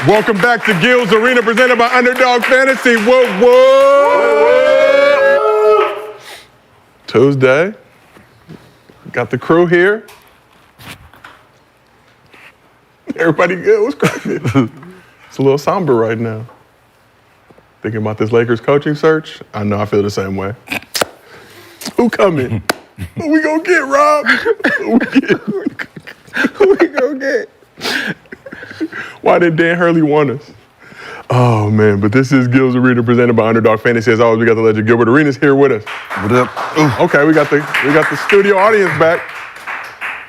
Welcome back to Gil's Arena, presented by Underdog Fantasy. Whoa, whoa! Tuesday. Got the crew here. Everybody good? What's cracking? It's a little somber right now. Thinking about this Lakers coaching search? I know I feel the same way. Who coming? Who we gonna get, Rob? Who we gonna get? Why did Dan Hurley want us? Oh, man, but this is Gil's Arena, presented by Underdog Fantasy. As always, we got the legend Gilbert Arenas here with us. What up? Ooh. Okay, we got the studio audience back.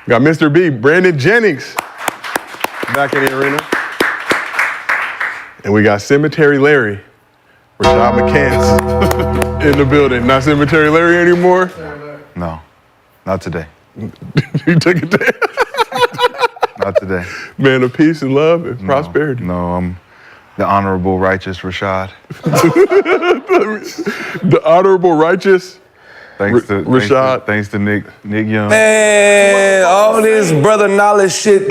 We got Mr. B, Brandon Jennings, back in the arena. And we got Cemetery Larry, Rashad McCants, in the building. Not Cemetery Larry anymore? No, not today. You took it there? Not today. Man of peace and love and prosperity. No, I'm the honorable, righteous Rashad. The honorable, righteous Rashad. Thanks to Nick Young. Man, all this brother knowledge shit.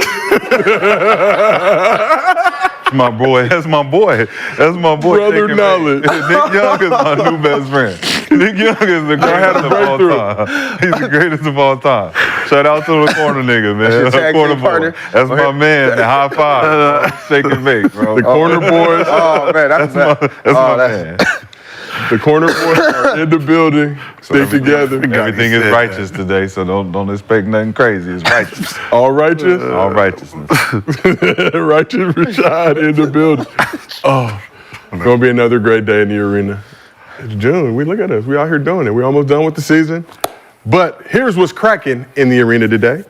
My boy, that's my boy. That's my boy. Brother knowledge. Nick Young is my new best friend. Nick Young is the greatest of all time. He's the greatest of all time. Shout out to the corner nigga, man. Corner boy. That's my man. The high five. Shake and bake, bro. The corner boys. Oh man, that's my man. The corner boys are in the building. Stay together. Everything is righteous today, so don't expect nothing crazy. It's righteous. All righteous? All righteousness. Righteous Rashad in the building. Oh, it's going to be another great day in the arena. It's June. Look at us. We out here doing it. We're almost done with the season. But here's what's cracking in the arena today.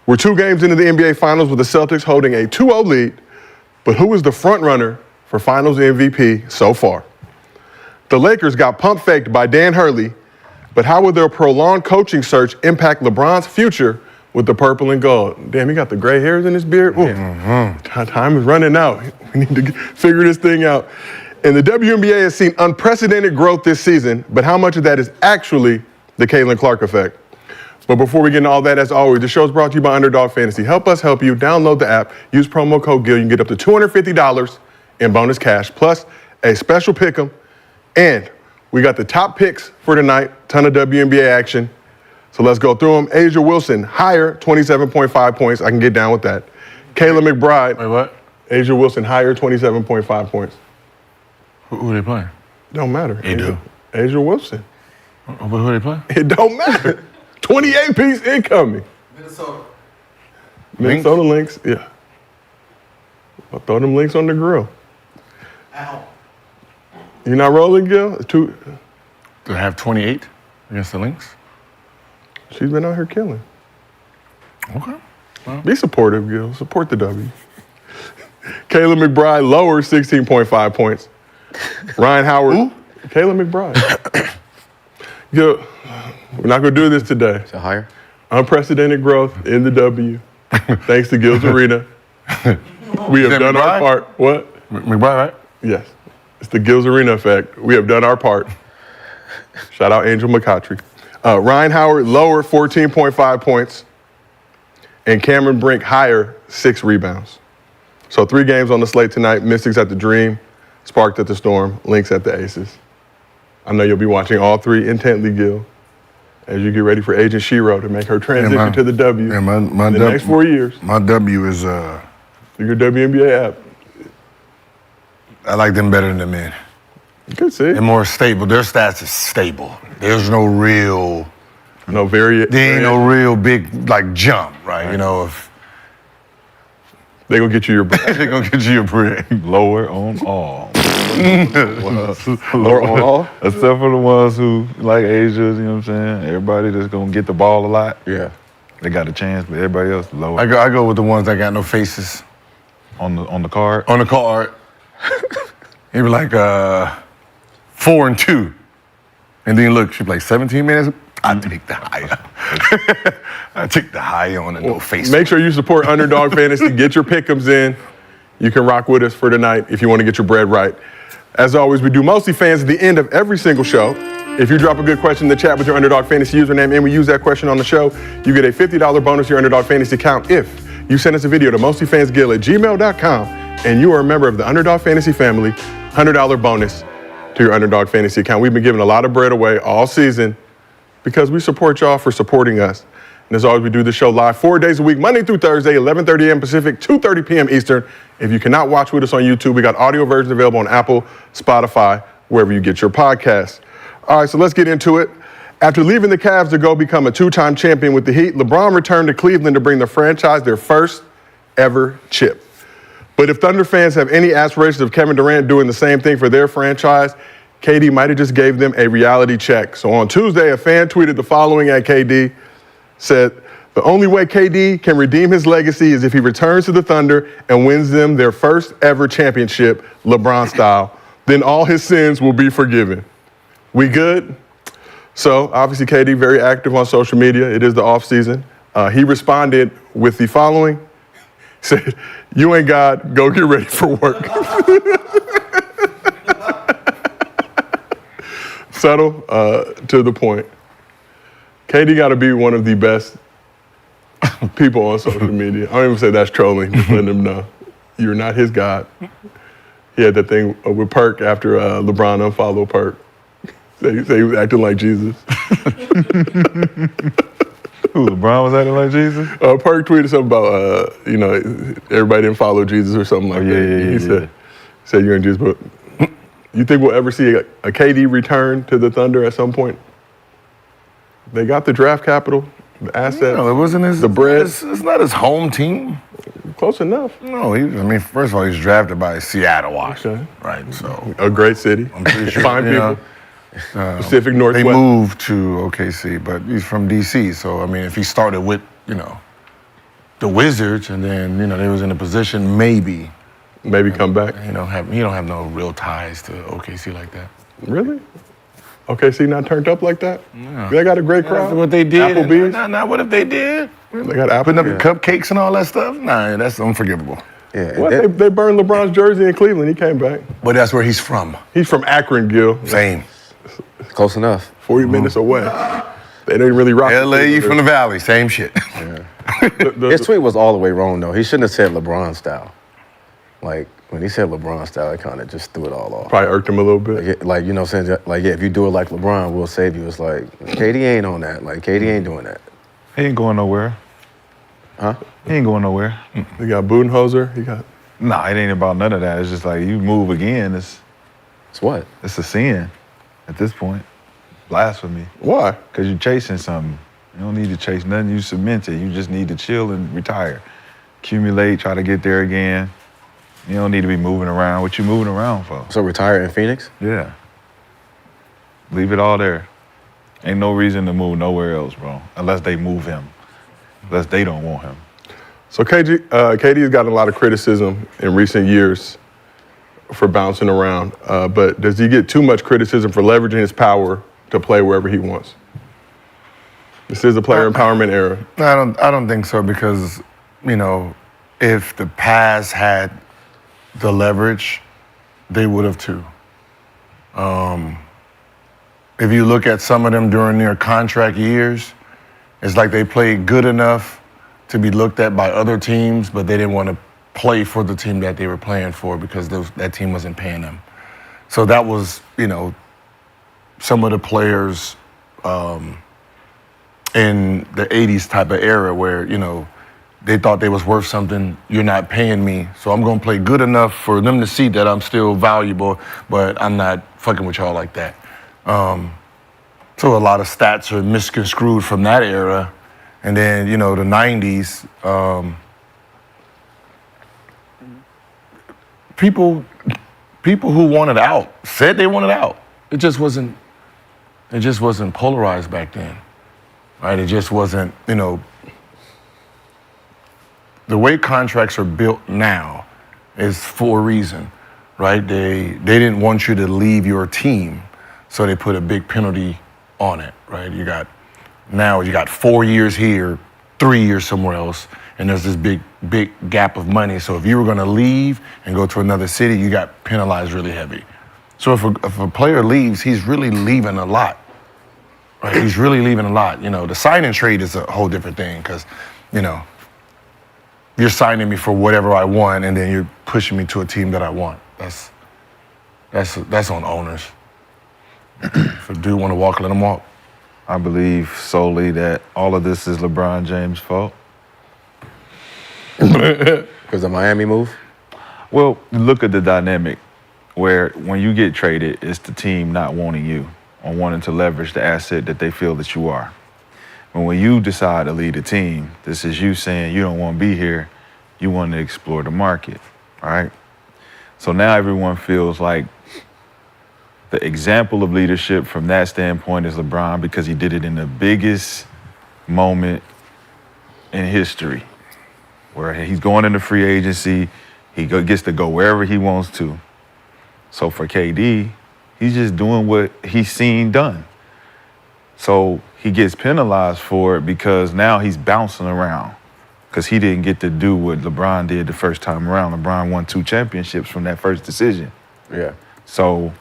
We're 2 games into the NBA Finals with the Celtics holding a 2-0 lead. But who is the front runner for Finals MVP so far? The Lakers got pump faked by Dan Hurley, but how will their prolonged coaching search impact LeBron's future with the purple and gold? Damn, he got the gray hairs in his beard. Time is running out. We need to figure this thing out. And the WNBA has seen unprecedented growth this season, but how much of that is actually the Caitlin Clark effect? But before we get into all that, as always, the show is brought to you by Underdog Fantasy. Help us help you. Download the app. Use promo code GIL. You can get up to $250 in bonus cash, plus a special pick'em. And we got the top picks for tonight, ton of WNBA action. So let's go through them. Asia Wilson, higher, 27.5 points. I can get down with that. Kayla McBride. Wait, what? Asia Wilson, higher, 27.5 points. Who are they playing? Don't matter. It do. Asia Wilson. But who are they playing? It don't matter. 28-piece incoming. Minnesota Lynx, yeah. I'll throw them links on the grill. Ow. You not rolling, Gil? Do they have 28 against the Lynx? She's been out here killing. Okay. Well. Be supportive, Gil. Support the W. Kayla McBride, lower, 16.5 points. Ryan Howard. Who? Kayla McBride. Gil, we're not going to do this today. Is it higher? Unprecedented growth in the W. Thanks to Gil's Arena. We have done our part. What? McBride, right? Yes. It's the Gil's Arena effect. We have done our part. Shout out Angel McCautry. Ryan Howard, lower, 14.5 points. And Cameron Brink, higher, 6 rebounds. So 3 games on the slate tonight. Mystics at the Dream, Sparked at the Storm, Lynx at the Aces. I know you'll be watching all 3 intently, Gil, as you get ready for Agent Shiro to make her transition to the W in the next 4 years. My W is your WNBA app. I like them better than the men. Good see. They're more stable. Their stats is stable. There's no real, there ain't no real big like jump, right? You know, if they gonna get you your bread. They're gonna get you your bread. Lower on all. Lower on all? Except for the ones who like Asia, you know what I'm saying? Everybody that's gonna get the ball a lot. Yeah. They got a chance, but everybody else lower. I go with the ones that got no faces on the card. on the card. He was like 4-2. And then look, she like 17 minutes. I take the higher. I take the higher on the no face. Make sure you support Underdog Fantasy. Get your pick'ems in. You can rock with us for tonight if you want to get your bread right. As always, we do Mostly Fans at the end of every single show. If you drop a good question in the chat with your Underdog Fantasy username and we use that question on the show, you get a $50 bonus to your Underdog Fantasy account if you send us a video to mostlyfansgil@gmail.com and you are a member of the Underdog Fantasy family, $100 bonus to your Underdog Fantasy account. We've been giving a lot of bread away all season because we support y'all for supporting us. And as always, we do the show live 4 days a week, Monday through Thursday, 11:30 a.m. Pacific, 2:30 p.m. Eastern. If you cannot watch with us on YouTube, we got audio versions available on Apple, Spotify, wherever you get your podcasts. All right, so let's get into it. After leaving the Cavs to go become a two-time champion with the Heat, LeBron returned to Cleveland to bring the franchise their first ever chip. But if Thunder fans have any aspirations of Kevin Durant doing the same thing for their franchise, KD might have just gave them a reality check. So on Tuesday, a fan tweeted the following at KD, said, "The only way KD can redeem his legacy is if he returns to the Thunder and wins them their first ever championship, LeBron style. Then all his sins will be forgiven. We good?" So obviously KD very active on social media. It is the off season. He responded with the following. He said, "You ain't God, go get ready for work." Subtle, to the point. KD got to be one of the best people on social media. I don't even say that's trolling, just letting him know you're not his God. He had that thing with Perk after LeBron unfollowed Perk. Say he was acting like Jesus. Who, LeBron was acting like Jesus? Perk tweeted something about, everybody didn't follow Jesus or something like that. Yeah, He said you're in Jesus, but you think we'll ever see a KD return to the Thunder at some point? They got the draft capital, the assets, No, it wasn't his. the bread. It's not his home team. Close enough. No, first of all, he was drafted by Seattle, Washington, Okay. right? So A great city. I'm pretty sure, Fine people. Pacific they Northwest. moved to OKC, but he's from DC. So if he started with the Wizards, and then they was in a position maybe Maybe come back. he don't have no real ties to OKC like that. Really? Okay, see, not turned up like that? No. They got a great crowd. That's what they did. Applebee's. Not what if they did? They got Putting up Applebee's. the cupcakes and all that stuff? Nah, that's unforgivable. Yeah, What? They burned LeBron's jersey in Cleveland. He came back. But that's where he's from. He's from Akron, Gil. Same. close enough. 40 minutes away. They didn't really rock. LA, you from the Valley, same shit. His tweet was all the way wrong, though. He shouldn't have said LeBron style. Like, when he said LeBron style, it kind of just threw it all off. Probably irked him a little bit. Like, saying, if you do it like LeBron, we'll save you. It's like, KD ain't on that. Like, KD ain't doing that. He ain't going nowhere. Huh? He ain't going nowhere. He got Budenholzer. He got. Nah, it ain't about none of that. It's just like you move again, It's what? it's a sin at this point. Blasphemy. Why? Because you're chasing something. You don't need to chase nothing. You cement it. You just need to chill and retire. Accumulate, try to get there again. You don't need to be moving around. What you moving around for? So retire in Phoenix? Yeah. Leave it all there. Ain't no reason to move nowhere else, bro. Unless they move him. Unless they don't want him. So KD has gotten a lot of criticism in recent years for bouncing around, but does he get too much criticism for leveraging his power to play wherever he wants? This is a player empowerment era. I don't think so because, if the Paz had the leverage, they would have too. If you look at some of them during their contract years, it's like they played good enough to be looked at by other teams, but they didn't want to play for the team that they were playing for because that team wasn't paying them. So that was, some of the players in the 80s type of era where, they thought they was worth something. You're not paying me, so I'm gonna play good enough for them to see that I'm still valuable, but I'm not fucking with y'all like that. So a lot of stats are misconstrued from that era. And then, the 90s, people who wanted out said they wanted out. It just wasn't polarized back then, right? It just wasn't, the way contracts are built now is for a reason, right? They didn't want you to leave your team, so they put a big penalty on it, right? You got 4 years here, 3 years somewhere else, and there's this big gap of money. So if you were gonna leave and go to another city, you got penalized really heavy. So if a player leaves, he's really leaving a lot, right? He's really leaving a lot. The sign and trade is a whole different thing because, you're signing me for whatever I want, and then you're pushing me to a team that I want. That's on owners. If a dude want to walk, let him walk. I believe solely that all of this is LeBron James' fault. Because of Miami move? Well, look at the dynamic where when you get traded, it's the team not wanting you or wanting to leverage the asset that they feel that you are. And when you decide to lead a team, this is you saying you don't want to be here, you want to explore the market, right? So now everyone feels like the example of leadership from that standpoint is LeBron because he did it in the biggest moment in history, where he's going into free agency, gets to go wherever he wants to. So for KD, he's just doing what he's seen done. So he gets penalized for it because now he's bouncing around because he didn't get to do what LeBron did the first time around. LeBron won 2 championships from that first decision. Yeah. So,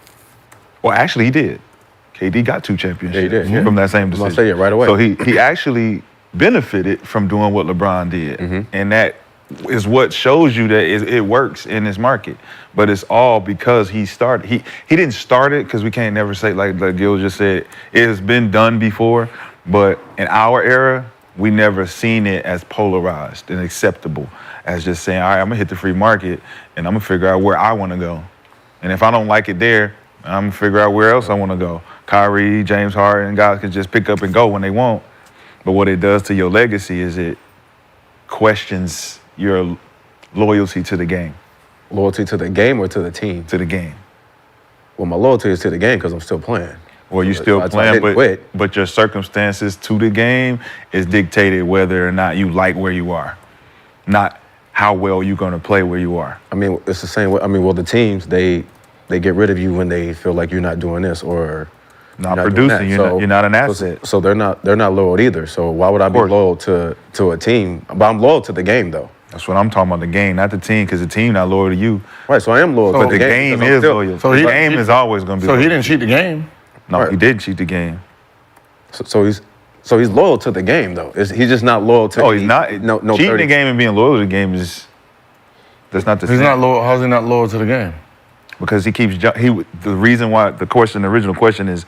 well, actually he did. KD got 2 championships from that same decision. I'm gonna say it right away. So he actually benefited from doing what LeBron did. And that is what shows you that it works in this market. But it's all because he started. He didn't start it because we can't never say, like Gil just said, it has been done before. But in our era, we never seen it as polarized and acceptable as just saying, all right, I'm gonna hit the free market and I'm gonna figure out where I wanna go. And if I don't like it there, I'm gonna figure out where else I wanna go. Kyrie, James Harden, guys can just pick up and go when they want. But what it does to your legacy is it questions your loyalty to the game. Loyalty to the game or to the team? To the game. Well, my loyalty is to the game because I'm still playing. Well, you still playing, but your circumstances to the game is dictated whether or not you like where you are, not how well you're going to play where you are. I mean, it's the same way. I mean, well, the teams, they get rid of you when they feel like you're not doing this or not producing. You're not an asset. So they're not loyal either. So why would I be loyal to a team? But I'm loyal to the game, though. That's what I'm talking about, the game, not the team, because the team not loyal to you. Right, so I am loyal to the game. But the game is loyal. So the game is always going to be loyal. So he didn't cheat the game. No, right. He did cheat the game. So he's loyal to the game, though. He's just not loyal to. Oh, he's not. No, cheating 30. the game and being loyal to the game that's not the same. He's not loyal. How's he not loyal to the game? Because he keeps the reason why the original question is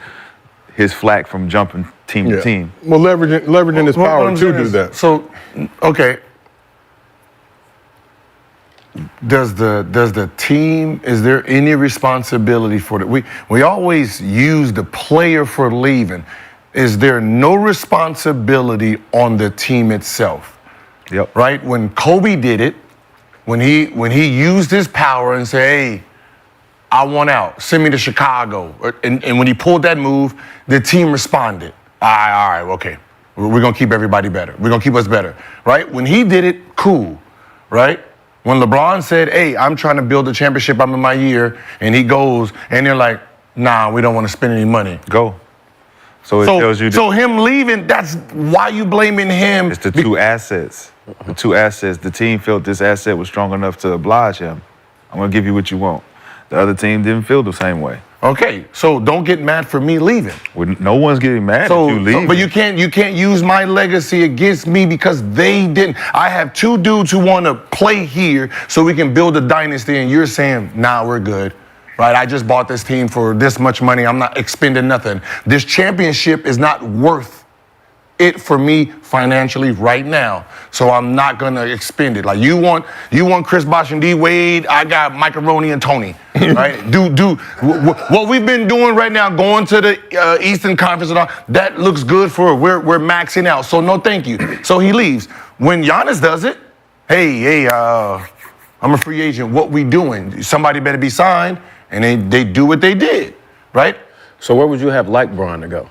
his flack from jumping team to team. Well, leveraging his power to do that. So, okay. Does the team, is there any responsibility for that? We always use the player for leaving. Is there no responsibility on the team itself? Yep. Right? When Kobe did it, when he used his power and said, hey, I want out, send me to Chicago. And when he pulled that move, the team responded. All right, okay. We're gonna keep everybody better. We're gonna keep us better, right? When he did it, cool, right? When LeBron said, hey, I'm trying to build a championship, I'm in my year, and he goes, and they're like, nah, we don't want to spend any money. Go. So it tells you. So him leaving, that's why you blaming him. It's the 2 assets. The 2 assets. The team felt this asset was strong enough to oblige him. I'm going to give you what you want. The other team didn't feel the same way. Okay, so don't get mad for me leaving. No one's getting mad at you leaving. But you can't use my legacy against me because they didn't. I have 2 dudes who want to play here so we can build a dynasty, and you're saying, nah, we're good. Right? I just bought this team for this much money. I'm not expending nothing. This championship is not worth it for me financially right now, so I'm not gonna expend it. Like you want Chris Bosh and D Wade. I got Mike Maroney and Tony. Right? What we've been doing right now, going to the Eastern Conference and all that looks good for we're maxing out. So no, thank you. So he leaves. When Giannis does it, hey, I'm a free agent. What we doing? Somebody better be signed, and they do what they did, right? So where would you have Bron to go?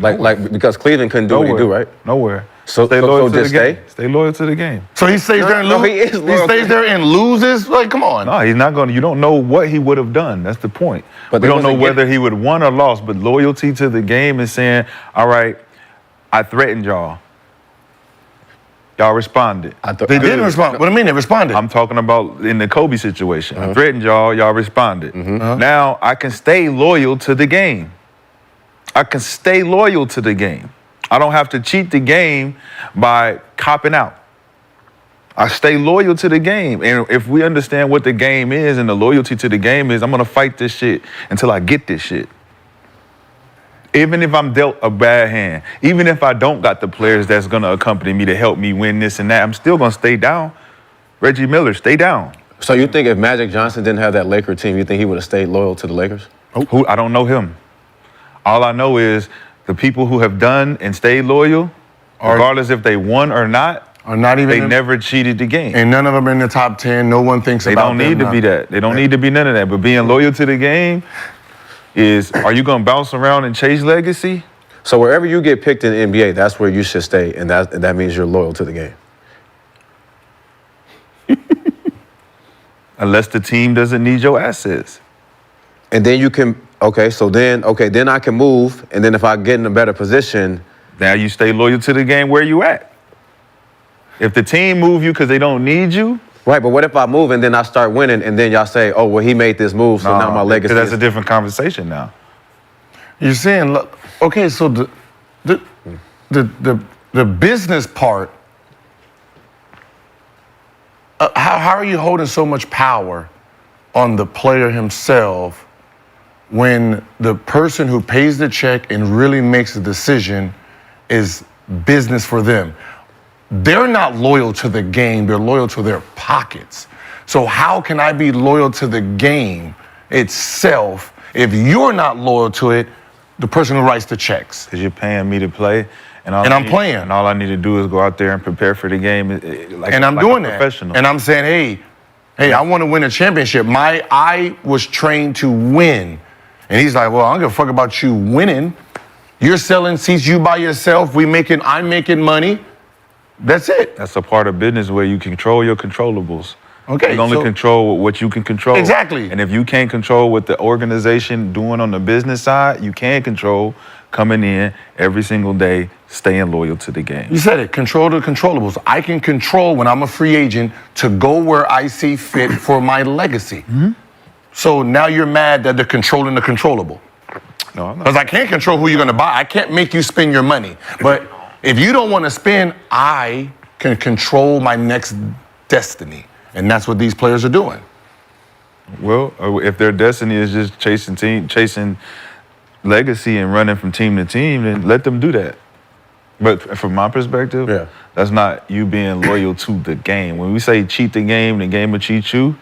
Like because Cleveland couldn't do what he do, right? Nowhere. So stay loyal to just the game. Stay loyal to the game. So he stays there and loses. He stays there and loses. Like, come on. No, he's not going to. You don't know what he would have done. That's the point. But we don't know whether he would have won or lost. But loyalty to the game is saying, all right, I threatened y'all. Y'all responded. They didn't respond. What do you mean they responded? I'm talking about in the Kobe situation. I threatened y'all. Y'all responded. Now I can stay loyal to the game. I can stay loyal to the game. I don't have to cheat the game by copping out. I stay loyal to the game. And if we understand what the game is and the loyalty to the game is, I'm going to fight this shit until I get this shit. Even if I'm dealt a bad hand, even if I don't got the players that's going to accompany me to help me win this and that, I'm still going to stay down. Reggie Miller, stay down. So you think if Magic Johnson didn't have that Laker team, you think he would have stayed loyal to the Lakers? Who? I don't know him. All I know is the people who have done and stayed loyal, regardless if they won or not, Are not even. they never cheated the game. And none of them in the top 10. No one thinks They about don't them need to not. be that. They don't need to be none of that. But being loyal to the game is, are you going to bounce around and chase legacy? So wherever you get picked in the NBA, that's where you should stay, and that means you're loyal to the game. Unless the team doesn't need your assets. And then you can, then I can move, and then if I get in a better position. Now you stay loyal to the game where you at. If the team move you because they don't need you. Right, but what if I move and then I start winning, and then y'all say, oh, well, he made this move, so now my legacy That's a different conversation now. You're saying, look, okay, so the business part. How are you holding so much power on the player himself when the person who pays the check and really makes the decision is business for them? They're not loyal to the game, they're loyal to their pockets. So how can I be loyal to the game itself if you're not loyal to it, the person who writes the checks? Because you're paying me to play. And I'm playing. And all I need to do is go out there and prepare for the game I'm doing that. Professional. And I'm saying, hey, I want to win a championship. I was trained to win. And he's like, well, I don't give a fuck about you winning. You're selling seats, you by yourself, I'm making money. That's it. That's a part of business where you control your controllables. Okay. You only control what you can control. Exactly. And if you can't control what the organization doing on the business side, you can control coming in every single day, staying loyal to the game. You said it, control the controllables. I can control when I'm a free agent to go where I see fit for my legacy. Mm-hmm. So now you're mad that they're controlling the controllable. No, I'm not. Because I can't control who you're going to buy. I can't make you spend your money. But if you don't want to spend, I can control my next destiny. And that's what these players are doing. Well, if their destiny is just chasing legacy and running from team to team, then let them do that. But from my perspective, that's not you being loyal to the game. When we say cheat the game will cheat you,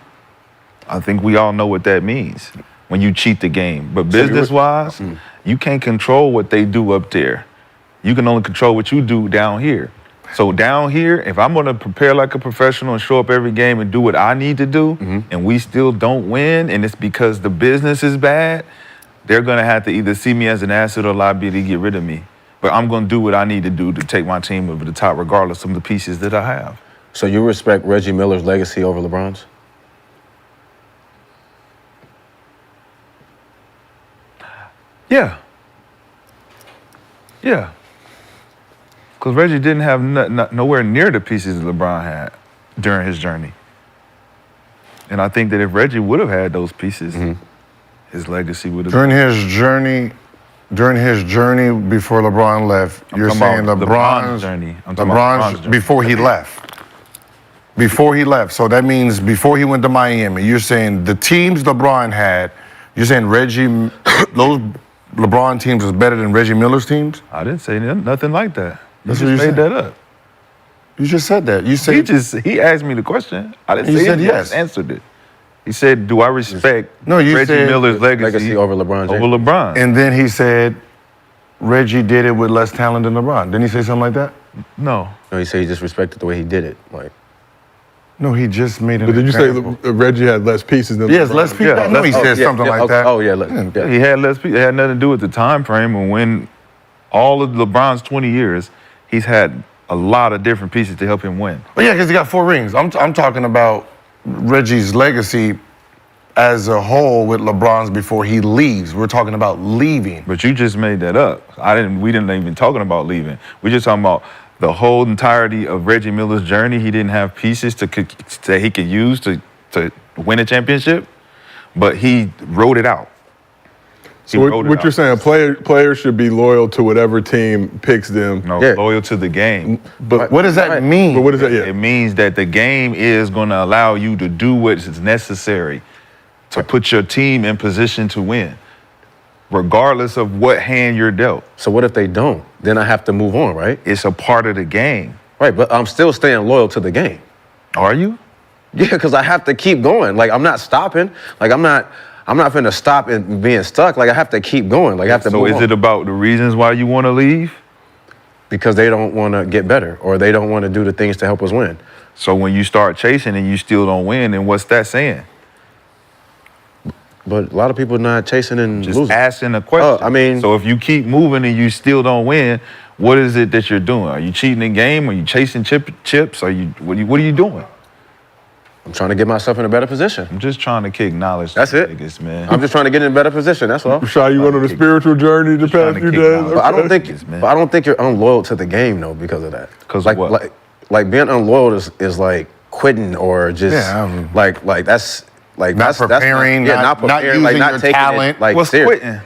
I think we all know what that means when you cheat the game. But business-wise, you can't control what they do up there. You can only control what you do down here. So down here, if I'm going to prepare like a professional and show up every game and do what I need to do, and we still don't win, and it's because the business is bad, they're going to have to either see me as an asset or liability to get rid of me. But I'm going to do what I need to do to take my team over the top, regardless of the pieces that I have. So you respect Reggie Miller's legacy over LeBron's? Yeah. Yeah. Because Reggie didn't have nowhere near the pieces that LeBron had during his journey. And I think that if Reggie would have had those pieces, his legacy would have... During his journey before LeBron left, you're saying LeBron's journey. LeBron's before he left. Before he left. So that means before he went to Miami, you're saying the teams LeBron had, you're saying those LeBron teams was better than Reggie Miller's teams? I didn't say nothing like that. That's You what just you made said. that up. You just said that. You said He asked me the question. I didn't You say said it, yes. I answered it. He said, do I respect No, you Reggie said Miller's legacy over LeBron James. over LeBron? And then he said Reggie did it with less talent than LeBron. Didn't he say something like that? No. No, he said he just respected the way he did it. Like, No, he just made an But did you say example. Reggie had less pieces than Yes, LeBron? less people. Yeah, I know he said something like that. Oh, yeah. He had less people. It had nothing to do with the time frame. And when all of LeBron's 20 years, he's had a lot of different pieces to help him win. But yeah, because he got 4 rings. I'm talking about Reggie's legacy as a whole with LeBron's before he leaves. We're talking about leaving. But you just made that up. We didn't even talking about leaving. We're just talking about the whole entirety of Reggie Miller's journey. He didn't have pieces that he could use to win a championship, but he wrote it out. So what you're saying, players should be loyal to whatever team picks them. No, loyal to the game. But What does that mean? But what is that? Yeah. It means that the game is going to allow you to do what is necessary to put your team in position to win, regardless of what hand you're dealt. So what if they don't? Then I have to move on, right? It's a part of the game. Right, but I'm still staying loyal to the game. Are you? Yeah, because I have to keep going. Like, I'm not stopping. Like, I'm not finna stop and being stuck. Like, I have to keep going. Like, I have to move on. So is it about the reasons why you want to leave? Because they don't want to get better, or they don't want to do the things to help us win. So when you start chasing and you still don't win, then what's that saying? But a lot of people not chasing and Just losing. asking a question. I mean- so if you keep moving and you still don't win, what is it that you're doing? Are you cheating the game? Are you chasing chips? What are you doing? I'm trying to get myself in a better position. I'm just trying to kick knowledge. That's to it. niggas, man. I'm just trying to get in a better position. That's all. Rashad, you went on a spiritual journey the trying past to few kick days. knowledge. But I don't Okay. think. man. But I don't think you're unloyal to the game though because of that. 'Cause like, of what? Like being unloyal is like quitting or just like that's like Not that's preparing, That's not preparing, using like not your taking talent. It, like What's serious. quitting?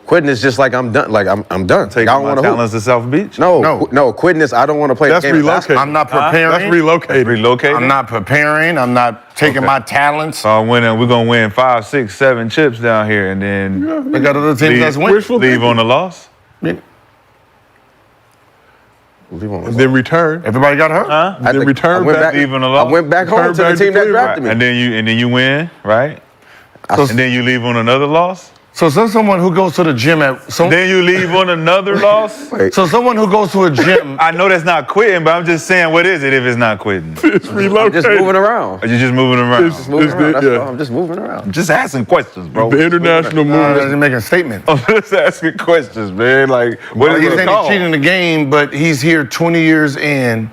Quitting is just like I'm done. Like I'm done. Taking I don't my want to hoop. talents to South Beach? No. Quitting is I don't want to play. That's the game of basketball. relocating. I'm not preparing. That's relocating. Relocating? I'm not preparing. I'm not taking my talents. So we're gonna win 5, 6, 7 chips down here, and then They got other teams that's winning. Wishful leave thinking. on the loss. Leave on. And then return. Everybody got hurt. I Then think return I went back. Leave on the I loss. went back home Return to the back to team that Cleveland. drafted me. And then you win, right? And then you leave on another loss. So someone who goes to the gym Then you leave on another loss. Wait. so someone who goes to a gym. I know that's not quitting, but I'm just saying, what is it if it's not quitting? It's I'm relocating. just moving around. Are you just moving around? It's- Moving around. That's yeah. all. I'm just moving around. Just asking questions, bro. The international movement. He's making a statement. I'm just asking questions, man. Like, what is He's it saying he's called? cheating the game, but he's here 20 years in,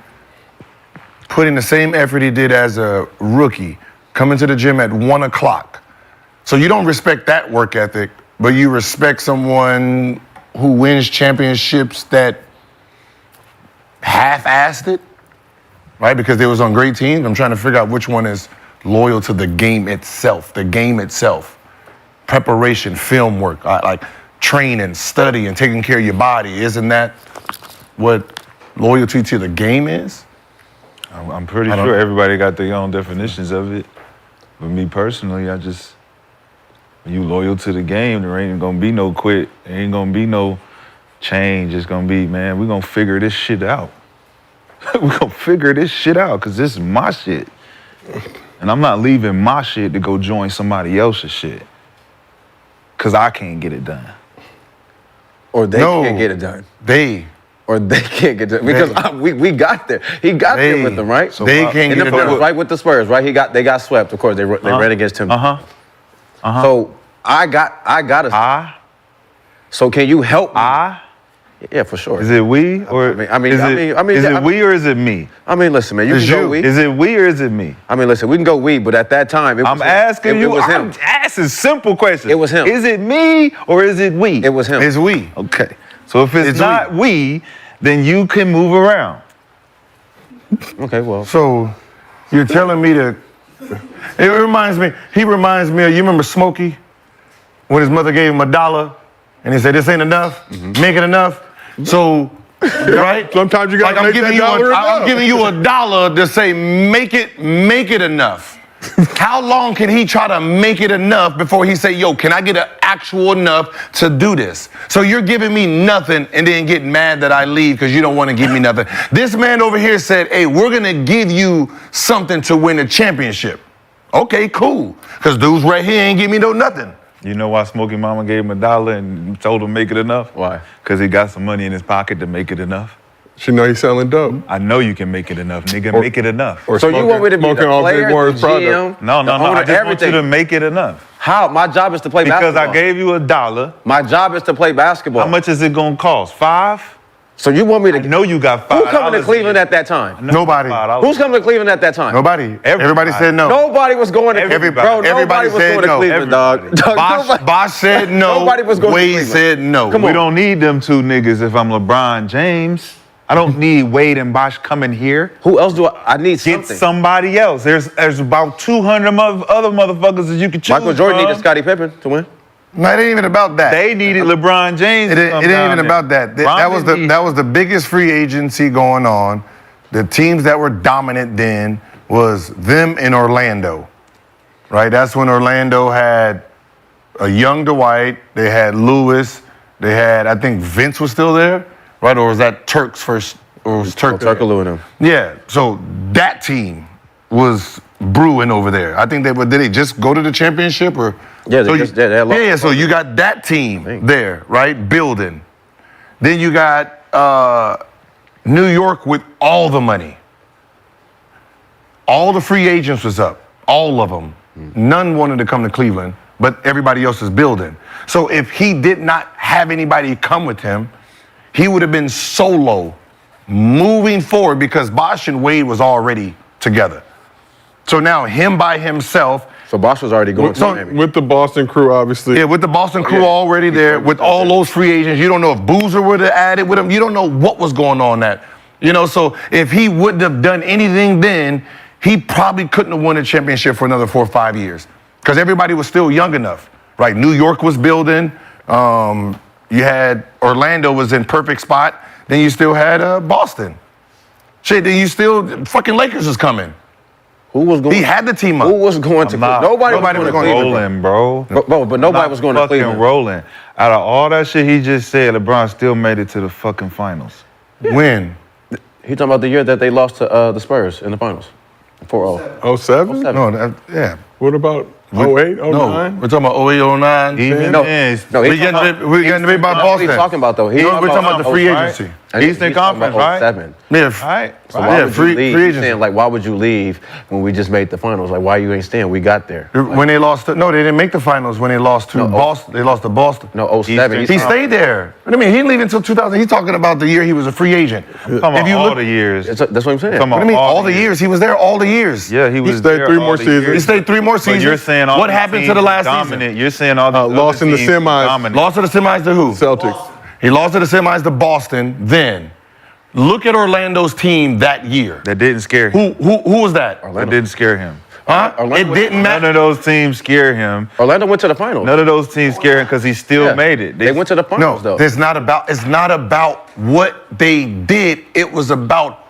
putting the same effort he did as a rookie, coming to the gym at 1 o'clock. So you don't respect that work ethic, but you respect someone who wins championships that half-assed it, right? Because they was on great teams. I'm trying to figure out which one is loyal to the game itself. The game itself, preparation, film work, like training, study, and taking care of your body. Isn't that what loyalty to the game is? I'm pretty sure everybody got their own definitions of it. But me personally, when you loyal to the game, there ain't gonna be no quit. There ain't gonna be no change. It's gonna be, man, we're gonna figure this shit out. We're gonna figure this shit out, because this is my shit. And I'm not leaving my shit to go join somebody else's shit, because I can't get it done. Or they No. can't get it done. Or They can't get it done. Because we got there. He got there with them, right? They can't In get the it finals, done. right with the Spurs, right? They got swept. Of course, they ran against him. So I got us. So can you help me? Yeah, for sure. Is it we or is it we or is it me? I mean, listen, man, you It's can go you. we. Is it we or is it me? I mean, listen, we can go we, but at that time, it was I'm him. asking It you. was I'm him. asking simple questions. It was him. Is it me or is it we? It was him. It's we. Okay. So if it's It's not we, then you can move around. Okay, well. So you're telling me to. He reminds me of, you remember Smokey? When his mother gave him $1 and he said, "This ain't enough, make it enough." So, right? Sometimes you gotta I'm make giving that you dollar I'm enough. giving you $1 to say, make it enough. How long can he try to make it enough before he say, "Yo, can I get an actual enough to do this?" So you're giving me nothing and then getting mad that I leave because you don't want to give me nothing. This man over here said, "Hey, we're gonna give you something to win a championship." Okay, cool. Because dudes right here ain't give me no nothing. You know why Smokey Mama gave him $1 and told him make it enough? Why? Because he got some money in his pocket to make it enough. She know he's selling dope. I know you can make it enough, nigga. Make it enough. Or So you want me to be the smoking all player, Big Warren's the product. GM, No. the owner, I just want everything? you to make it enough. How? My job is to play Because basketball. I gave you $1. My job is to play basketball. How much is it gonna cost? $5? So you want me to? I know you got $5. Who coming to Cleveland at that time? Nobody. Who's coming to Cleveland at that time? Nobody. Everybody said no. Nobody was going to Everybody. Bro, nobody Everybody was said going to no. Cleveland, dog. Bosh said no. Nobody was going to Wade Cleveland. said no. Come We on. don't need them two niggas if I'm LeBron James. I don't need Wade and Bosh coming here. Who else do I need Get something? somebody else. There's about 200 other motherfuckers that you can choose Michael Jordan from. needed Scottie Pippen to win. No, it ain't even about that. They needed LeBron James. It ain't even about that. That was the biggest free agency going on. The teams that were dominant then was them in Orlando, right? That's when Orlando had a young Dwight. They had Lewis. They had, I think Vince was still there, right? Or was that Turk's first? Or was Turk? Turkaloo and him. Yeah. So that team was brewing over there. I think did they just go to the championship or? Yeah, they had lost. Yeah. So you got that team there, right? Building. Then you got New York with all the money. All the free agents was up, all of them. None wanted to come to Cleveland, but everybody else is building. So if he did not have anybody come with him, he would have been solo moving forward because Bosh and Wade was already together. So now him by himself. So Bosh was already going to Miami. With the Boston crew, obviously. Yeah, with the Boston crew already there, with all those free agents. You don't know if Boozer would have added with him. You don't know what was going on that. So if he wouldn't have done anything then, he probably couldn't have won a championship for another 4 or 5 years because everybody was still young enough, right? New York was building. You had Orlando was in perfect spot. Then you still had Boston. Shit, then you still fucking Lakers was coming. Who was going? He had the team up. Who was going to? Nobody was going to rolling, bro. But nobody was going to fucking Cleveland. rolling. Out of all that shit he just said, LeBron still made it to the fucking finals. When? He talking about the year that they lost to the Spurs in the finals. 4-0. 07? No, yeah. What about 08, 09? No, we're talking about 08, 09. Even No, then, We're getting to be about What are you Boston. talking about though? We're talking about the free agency. Eastern Conference, right? 07. Yeah, right? So why would you free leave? agency. He's saying, like, why would you leave when we just made the finals? Like, why you ain't staying? We got there. When they lost, no, they didn't make the finals when they lost to Boston. They lost to Boston. No, 07. He stayed there. What do you mean? He didn't leave until 2000. He's talking about the year he was a free agent. Talking about all the years. That's what I'm saying. Talking What do about you mean? All the years. He was there all the years. Yeah, he was stayed there 3 all more the seasons. years. He stayed 3 more But seasons. you're saying all what the happened to teams the last dominant. season? You're saying all the lost in the semis. dominant. Lost to the semis to who? Celtics. He lost to the semis to Boston. Then, look at Orlando's team that year. That didn't scare him. Who was that? That didn't scare him. Huh? It didn't None matter. of those teams scare him. Orlando went to the finals. None of those teams scare him because he still made it. They went to the finals, No, though. it's not about what they did. It was about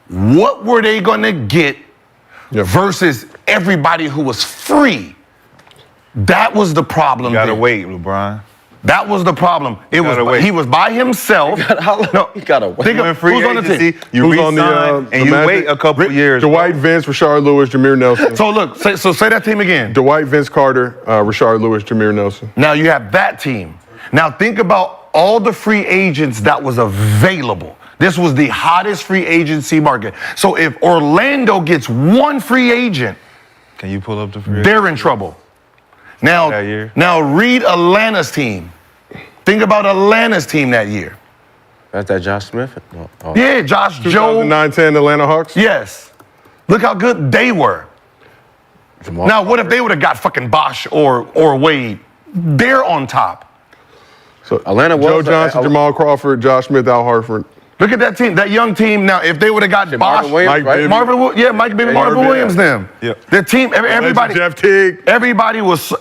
what were they going to get versus everybody who was free. That was the problem. You gotta then. wait, LeBron. That was the problem. He was by himself. He gotta wait. Think You in of free who's on the agency, team. you Who's on the, re-sign, the and you Magic? wait a couple years. Dwight Vince, Rashard Lewis, Jameer Nelson. So look, say that team again. Dwight, Vince Carter, Rashard Lewis, Jameer Nelson. Now you have that team. Now think about all the free agents that was available. This was the hottest free agency market. So if Orlando gets one free agent, Can you pull up the free? they're in trouble. Now, That year? now read Atlanta's team. Think about Atlanta's team that year. That's that Josh Smith? Oh. Yeah, Josh Joe. 2009-10 Atlanta Hawks. Yes. Look how good they were. Jamal Now, what if they would have got fucking Bosh or Wade? They're on top. So Atlanta was Joe Johnson, Jamal Crawford, Josh Smith, Al Hartford. Look at that team, that young team. Now, if they would have got Bosh, Marvin Williams, Mike right? Bibby. Mike Bibby, Marvin Marvin, Williams, them. Yeah. The team, everybody, Jeff Teague. everybody was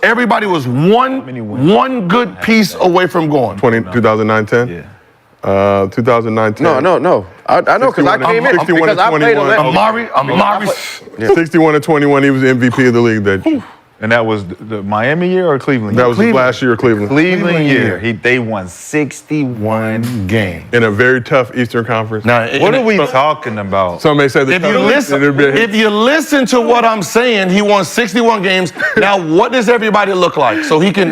one good piece away from going. 2009-10. Yeah. 2009-10. No. I know because I came in. 61 Because I played 21. Atlanta. Amari, 61-21. He was MVP of the league that year. And that was the Miami year or Cleveland? That year? was his last year of Cleveland. Cleveland year. year. They won 61. one game. In a very tough Eastern Conference. Now, What are we talking about? Some may say the if you listen to what I'm saying, he won 61 games. Now, what does everybody look like? So he can.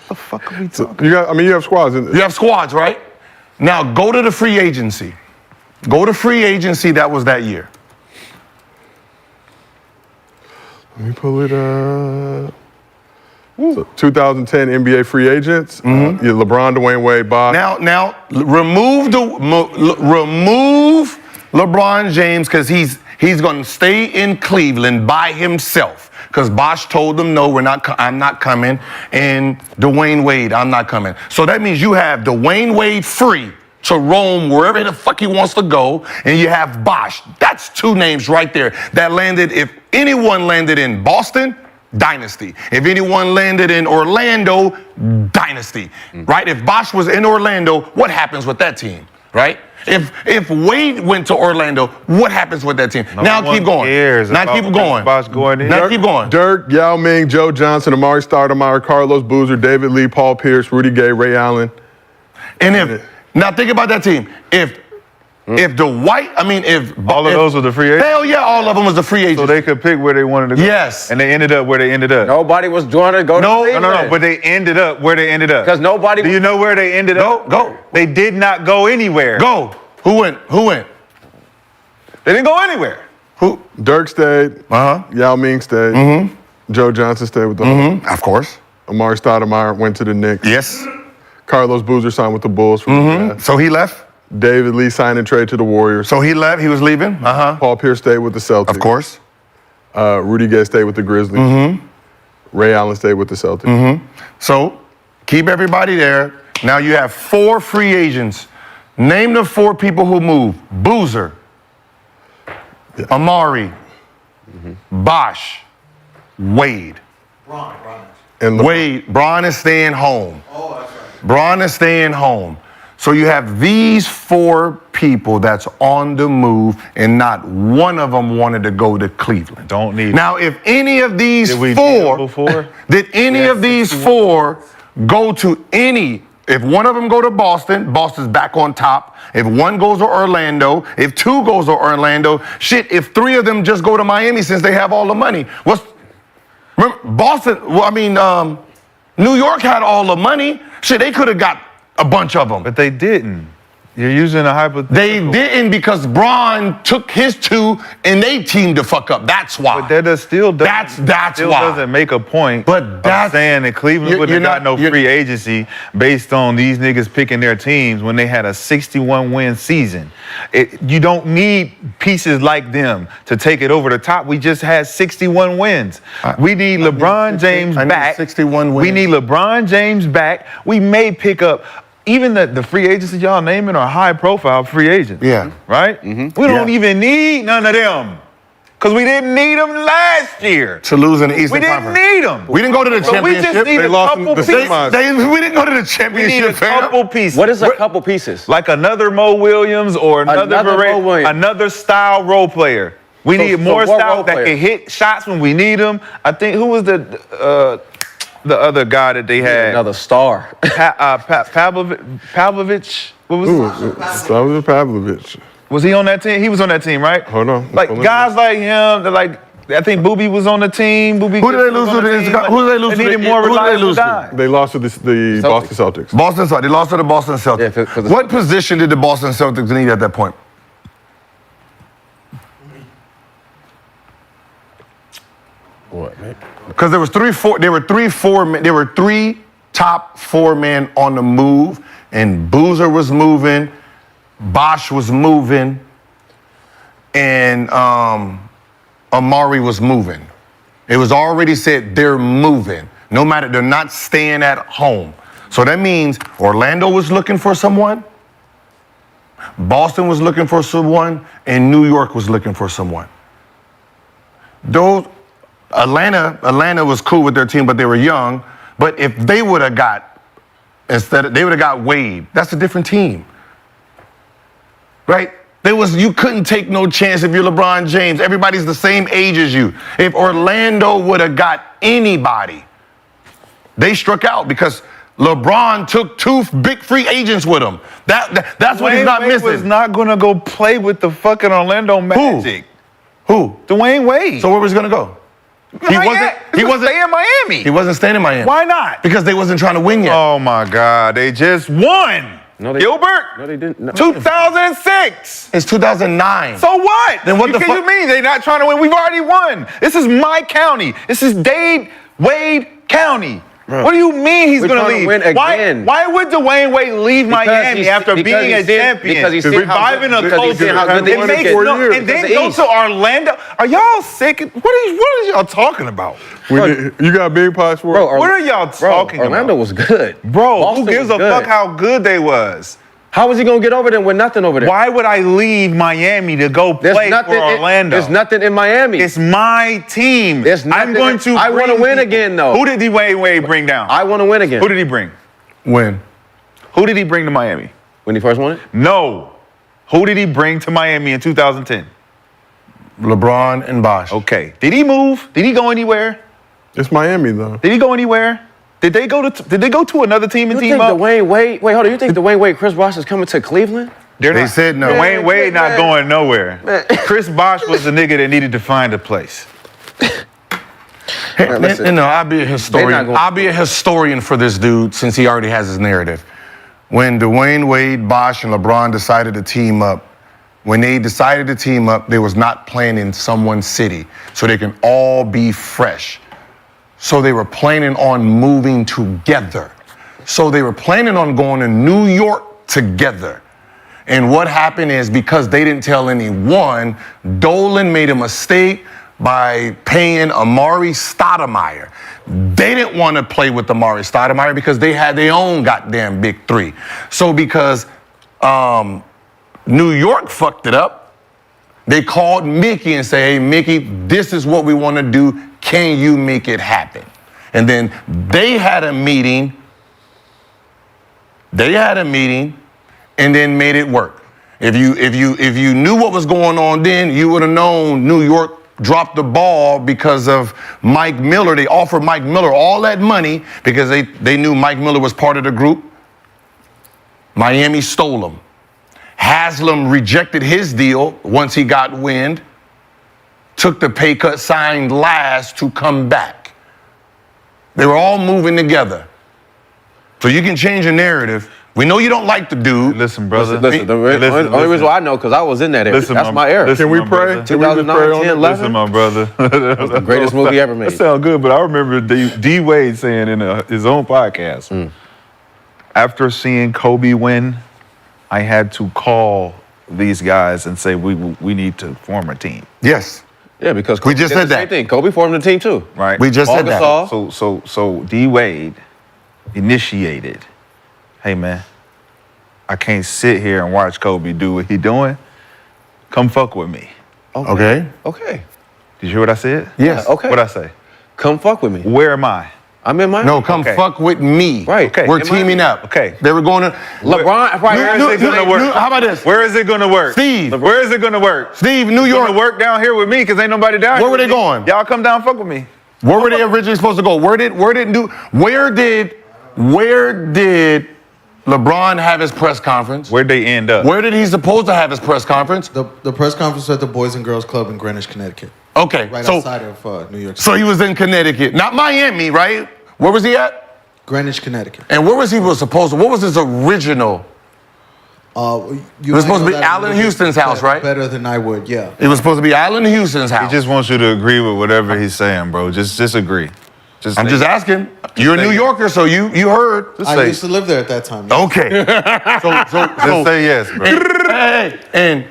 The fuck are we talking? you have squads. You have squads, right? Now go to the free agency. Go to free agency that was that year. Let me pull it up. So 2010 NBA free agents. LeBron, Dwayne Wade, Bosh. Now remove LeBron James because he's going to stay in Cleveland by himself. Because Bosh told them, no, I'm not coming. And Dwayne Wade, I'm not coming. So that means you have Dwayne Wade free to roam wherever the fuck he wants to go. And you have Bosh. That's 2 names right there that landed. If anyone landed in Boston, dynasty. If anyone landed in Orlando, dynasty, right? If Bosh was in Orlando, what happens with that team, right? If Wade went to Orlando, what happens with that team? Now keep going. Now keep going. Bosh going in. Now keep going. Dirk, Yao Ming, Joe Johnson, Amari Stoudemire, Carlos Boozer, David Lee, Paul Pierce, Rudy Gay, Ray Allen. And now think about that team. If All of those were the free agents? Hell yeah, all of them was the free agents. So they could pick where they wanted to go. Yes. And they ended up where they ended up. Nobody was trying to go to Cleveland. No, but they ended up where they ended up. Because nobody. Do you know where they ended up? Go. They did not go anywhere. Go. Who went? They didn't go anywhere. Who? Dirk stayed. Yao Ming stayed. Joe Johnson stayed with the Hawks. Of course. Amari Stoudemire went to the Knicks. Yes. Carlos Boozer signed with the Bulls. So he left. David Lee signed and trade to the Warriors. So he left. He was leaving. Paul Pierce stayed with the Celtics. Of course. Rudy Gay stayed with the Grizzlies. Ray Allen stayed with the Celtics. So keep everybody there. Now you have 4 free agents. Name the 4 people who moved. Boozer, Amari, Bosh, Wade. And Wade, Bron is staying home. Oh, that's right. Bron is staying home. So you have these 4 people that's on the move, and not one of them wanted to go to Cleveland. Don't need. Now, if any of these Did we 4, deal before? did any of these 4 go to any? If one of them go to Boston, Boston's back on top. If one goes to Orlando, if 2 goes to Orlando, shit, if 3 of them just go to Miami since they have all the money. Remember, Boston, New York had all the money. Shit, they could have got a bunch of them. But they didn't. You're using a hypothetical. They didn't because Bron took his 2 and they teamed to fuck up. That's why. But that still doesn't, that's still why. doesn't make a point. But that's of saying that Cleveland wouldn't have got no free agency based on these niggas picking their teams when they had a 61-win season. You don't need pieces like them to take it over the top. We just had 61 wins. We need LeBron James back. 61 wins. We need LeBron James back. We may pick up. Even the free agents that y'all naming are high-profile free agents. Yeah. Right? We don't even need none of them. Because we didn't need them last year. To lose in the Eastern We didn't Conference. need them. We didn't go to the But we championship. just need They a lost couple the pieces. semis. We didn't go to the We need championship, a fam. couple pieces. What is a couple pieces? Like another Mo Williams or Another Mo Williams. another style role player. We need so more what style role that player? can hit shots when we need them. I think, who was the other guy that they had? Another star. Pavlovich. What was Slava Pavlovich. Was he on that team? He was on that team, right? Hold on. Like guys like him, they're like, I think Boobie was on the team. Who did they lose to? Who did they lose to? They needed more Who did they reliable lose to? guys. They lost to the Boston Celtics. Boston Celtics. They lost to the Boston Celtics. Yeah, for the What position did the Boston Celtics need at that point? What, man? Because there were 3 top 4 men on the move, and Boozer was moving, Bosh was moving, and Amari was moving. It was already said they're moving. No matter, they're not staying at home. So that means Orlando was looking for someone, Boston was looking for someone, and New York was looking for someone. Atlanta was cool with their team, but they were young. But if they would have got, they would have got Wade, that's a different team. Right? You couldn't take no chance if you're LeBron James. Everybody's the same age as you. If Orlando would have got anybody, they struck out because LeBron took 2 big free agents with him. That's what he's not missing. Dwayne Wade was not going to go play with the fucking Orlando Magic. Who? Dwayne Wade. So where was he going to go? He wasn't staying in Miami. He wasn't staying in Miami. Why not? Because they wasn't trying to win yet. Oh my God, they just won. No, Gilbert? No, they didn't. No. 2006. It's 2009. So what? Then what the fuck fuck? you mean they not trying to win? We've already won. This is my county. This is Wade County. Bro. What do you mean he's We're going to trying to leave? win again. Why would Dwayne Wade leave Miami after being a champion? Because he's seen how reviving good- a because he's culture. seen how good they It won makes in 4 no, years. and then Because go the to Orlando. Are y'all sick? What are y'all talking about? You got big pots for Bro, it? What are y'all talking Orlando about? was good. Bro, Boston who gives was a good. fuck how good they was? How was he gonna get over there with nothing over there? Why would I leave Miami to go play for Orlando? There's nothing in Miami. It's my team. I'm going to. I want to win again, though. Who did Dwayne Wade bring down? I want to win again. Who did he bring? When? Who did he bring to Miami? When he first won it? No. Who did he bring to Miami in 2010? LeBron and Bosh. Okay. Did he move? Did he go anywhere? It's Miami though. Did he go anywhere? Did they go to another team and You team think up? Dwayne Wade? Wait, hold on. You think Dwayne Wade, Chris Bosh is coming to Cleveland? They said no. Dwayne Wade not going nowhere. Chris Bosh was the nigga that needed to find a place. And no, I'll be a historian. I'll be a historian for this dude since he already has his narrative. When Dwayne Wade, Bosh, and LeBron decided to team up, they was not playing in someone's city, so they can all be fresh. So they were planning on moving together. So they were planning on going to New York together. And what happened is, because they didn't tell anyone, Dolan made a mistake by paying Amari Stoudemire. They didn't want to play with Amari Stoudemire because they had their own goddamn big three. So because New York fucked it up, they called Mickey and said, hey, Mickey, this is what we want to do. Can you make it happen? And then they had a meeting. And then made it work. If you knew what was going on then, you would have known New York dropped the ball because of Mike Miller. They offered Mike Miller all that money because they knew Mike Miller was part of the group. Miami stole him. Haslam rejected his deal once he got wind, took the pay cut, signed last to come back. They were all moving together. So you can change a narrative. We know you don't like the dude. Listen, brother. Listen, the only reason why I know, because I was in that era. That's my era. Listen, Can we pray? brother. 2009, 10, 11. Listen, my brother. That was the greatest movie ever made. That sounds good, but I remember D. Wade saying in his own podcast, after seeing Kobe win, I had to call these guys and say, we need to form a team. Yes. Yeah, because We just did said the same that. thing. Kobe formed the team too. Right. We just said that. Gasol. So D. Wade initiated, hey man, I can't sit here and watch Kobe do what he doing. Come fuck with me. Okay. Okay. Did you hear what I said? Yes. Okay. What'd I say? Come fuck with me. Where am I? I'm in Miami. No, come Okay. fuck with me. Right. Okay. We're In teaming Miami. up. Okay. They were going to. LeBron, right? Where is it gonna work? How about this? Where is it gonna work? Steve. Where is it gonna work? Steve, New It's York. gonna work down here with me because ain't nobody down here. Where were with they me. going? Y'all come down, fuck with me. Where were they originally supposed to go? Where did LeBron have his press conference? Where'd they end up? Where did he supposed to have his press conference? The press conference was at the Boys and Girls Club in Greenwich, Connecticut, Okay, right so outside of New York City. so he was in Connecticut, not Miami, right? Where was he at? Greenwich, Connecticut. And where was he supposed to? What was his original? You It was might supposed to know be that a Allen little bit Houston's house, right? Better than I would, yeah. It was supposed to be Allen Houston's He house. just wants you to agree with whatever he's saying, bro. Just agree. I'm say just it. asking. You're a say New it. Yorker, so you heard. Just I say, used to live there at that time. yeah. Okay. just say yes, bro. Hey, and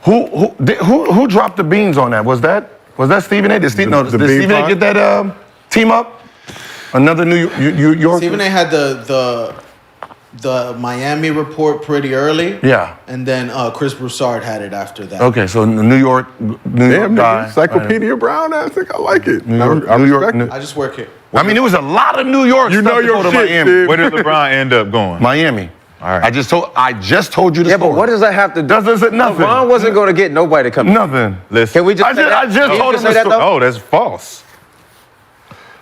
who dropped the beans on that? Was that Stephen A? Did Stephen A Bean get that team up? Another New York. Stephen A. had the Miami report pretty early. Yeah. And then Chris Broussard had it after that. Okay, so New York Damn, guy. Encyclopedia Brown. I think I like it. New York. I New York. respect it. I just work here. I mean, there was a lot of New York. You stuff know to your go to shit, Miami. Steve. Where did LeBron end up going? Miami. All right. I just told you the Yeah, story. but what does that have to do? Doesn't nothing. LeBron wasn't going to get nobody to come. Nothing. Listen. Can we just I say just- that? I just Can you told just him say the that though? Oh, that's false.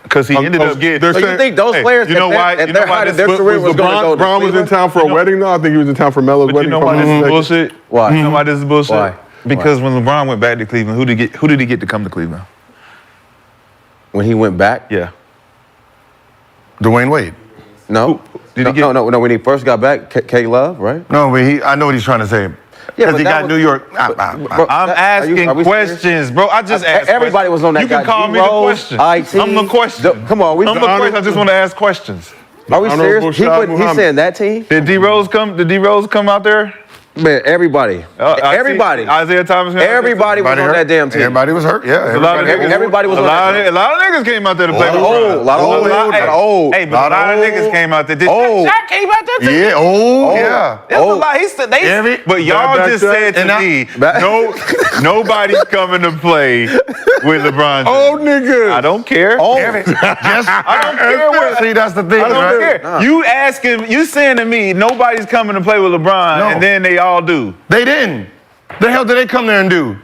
Because he ended up getting. they're So you saying- think those players you know why? at You know their why height of this- their career was going to go to Brown was in Cleveland? town for a wedding, though? I think he was in town for Melo's But wedding. you know if why I'm this not is mistaken. bullshit? Why? You know why this is bullshit? Why? Because when LeBron went back to Cleveland, who did he get to come to Cleveland? When he went back? Yeah. Dwayne Wade. No. Did he get- No. When he first got back, K Love, right? No, but I know what he's trying to say. Yeah, Because but he that got was- New York. Bro, I'm are we asking serious? questions, bro. I just asked. Everybody was on that You can guy. call me the D-Rose, question. IT, I'm the question. Come on, I'm the question. I just want to ask questions. Are we Honorable serious? He's Rashad saying that team? Did D Rose come? Did D Rose come out there? Man, everybody. Everybody. Isaiah Thomas. Everybody was on that damn team. Everybody was hurt. Yeah. Everybody was on that team. A lot of niggas came out there to play. A lot of old. Hey, but a lot of niggas came out there. Shaq came out there too. Yeah. Yeah. There's a lot. But y'all just said to me, nobody's coming to play with LeBron. Oh, nigga. I don't care. I don't care what. See, that's the thing. I don't care. You saying to me, nobody's coming to play with LeBron, and then they all do. They didn't. The hell did they come there and do?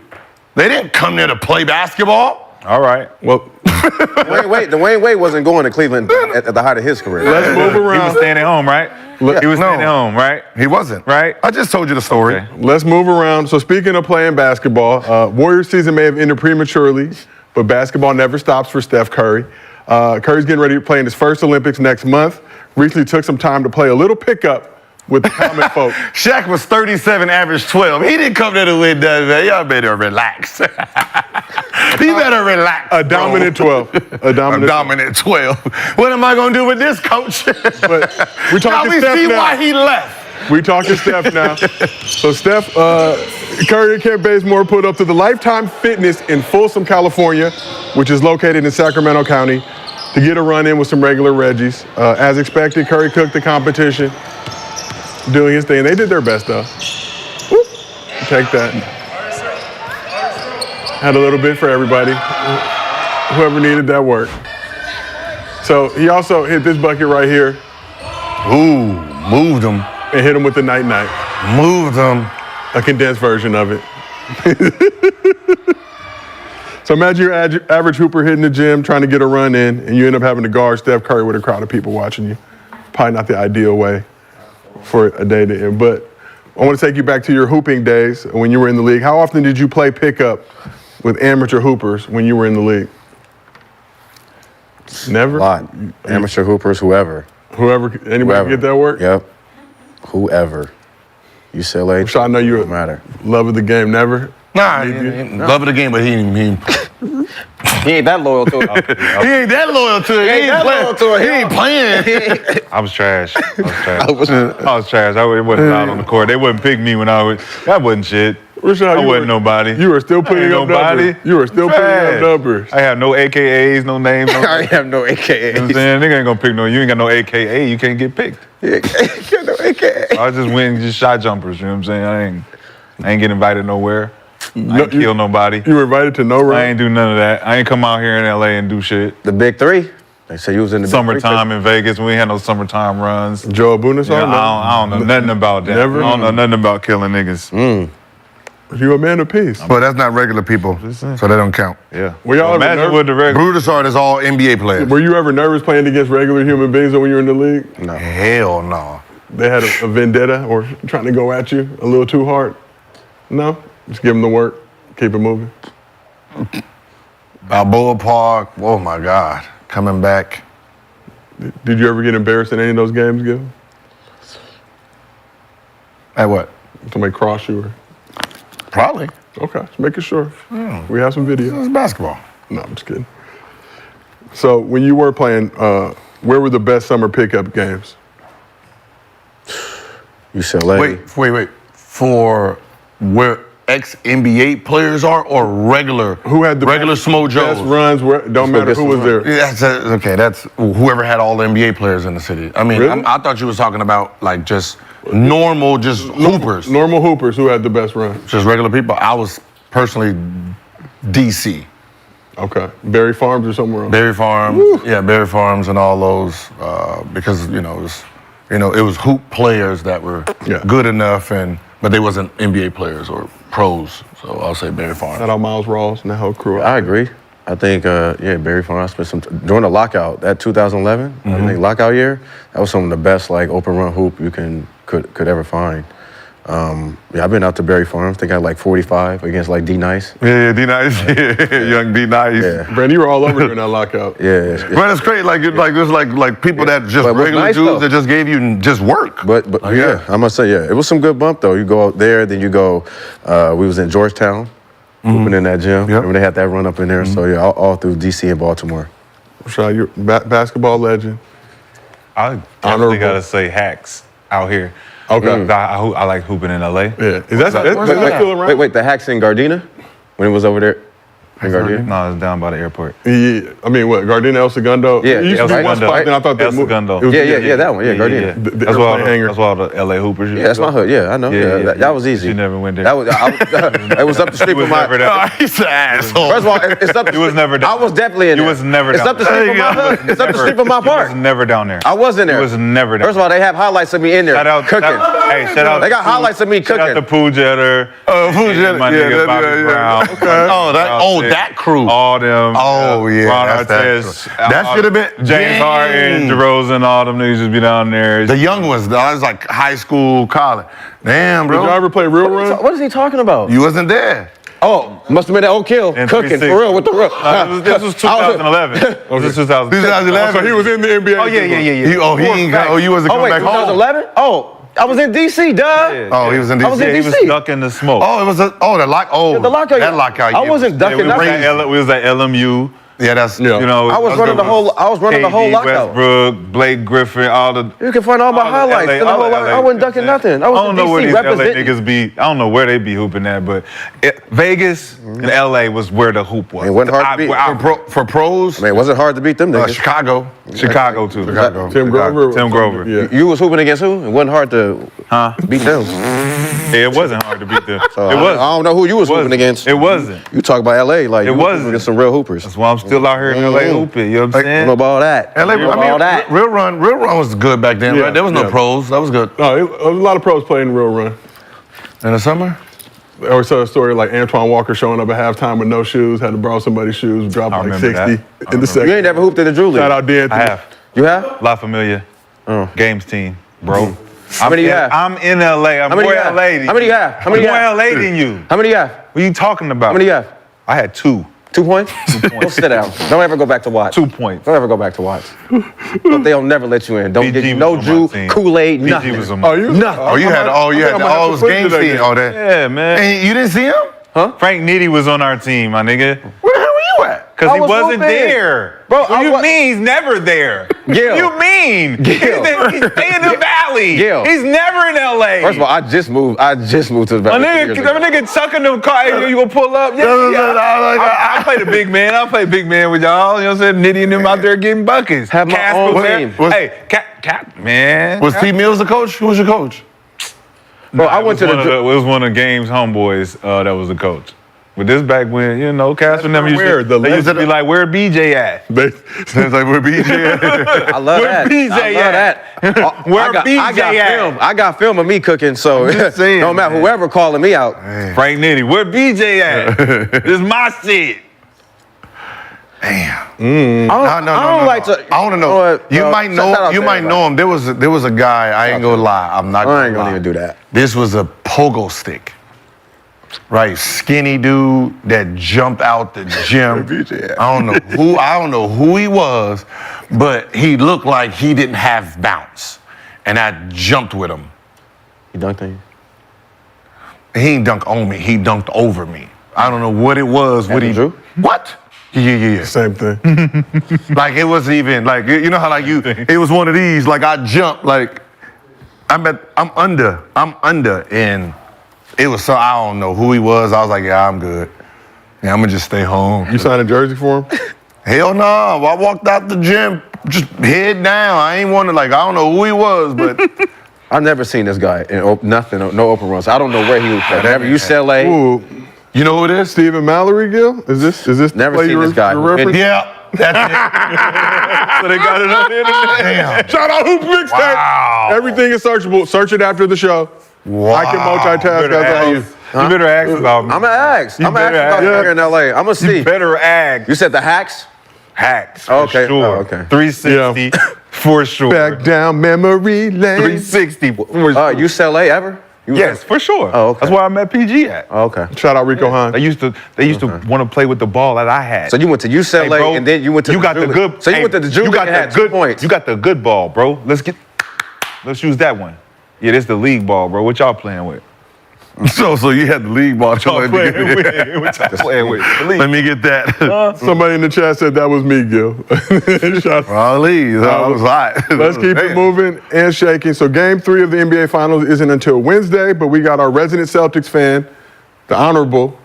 They didn't come there to play basketball. All right. Well, Dwayne Wade wasn't going to Cleveland at the height of his career. let's move He around. was staying at home, right? He was staying at home, right? He wasn't. Right. I just told you the story. Okay. Let's move around. So speaking of playing basketball, Warriors season may have ended prematurely, but basketball never stops for Steph Curry. Curry's getting ready to play in his first Olympics next month. Recently took some time to play a little pickup with the common folk. Shaq was 37, average 12. He didn't come there to win nothing, man. Y'all better relax. He better relax. A dominant 12. A A dominant. dominant 12. What am I going to do with this, coach? But we Now talking we Steph see now. why he left. We talking Steph now. So Steph, Curry and Kent Bazemore put up to the Lifetime Fitness in Folsom, California, which is located in Sacramento County, to get a run in with some regular Reggies. As expected, Curry cooked the competition, doing his thing. They did their best though. Whoop. Take that. Had a little bit for everybody. Whoever needed that work. So he also hit this bucket right here Ooh, moved him. and hit him with the night-night. Moved him. A condensed version of it. So imagine your average hooper hitting the gym, trying to get a run in, and you end up having to guard Steph Curry with a crowd of people watching you. Probably not the ideal way for a day to end. But I want to take you back to your hooping days when you were in the league. How often did you play pickup with amateur hoopers when you were in the league? Never? A lot. Amateur hoopers, whoever. Anybody get that work? Yep. Whoever. UCLA. Rashad, I know you're Don't matter. love of the game. Never? Nah, he love of the game, but he ain't He ain't that loyal to it. that loyal to it. He ain't playing. I was trash. I was trash. I wasn't out on the court. They wouldn't pick me when I was. That wasn't shit. Rashad, I wasn't nobody. You were still putting up numbers. You were still putting up numbers. I have no AKAs, no names. No I have no AKAs. You know what I'm saying? Nigga ain't gonna pick no. You ain't got no AKA. You can't get picked. No AKA. I just win just shot jumpers. You know what I'm saying? I ain't get invited nowhere. I ain't kill nobody. You were invited to no I run? ain't do none of that. I ain't come out here in LA and do shit. The big three. They say you was in the Summertime in Vegas. We ain't had no summertime runs. Joe Abunassar? Yeah, I don't know nothing about that. Never? I don't know nothing about killing niggas. You a man of peace. But that's not regular people, so they don't count. Yeah. Were y'all ever Imagine nervous? what the regular. Brutusard is all NBA players. Were you ever nervous playing against regular human beings when you were in the league? Hell no. They had a vendetta or trying to go at you a little too hard? No? Just give them the work. Keep it moving. Balboa Park, oh my God, coming back. Did you ever get embarrassed in any of those games, Gil? At what? Somebody cross you or? Probably. Okay, just making sure. We have some video. It's basketball. No, I'm just kidding. So when you were playing, where were the best summer pickup games? UCLA. Wait. For where ex-NBA players are or regular? Who had the regular best, Smo Joes? best runs? Don't matter who was there. That's whoever had all the NBA players in the city. I mean, Really? I thought you was talking about like just normal, just hoopers. Normal hoopers who had the best run. Just regular people. I was personally DC. Okay. Berry Farms or somewhere else? Berry Farms, Berry Farms and all those, because it was hoop players that were good enough, but they wasn't NBA players or pros. So I'll say Berry Farms. Shout out Miles Rawls and that whole crew. I agree. I think, Barry Farms spent some during the lockout, that 2011, I think lockout year, that was some of the best like open run hoop you could ever find. I've been out to Berry Farms. I think I had like 45 against like D Nice. Yeah, D Nice. Young D Nice. Yeah. Brandon, you were all over during that lockout. Yeah. Man, it's great. Like there's like people that just But it was regular nice, dudes though. that just gave you just work. But I must say, it was some good bump though. You go out there, then you go. We was in Georgetown, hooping in that gym. Remember they had that run up in there. So all through DC and Baltimore. Rashad, you're basketball legend. I definitely gotta say hacks out here. Okay. I like hooping in LA. Yeah. Is that still around? Wait, the Hacks in Gardena? When it was over there? In Gardena? No, it's down by the airport. Yeah. I mean, what? Gardena, El Segundo? Yeah, It used to El be one Segundo, spot, then I thought El they moved. Segundo. It was- Yeah, that one. Yeah, Gardena. The That's where airplane all the LA hoopers. Yeah, that's my hood. Yeah, I know. Yeah, that was easy. She never went there. That was. It was up the street was from my. never there. He's an asshole. First of all, it's up the You was never down. I was definitely in You there. was never It's down up the there. street from my hood. It's up the street from my You park. was never down there. I was in there. You was never down First of all, they have highlights of me in there Shout out, cooking. shout out. They got highlights of me Shout out to cooking. Pooh Jetter. Pooh Jetter, My yeah, nigga Bobby Brown. that crew. All them. Oh, yeah, Ron that's that Artest. crew. That should have been James Dang. Harden, DeRozan, all them niggas just be down there. The young ones, though. I was like high school, college. Damn, Did y'all bro. ever play Real Run? What is he talking about? You wasn't there. Oh, must have been that Oak Hill And cooking 360. for real with the real. This was 2011. This was 2011. 2011. So he was in the NBA. Oh, yeah. You wasn't Oh coming wait, back home. 2011? Oh, I was in DC, duh. Oh, he was in DC. I was in Yeah, he was DC. ducking the smoke. Oh, it was the lockout. Oh, The lockout. That lockout. I year wasn't was- Yeah, ducking we, was nothing. at we was at LMU. Yeah, that's Yeah. You know, I was running the whole. I was running the whole KD, lockout. Westbrook, Blake Griffin, all the. You can find all my all the highlights. LA in the whole all the I wasn't ducking nothing. I was don't in know where DC these LA representing. niggas be. I don't know where they be hooping at, but Vegas and LA was where the hoop was. It wasn't hard to beat. for pros. I mean, it wasn't hard to beat them niggas. Chicago. Chicago too. Chicago. Tim Grover. Tim Grover. Yeah. You was hooping against who? It wasn't hard to beat them. Yeah, it wasn't hard to beat them. So It I was. don't know who you was hooping against. It wasn't. You talk about LA like It you wasn't. against some real hoopers. That's why I'm still out here in LA hooping. You know what I'm I don't saying? know about all that. LA, Don't know about all that. Real Run was good back then, Yeah, right? There was no yeah. pros. That was good. No, a lot of pros playing Real Run. In the summer? I always tell a story like Antoine Walker showing up at halftime with no shoes, had to borrow somebody's shoes, dropped I like remember 60 that. in the second. You ain't never hooped in the Drew League. Shout out D'Anthony. I have. You have? La Familia. Games team, bro. How many you have? I'm in LA. I'm How many more you have? LA than How many you have? How many I'm you more have? LA than you. How many you have? What are you talking about? How many you have? I had 2. 2 points? Don't sit down. Don't ever go back to watch. 2 points. Don't ever go back to watch. They'll never let you in. Don't PG get you was no on my Drew, team. Kool-Aid, PG nothing. was on my Oh, you? Nothing. Oh, you had all those games today. seen all that. Yeah, man. And you didn't see him? Frank Nitty was on our team, my nigga. Where the hell were you at? Because I he was wasn't hooping. there. Bro, What I do you wa- mean he's never there? Gil. What do you mean? Gil. He's stay in the valley. Gil. He's never in LA. First of all, I just moved to the my Valley. nigga tucking the car. Hey, you gonna pull up? Yeah, I play the big man. I play big man with y'all. You know what I'm saying? Nitty and them out there getting buckets. Have my Casper own was there. team. Hey, Cap, man. Was T. Mills the coach? Who was your coach? Bro, I went to It the. was one of the game's homeboys that was the coach. But this back when, you know, Casper and them used where the they used to be legend- like, where BJ at? They, It's like we're BJ. I love Where that. BJ I love at? that. Where I got BJ at? film. I got film of me cooking, so just saying, don't matter man. whoever calling me out. Frank Nitty, where BJ at? This is my shit. Damn. I don't like to. I want to know. what, You might shout know. out You to might know everybody. him. There was a guy. I ain't gonna lie. I'm not. I ain't gonna lie. even do that. This was a pogo stick. Right, skinny dude that jumped out the gym. I don't know who he was, but he looked like he didn't have bounce, and I jumped with him. You dunked on you? He ain't dunked on me. He dunked over me. I don't know what it was. What he Drew? What? Yeah. same thing. Like it wasn't even like you know how like you. It was one of these. Like I jumped. Like I'm under, and it was so I don't know who he was. I was like, yeah, I'm good. Yeah, I'm gonna just stay home. You signed a jersey for him? Hell no. I walked out the gym, just head down. I ain't want to like. I don't know who he was, but I've never seen this guy in nothing, no open runs. I don't know where he was at. Never UCLA. Ooh, you know who it is? Stephen Mallory, Gil? Is this the Never play seen you this guy. you referenced? Yeah, that's So they got it on the internet. it. Damn. Shout out Hoop Mixtape. Wow. Everything is searchable. Search it after the show. I can multitask You better as a ask. host. You better ask about me. I'm gonna ask. You I'm gonna ask better about ask. here in LA. I'm gonna see. You better ask. You said the Hacks? Hacks. For Okay. Sure. Oh, okay. 360 for sure. Back down memory lane. 360. UCLA ever? Yes, for sure. Oh, okay. That's where I met PG at. Oh, okay. Shout out Rico Hahn. They used to want to play with the ball that I had. So you went to UCLA Hey, bro, and then you went to you got the Drew good. League. So you hey, went to the Drew you League got and the had good 2 points. You got the good ball, bro. Let's use that one. Yeah, this the league ball, bro. What y'all playing with? So you had the league ball. Y'all playing with. Let me get that. Somebody in the chat said that was me, Gil. Shout out. Ali, that was hot. Let's keep it moving and shaking. So game 3 of the NBA Finals isn't until Wednesday, but we got our resident Celtics fan, the Honorable.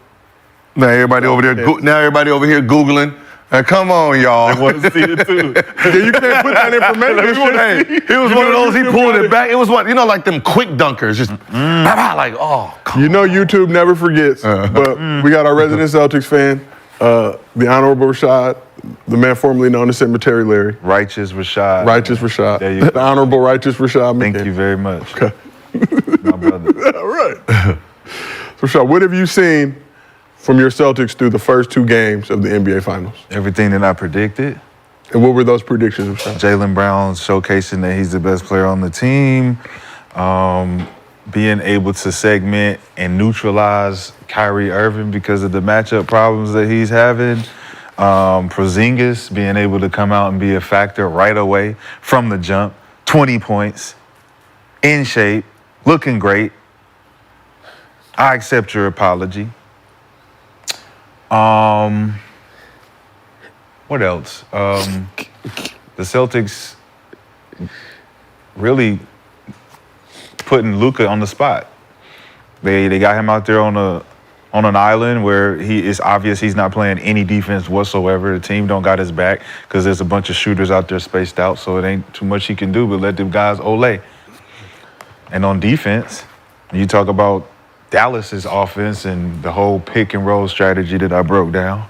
Now everybody over there. Now everybody over here Googling. Come on, y'all. I want to see it too. Yeah, you can't put that information. He was one of those. He pulled it back. It was what like them quick dunkers, just like You know YouTube never forgets. But we got our resident Celtics fan, the Honorable Rashad, the man formerly known as Cemetery Larry. Righteous Rashad. Righteous Rashad. There you go. The Honorable Righteous Rashad. Thank you very much. Okay. My brother. All right. So Rashad, what have you seen from your Celtics through the first 2 games of the NBA Finals? Everything that I predicted. And what were those predictions, Rashad? Jaylen Brown showcasing that he's the best player on the team. Being able to segment and neutralize Kyrie Irving because of the matchup problems that he's having. Porzingis being able to come out and be a factor right away from the jump. 20 points, in shape, looking great. I accept your apology. What else? The Celtics really putting Luka on the spot. They got him out there on an island where it's obvious he's not playing any defense whatsoever. The team don't got his back because there's a bunch of shooters out there spaced out, so it ain't too much he can do but let them guys ole. And on defense, you talk about Dallas's offense and the whole pick and roll strategy that I broke down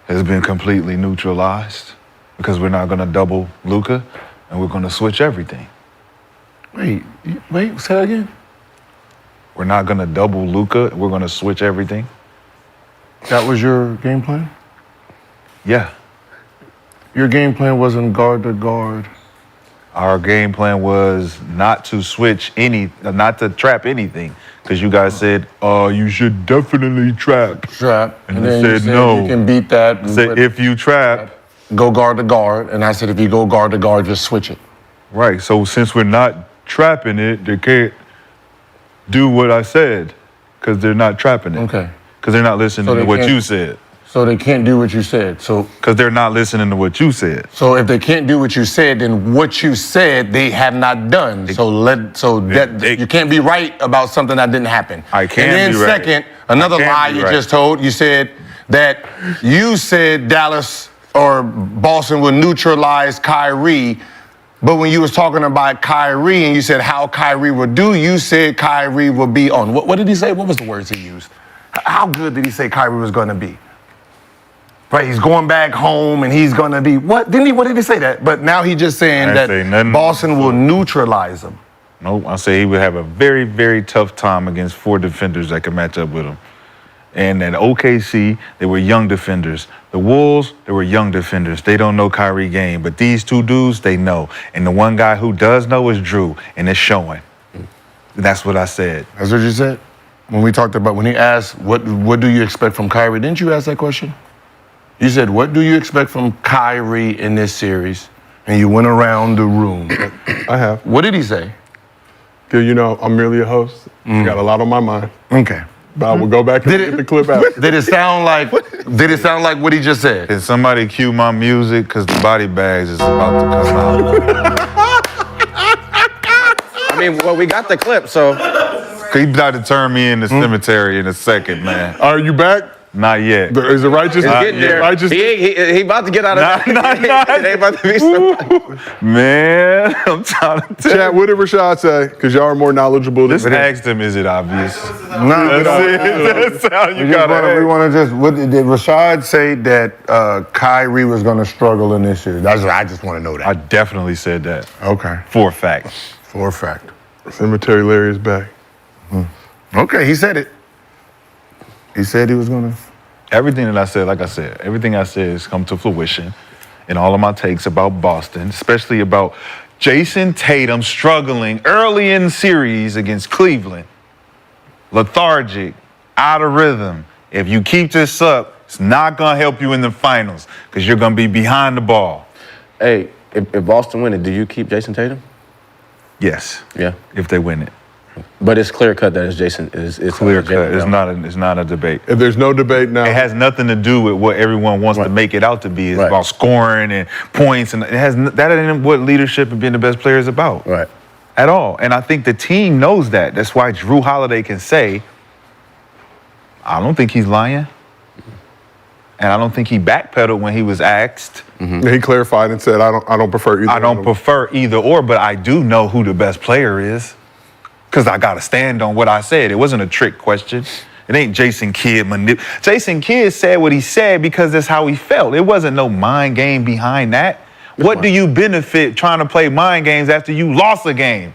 has been completely neutralized because we're not going to double Luka and we're going to switch everything. Wait, say that again? We're not going to double Luka. We're going to switch everything. That was your game plan? Yeah. Your game plan wasn't guard to guard. Our game plan was not to not to trap anything. Because you guys said, you should definitely trap. Trap. And then you said no. You can beat that. I said, if you trap. Go guard to guard. And I said, if you go guard to guard, just switch it. Right. So since we're not trapping it, they can't do what I said. Because they're not trapping it. Okay. Because they're not listening to what you said. So they can't do what you said. Because they're not listening to what you said. So if they can't do what you said, then what you said they have not done. You can't be right about something that didn't happen. I can't And then be right. second, another lie you just told. You said that you said Dallas or Boston would neutralize Kyrie. But when you was talking about Kyrie and you said how Kyrie would do, you said Kyrie would be on. What did he say? What was the words he used? How good did he say Kyrie was going to be? Right, he's going back home and he's going to be, what did he say that? But now he's just saying that Boston will neutralize him. No, I say he would have a very, very tough time against 4 defenders that can match up with him. And at OKC, they were young defenders. The Wolves, they were young defenders. They don't know Kyrie game, but these 2 dudes, they know. And the one guy who does know is Drew, and it's showing. That's what I said. That's what you said? When he asked, what do you expect from Kyrie? Didn't you ask that question? You said, what do you expect from Kyrie in this series? And you went around the room. I have. What did he say? Because, I'm merely a host. I got a lot on my mind. Okay. But I will go back and get the clip out. Did it sound like what he just said? Can somebody cue my music? Because the body bags is about to come out. I mean, well, we got the clip, so. He's about to turn me in the cemetery in a second, man. Are you back? Not yet. Is it righteous? He's getting there. Righteous? He about to get out of that. It ain't about to be somebody. Man, I'm trying to tell Chat, what did Rashad say? Because y'all are more knowledgeable than Just asked him, is it obvious? No, That's how you got we want to did Rashad say that Kyrie was going to struggle in this year? I just want to know I that. definitely said that. Okay. For a fact. For a fact. Cemetery Larry is back. Okay, he said it. He said he was going to. Everything that I said, like I said, everything I said has come to fruition in all of my takes about Boston, especially about Jason Tatum struggling early in the series against Cleveland. Lethargic, out of rhythm. If you keep this up, it's not going to help you in the finals because you're going to be behind the ball. Hey, if Boston win it, do you keep Jason Tatum? Yes. Yeah. If they win it. But it's clear cut that it's Jason. It's Clear Jalen cut. Brown. It's not a debate. If there's no debate now, It has nothing to do with what everyone wants to make it out to be. It's Right. about scoring and points, and that ain't what leadership and being the best player is about. Right. At all. And I think the team knows that. That's why Drew Holiday can say, I don't think he's lying. And I don't think he backpedaled when he was asked. he clarified and said, I don't prefer either. I don't prefer either or, but I do know who the best player is. Because I got to stand on what I said. It wasn't a trick question. It ain't Jason Kidd. Jason Kidd said what he said because that's how he felt. It wasn't no mind game behind that. What do you benefit trying to play mind games after you lost a game?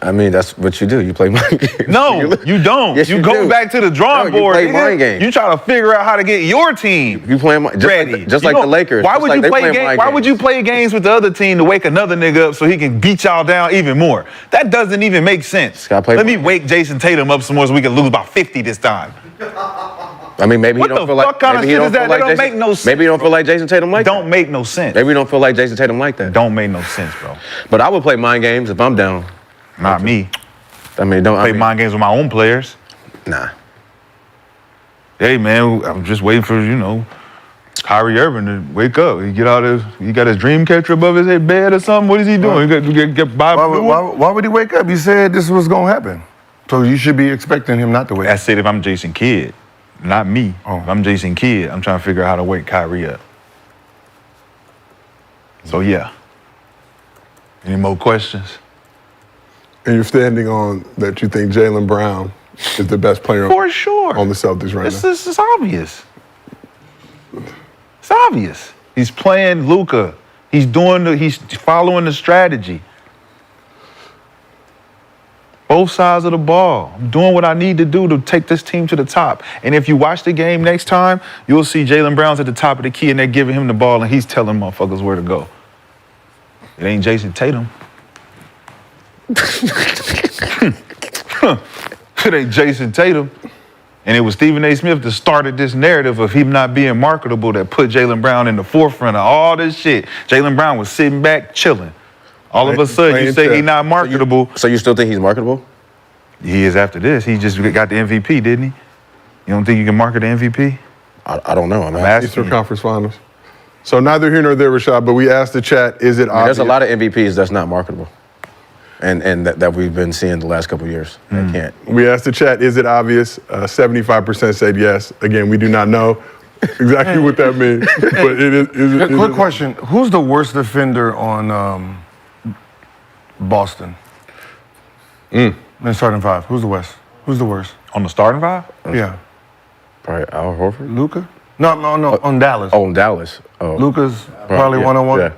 I mean, that's what you do. You play mind games. No, you don't. Yes, you you go do. back to the drawing No, you board. play nigga. mind games. You try to figure out how to get your team You playing just ready. like, just You like know, the Lakers. Why just would like you they play playing games? mind Why would you play games with the other team to wake another nigga up so he can beat y'all down even more? That doesn't even make sense. gotta play Let me mind wake Jason Tatum up some more so we can lose by 50 this time. I mean, maybe What he don't the feel fuck like. kind of maybe he shit is that? feel That like don't Jason- make no sense. Maybe you don't feel like Jason Tatum like Don't that. make no sense. Maybe you don't feel like Jason Tatum like that. Don't make no sense, bro. But I would play mind games if I'm down. Not me. I mean, don't Play mind games with my own players. Nah. Hey man, I'm just waiting for, Kyrie Irving to wake up. He get out of he got his dream catcher above his head bed or something. What is he doing? He get by. Why would he wake up? You said this was going to happen. So you should be expecting him not to wake I up. said if I'm Jason Kidd, not me. Oh. If I'm Jason Kidd, I'm trying to figure out how to wake Kyrie up. So yeah. Any more questions? And you're standing on that you think Jalen Brown is the best player For sure. on the Celtics right now. This is obvious. It's obvious. He's playing Luka. He's following the strategy. Both sides of the ball. I'm doing what I need to do to take this team to the top. And if you watch the game next time, you'll see Jalen Brown's at the top of the key and they're giving him the ball and he's telling motherfuckers where to go. It ain't Jason Tatum. It ain't Jason Tatum. And it was Stephen A. Smith that started this narrative of him not being marketable that put Jalen Brown in the forefront of all this shit. Jalen Brown was sitting back, chilling. All of a sudden, you say he's not marketable. So you still think he's marketable? He is after this. He just got the MVP, didn't he? You don't think you can market the MVP? I don't know. I mean, asking Eastern you. Conference Finals. So neither here nor there, Rashad, but we asked the chat, is it obvious? there's a lot of MVPs that's not marketable. And that we've been seeing the last couple of years. They can't. We asked the chat, is it obvious? 75% said yes. Again, we do not know exactly what that means. But it is. Quick question. Who's the worst defender on Boston? In starting five. Who's the worst? Who's the worst? On the starting five? Yeah. Probably Al Horford. Luka? No, on Dallas. Oh, in Dallas. Oh, Luka's probably yeah, one-on-one. Yeah.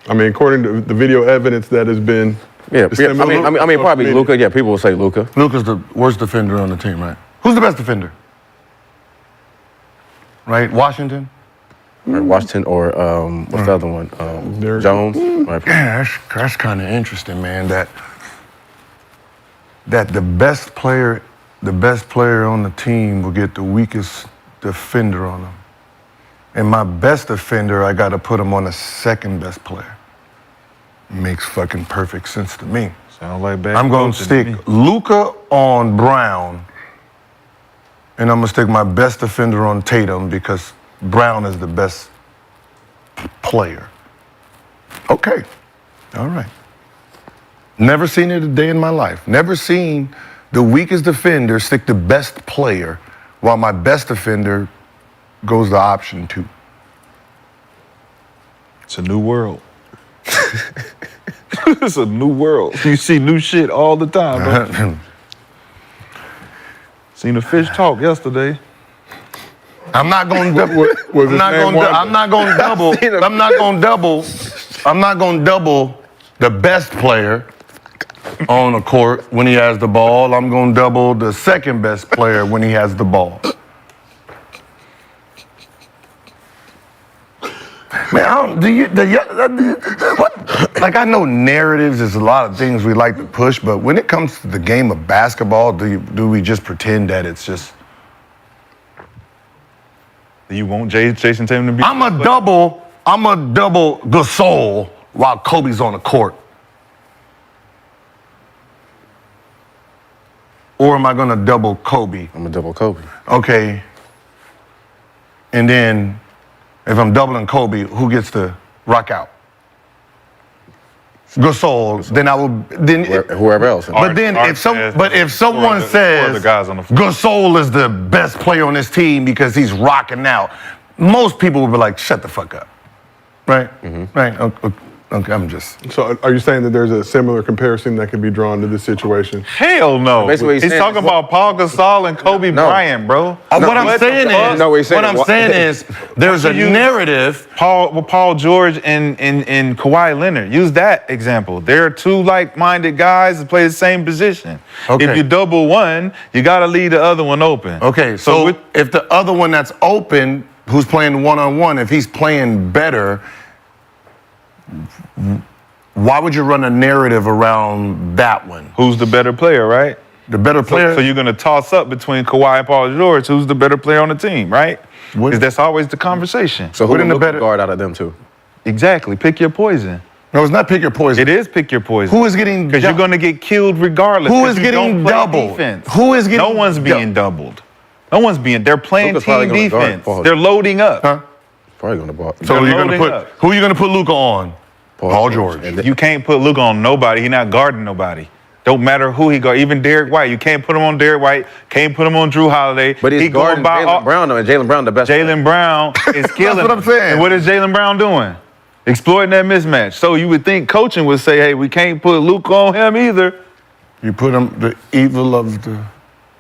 I mean, according to the video evidence that has been. Yeah. I mean, probably Luka. Yeah, people will say Luka. Luka's the worst defender on the team, right? Who's the best defender? Right? Washington? Or Washington or what's the other one? Derrick. Jones. Right. Yeah, that's kind of interesting, man. That the best player on the team will get the weakest defender on them. And my best defender, I got to put him on the second best player. Makes fucking perfect sense to me. Sounds like bad. I'm going to coaching stick Luka on Brown, and I'm going to stick my best defender on Tatum because Brown is the best player. Okay. All right. Never seen it a day in my life. Never seen the weakest defender stick the best player while my best defender goes to option 2. It's a new world. It's a new world. You see new shit all the time, bro. Seen a fish talk yesterday. I'm not going to I'm not going to double the best player on the court when he has the ball. I'm going to double the second best player when he has the ball. Man, what? Like, I know narratives is a lot of things we like to push, but when it comes to the game of basketball, do we just pretend that it's just? Do you want Jason Tatum to be? I'm a double Gasol while Kobe's on the court. or am I going to double Kobe? I'm a double Kobe. Okay. And then if I'm doubling Kobe, who gets to rock out? Gasol. Then I will. Then Whoever else. But then Art if some, says but if someone four says of the guys on the floor. Gasol is the best player on this team because he's rocking out, most people would be like, "Shut the fuck up," right? Right? Okay, I'm just. So are you saying that there's a similar comparison that can be drawn to this situation? Hell no. Basically what he's He's saying talking is- about Paul Gasol and Kobe Bryant, bro. What I'm saying is, No, he's saying what I'm what- saying is, there's a you- narrative. Paul George and Kawhi Leonard. Use that example. They're two like-minded guys that play the same position. Okay. If you double one, you got to leave the other one open. Okay, so if the other one that's open, who's playing one-on-one, if he's playing better, why would you run a narrative around that one? Who's the better player, right? The better player. So you're going to toss up between Kawhi and Paul George. Who's the better player on the team, right? Because that's always the conversation. So who Wouldn't would the Luka better- guard out of them two? Exactly. Pick your poison. No, it's not pick your poison. It is pick your poison. Who is getting Because you're going to get killed regardless. Who 'cause is you getting don't play doubled? defense. Who is getting No one's being doubled. No one's being. They're playing Luka's probably team gonna guard defense. Paul. They're loading up. Huh? Probably going to ball. So They're you're gonna loading put up. who are you gonna put Luka on? Paul George. And You can't put Luka on nobody. He's not guarding nobody. Don't matter who he guard. Even Derek White. You can't put him on Derek White. Can't put him on Drew Holiday. But he's He going guarding by Jaylen Brown, though, and Jaylen Brown the best. Jaylen Brown is killing. what I'm him. saying. And what is Jaylen Brown doing? Exploiting that mismatch. So you would think coaching would say, "Hey, we can't put Luka on him either. You put him the evil of the.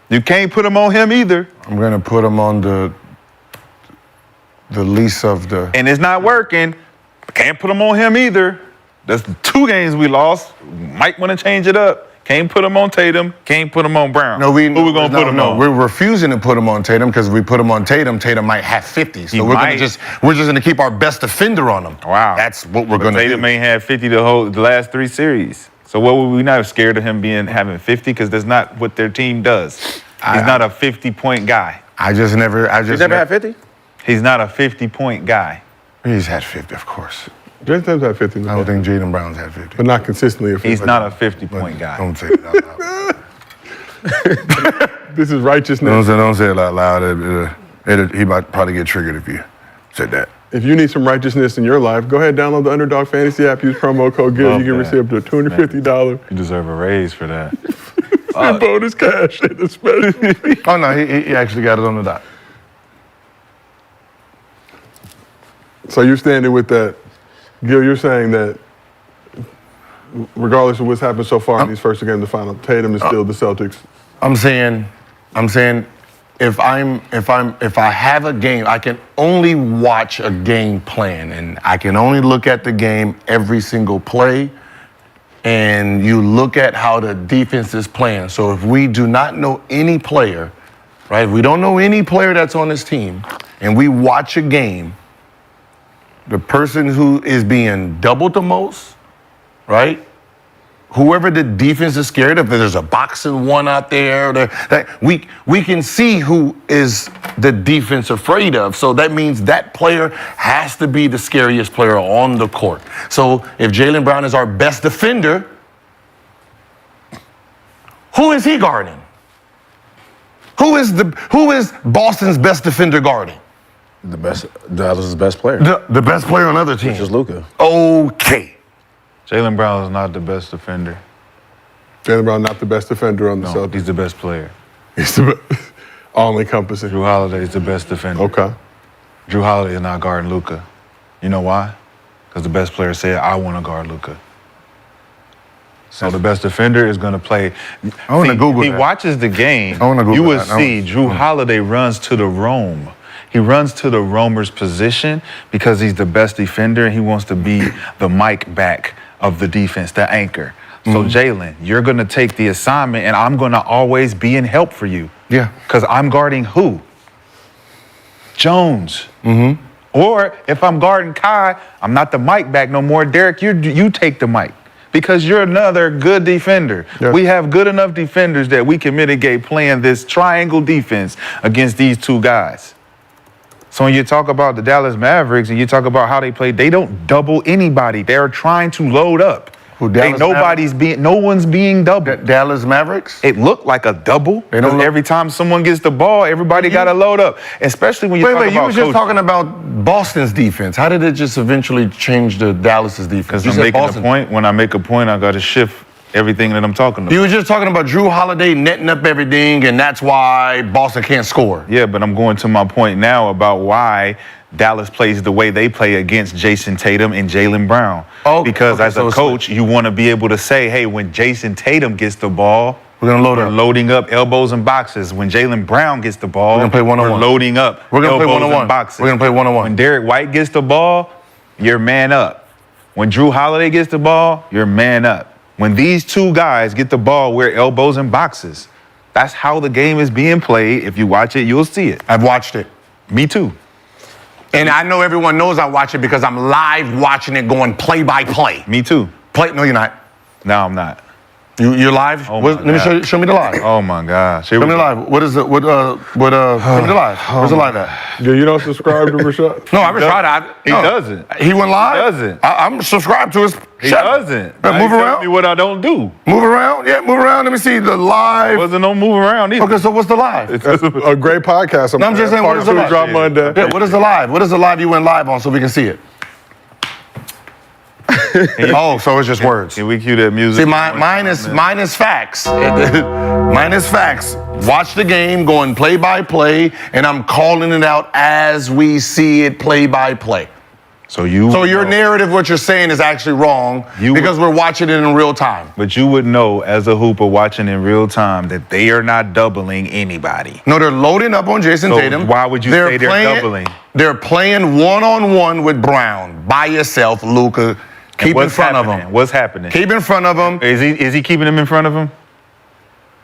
You can't put him on him either." I'm gonna put him on the least of the. And it's not working. Can't put him on him either. That's 2 games we lost. Might want to change it up. Can't put him on Tatum. Can't put him on Brown. No, Who we gonna put him on? We're refusing to put him on Tatum because if we put him on Tatum, Tatum might have 50. So He we're might. we're just gonna keep our best defender on him. Wow. That's what we're But gonna Tatum do. ain't had 50 the last 3 series. So what were we not scared of him having 50? Because that's not what their team does. He's not a 50-point guy. I just never. You never had 50? He's not a 50-point guy. He's had 50, of course. Jason Tatum's had 50, I don't think Jaden Brown's had 50. but not consistently. A 50. He's not a 50-point guy. Don't say it out loud. This is righteousness. Don't say it out loud. He might probably get triggered if you said that. If you need some righteousness in your life, go ahead and download the Underdog Fantasy app. Use promo code GIL. Love You can that. receive up to $250 You deserve a raise for that. in bonus cash in the special. Oh no, he actually got it on the dot. So you're standing with that. Gil, you're saying that regardless of what's happened so far in these first 2 games of the final, Tatum is still the Celtics. I'm saying, if I have a game, I can only watch a game plan, and I can only look at the game every single play, and you look at how the defense is playing. So if we do not know any player, right? If we don't know any player that's on this team, and we watch a game, the person who is being doubled the most, right? Whoever the defense is scared of, if there's a boxing one out there, we can see who is the defense afraid of. So that means that player has to be the scariest player on the court. So if Jaylen Brown is our best defender, who is he guarding? Who is Boston's best defender guarding? The best, Dallas' best player, The best player on other teams. which is Luka. Okay. Jaylen Brown is not the best defender. Jaylen Brown not the best defender on the No, Celtics. he's the best player. He's the all encompassing. Drew Holiday is the best defender. Okay. Drew Holiday is not guarding Luka. You know why? Because the best player said, I want to guard Luka. So the best defender is going to play. I wanna Google He that. watches the game. I wanna Google You will that. see Drew Holiday runs to the roam. He runs to the roamer's position because he's the best defender and he wants to be the Mike back of the defense, the anchor. So Jaylen, you're going to take the assignment and I'm going to always be in help for you. Yeah. Because I'm guarding who? Jones. Or if I'm guarding Kai, I'm not the mic back no more. Derek, you take the mic because you're another good defender. Yeah. We have good enough defenders that we can mitigate playing this triangle defense against these 2 guys. So when you talk about the Dallas Mavericks and you talk about how they play, they don't double anybody. They're trying to load up. Who, Dallas No one's being doubled. Dallas Mavericks? It looked like a double. They don't look- Every time someone gets the ball, everybody got to load up. Especially when you talk about you were just coaching. talking about Boston's defense. How did it just eventually change to Dallas's defense? Because I'm making a point. When I make a point, I got to shift everything that I'm talking about. You were just talking about Drew Holiday netting up everything, and that's why Boston can't score. Yeah, but I'm going to my point now about why Dallas plays the way they play against Jason Tatum and Jaylen Brown. Because as a coach, you want to be able to say, hey, when Jason Tatum gets the ball, we're going to load up. Loading up elbows and boxes. When Jaylen Brown gets the ball, we're going to play one-on-one. We're loading up we're gonna elbows play one-on-one. and boxes. We're going to play one-on-one. When Derek White gets the ball, you're man up. When Drew Holiday gets the ball, you're man up. When these two guys get the ball, we're elbows and boxes. That's how the game is being played. If you watch it, you'll see it. I've watched it. Me too. And I know everyone knows I watch it because I'm live watching it going play-by-play. Me too. No, you're not. No, I'm not. You're live? Oh Let me show me the live. Oh my gosh. Show me the live. What is it? Show me the live. Where's the live at? Yeah, you don't subscribe to Rashad? No, Rashad. He doesn't. He went live? He doesn't. I'm subscribed to his He doesn't. Move He's telling around. me what I don't do. Move around. Yeah, move around. Let me see the live. Wasn't no move around either. Okay, so what's the live? That's a great podcast. No, I'm just saying, what is the live? Drop Monday. Yeah, what is the live? What is the live you went live on so we can see it? Oh, so it's just words. Can we cue that music? See, mine is facts. Mine is facts. Watch the game going play by play, and I'm calling it out as we see it play by play. So your narrative, what you're saying, is actually wrong because we're watching it in real time. But you would know as a hooper watching in real time that they are not doubling anybody. No, they're loading up on Jason Tatum. Why would you say they're doubling? They're playing one-on-one with Brown by yourself, Luka. Keep in front of him. What's happening? Keep in front of him. Is he keeping him in front of him?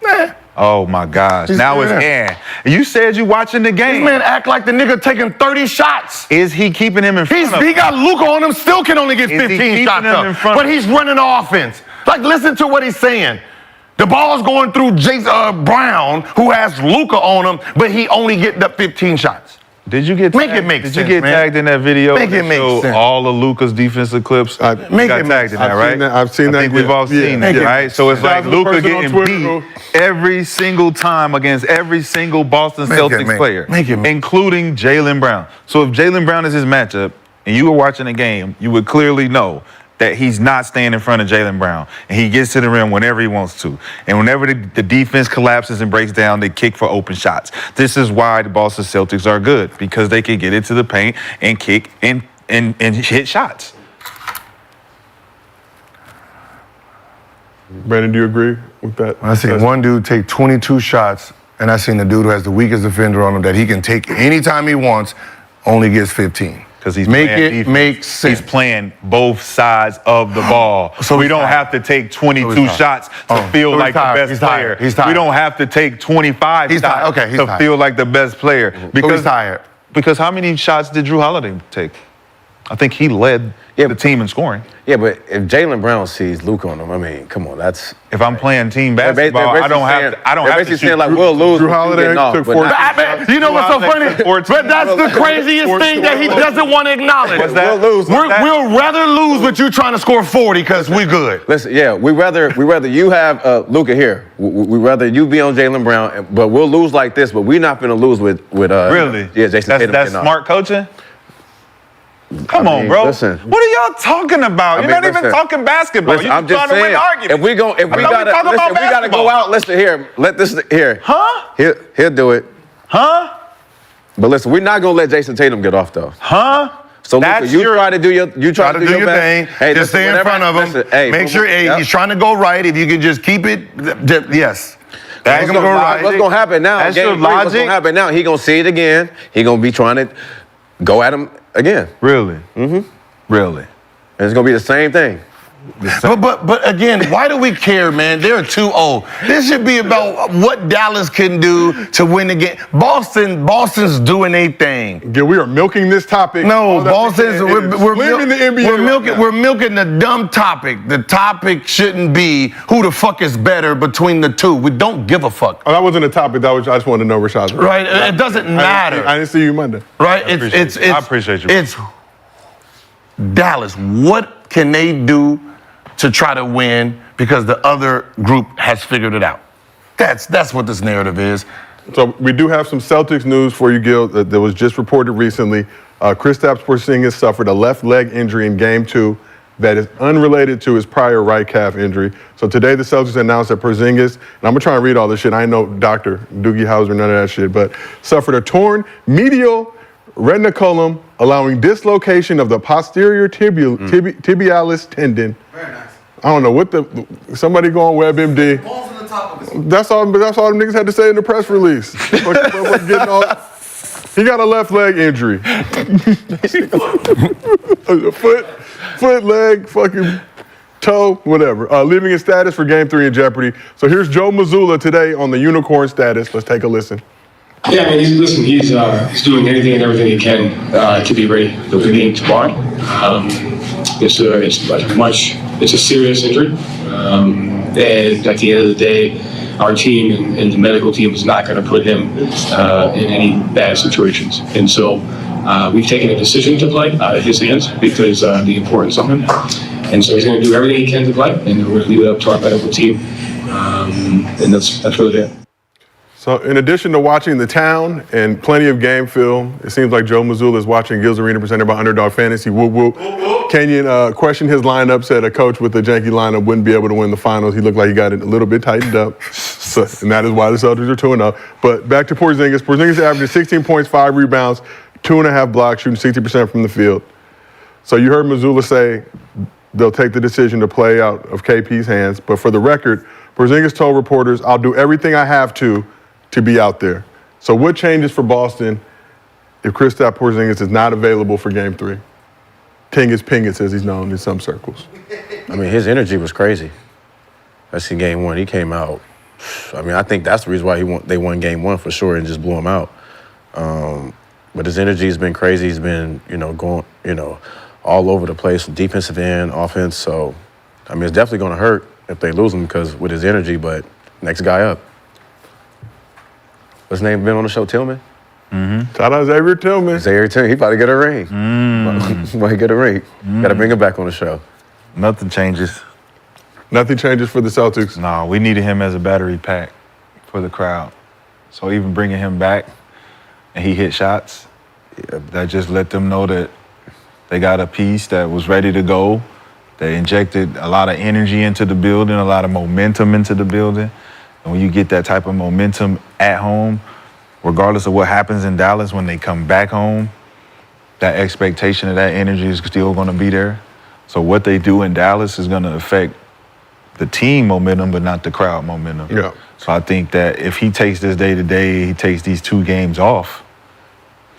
Nah. Oh my gosh. Now it's in. You said you watching the game. This man act like the nigga taking 30 shots. Is he keeping him in front of him? He got Luka on him, still can only get 15 shots up. But he's running the offense. Like, listen to what he's saying. The ball's going through Brown, who has Luka on him, but he only getting up 15 shots. Did you get tagged? Did you get tagged in that video? Make it make sense. All of Luka's defensive clips. Make it tagged in that, right? I've seen that. I think we've all seen that, right? So it's like Luka getting beat every single time against every single Boston Celtics player, including Jaylen Brown. So if Jaylen Brown is his matchup, and you were watching the game, you would clearly know that he's not staying in front of Jaylen Brown. And he gets to the rim whenever he wants to. And whenever the defense collapses and breaks down, they kick for open shots. This is why the Boston Celtics are good, because they can get into the paint and kick and hit shots. Brandon, do you agree with that? I seen one dude take 22 shots, and I seen the dude who has the weakest defender on him that he can take anytime he wants, only gets 15. Because he's make it make sense. He's playing both sides of the ball. So we don't have to take 22 shots to feel like the best player. We don't have to take 25 shots to feel like the best player. Because he's tired. Because how many shots did Drew Holiday take? I think he led the team in scoring. Yeah, but if Jaylen Brown sees Luka on him, I mean, come on, that's. If I'm playing team basketball, I don't have to shoot. Saying like we'll lose. Drew Holiday took 4 shots. You know what's so funny? But that's the craziest thing that he doesn't want to acknowledge. What's that? We'll lose. We'll rather lose with you trying to score 40 because we good. Listen, yeah, we rather you have Luka here. We rather you be on Jaylen Brown, but we'll lose like this. But we're not going to lose with really. Yeah, Jason Tatum. That's smart coaching. Come on, bro. Listen. What are y'all talking about? You're not even talking basketball. You're I'm just trying to win the argument. If we gotta go out, listen here. Let this here. Huh? He'll do it. Huh? But listen, we're not gonna let Jason Tatum get off though. Huh? So Luka, you try to do your thing. Hey, just stay in front of him. Make sure he's trying to go right. If you can just keep it, yes. That's gonna go right. What's gonna happen now? That's your logic. What's gonna happen now? He gonna see it again. He gonna be trying to go at him again. Really? Mm-hmm. Really? And it's gonna be the same thing. But again, why do we care, man? They're 2-0. This should be about what Dallas can do to win the game. Boston's doing a thing. Yeah, we are milking this topic. No, Boston's we're milking the NBA. We're milking the dumb topic. The topic shouldn't be who the fuck is better between the two. We don't give a fuck. Oh, that wasn't a topic. I just wanted to know Rashad's right. It doesn't matter. I didn't see you Monday. Right. I appreciate you. It's Dallas. What can they do to try to win because the other group has figured it out. That's what this narrative is. So we do have some Celtics news for you, Gil, that was just reported recently. Kristaps Porzingis suffered a left leg injury in Game 2 that is unrelated to his prior right calf injury. So today the Celtics announced that Porzingis, and I'm gonna try and read all this shit. I ain't no Dr. Doogie Howser, none of that shit, but suffered a torn medial retinaculum, allowing dislocation of the posterior tibialis tendon. Very nice. I don't know what somebody go on WebMD. Balls on the top of his. That's all them niggas had to say in the press release. He got a left leg injury. foot, leg, fucking toe, whatever. Leaving his status for Game 3 in jeopardy. So here's Joe Mazzulla today on the unicorn status. Let's take a listen. Yeah, man, he's doing anything and everything he can to be ready for the game tomorrow. It's a serious injury. And at the end of the day, our team and the medical team is not going to put him in any bad situations. And so we've taken a decision to play out of his hands because the importance of him. And so he's going to do everything he can to play, and we're going to leave it up to our medical team. And that's really it. So in addition to watching The Town and plenty of game film, it seems like Joe Mazzulla is watching Gil's Arena presented by Underdog Fantasy. Whoop, whoop. Kenyon questioned his lineup, said a coach with a janky lineup wouldn't be able to win the finals. He looked like he got it a little bit tightened up, and that is why the Celtics are 2-0. But back to Porzingis. Porzingis averaged 16 points, 5 rebounds, 2.5 blocks, shooting 60% from the field. So you heard Mazzulla say they'll take the decision to play out of KP's hands. But for the record, Porzingis told reporters, "I'll do everything I have to be out there." So what changes for Boston if Kristaps Porzingis is not available for Game 3? Tingus Pingus, as he's known in some circles. I mean, his energy was crazy. That's in Game 1. He came out. I mean, I think that's the reason why they won Game 1 for sure and just blew him out. But his energy has been crazy. He's been, going, all over the place, defensive end, offense. So, I mean, it's definitely going to hurt if they lose him because with his energy. But next guy up. What's his name been on the show? Tillman? Mm-hmm. Shout out Xavier Tillman. Xavier Tillman. He about to get a ring. Might get a ring. Got to bring him back on the show. Nothing changes. Nothing changes for the Celtics. No, we needed him as a battery pack for the crowd. So even bringing him back and he hit shots, that just let them know that they got a piece that was ready to go. They injected a lot of energy into the building, a lot of momentum into the building. And when you get that type of momentum at home, regardless of what happens in Dallas, when they come back home, that expectation of that energy is still going to be there. So what they do in Dallas is going to affect the team momentum, but not the crowd momentum. Yeah. So I think that if he takes this day to day, he takes these 2 games off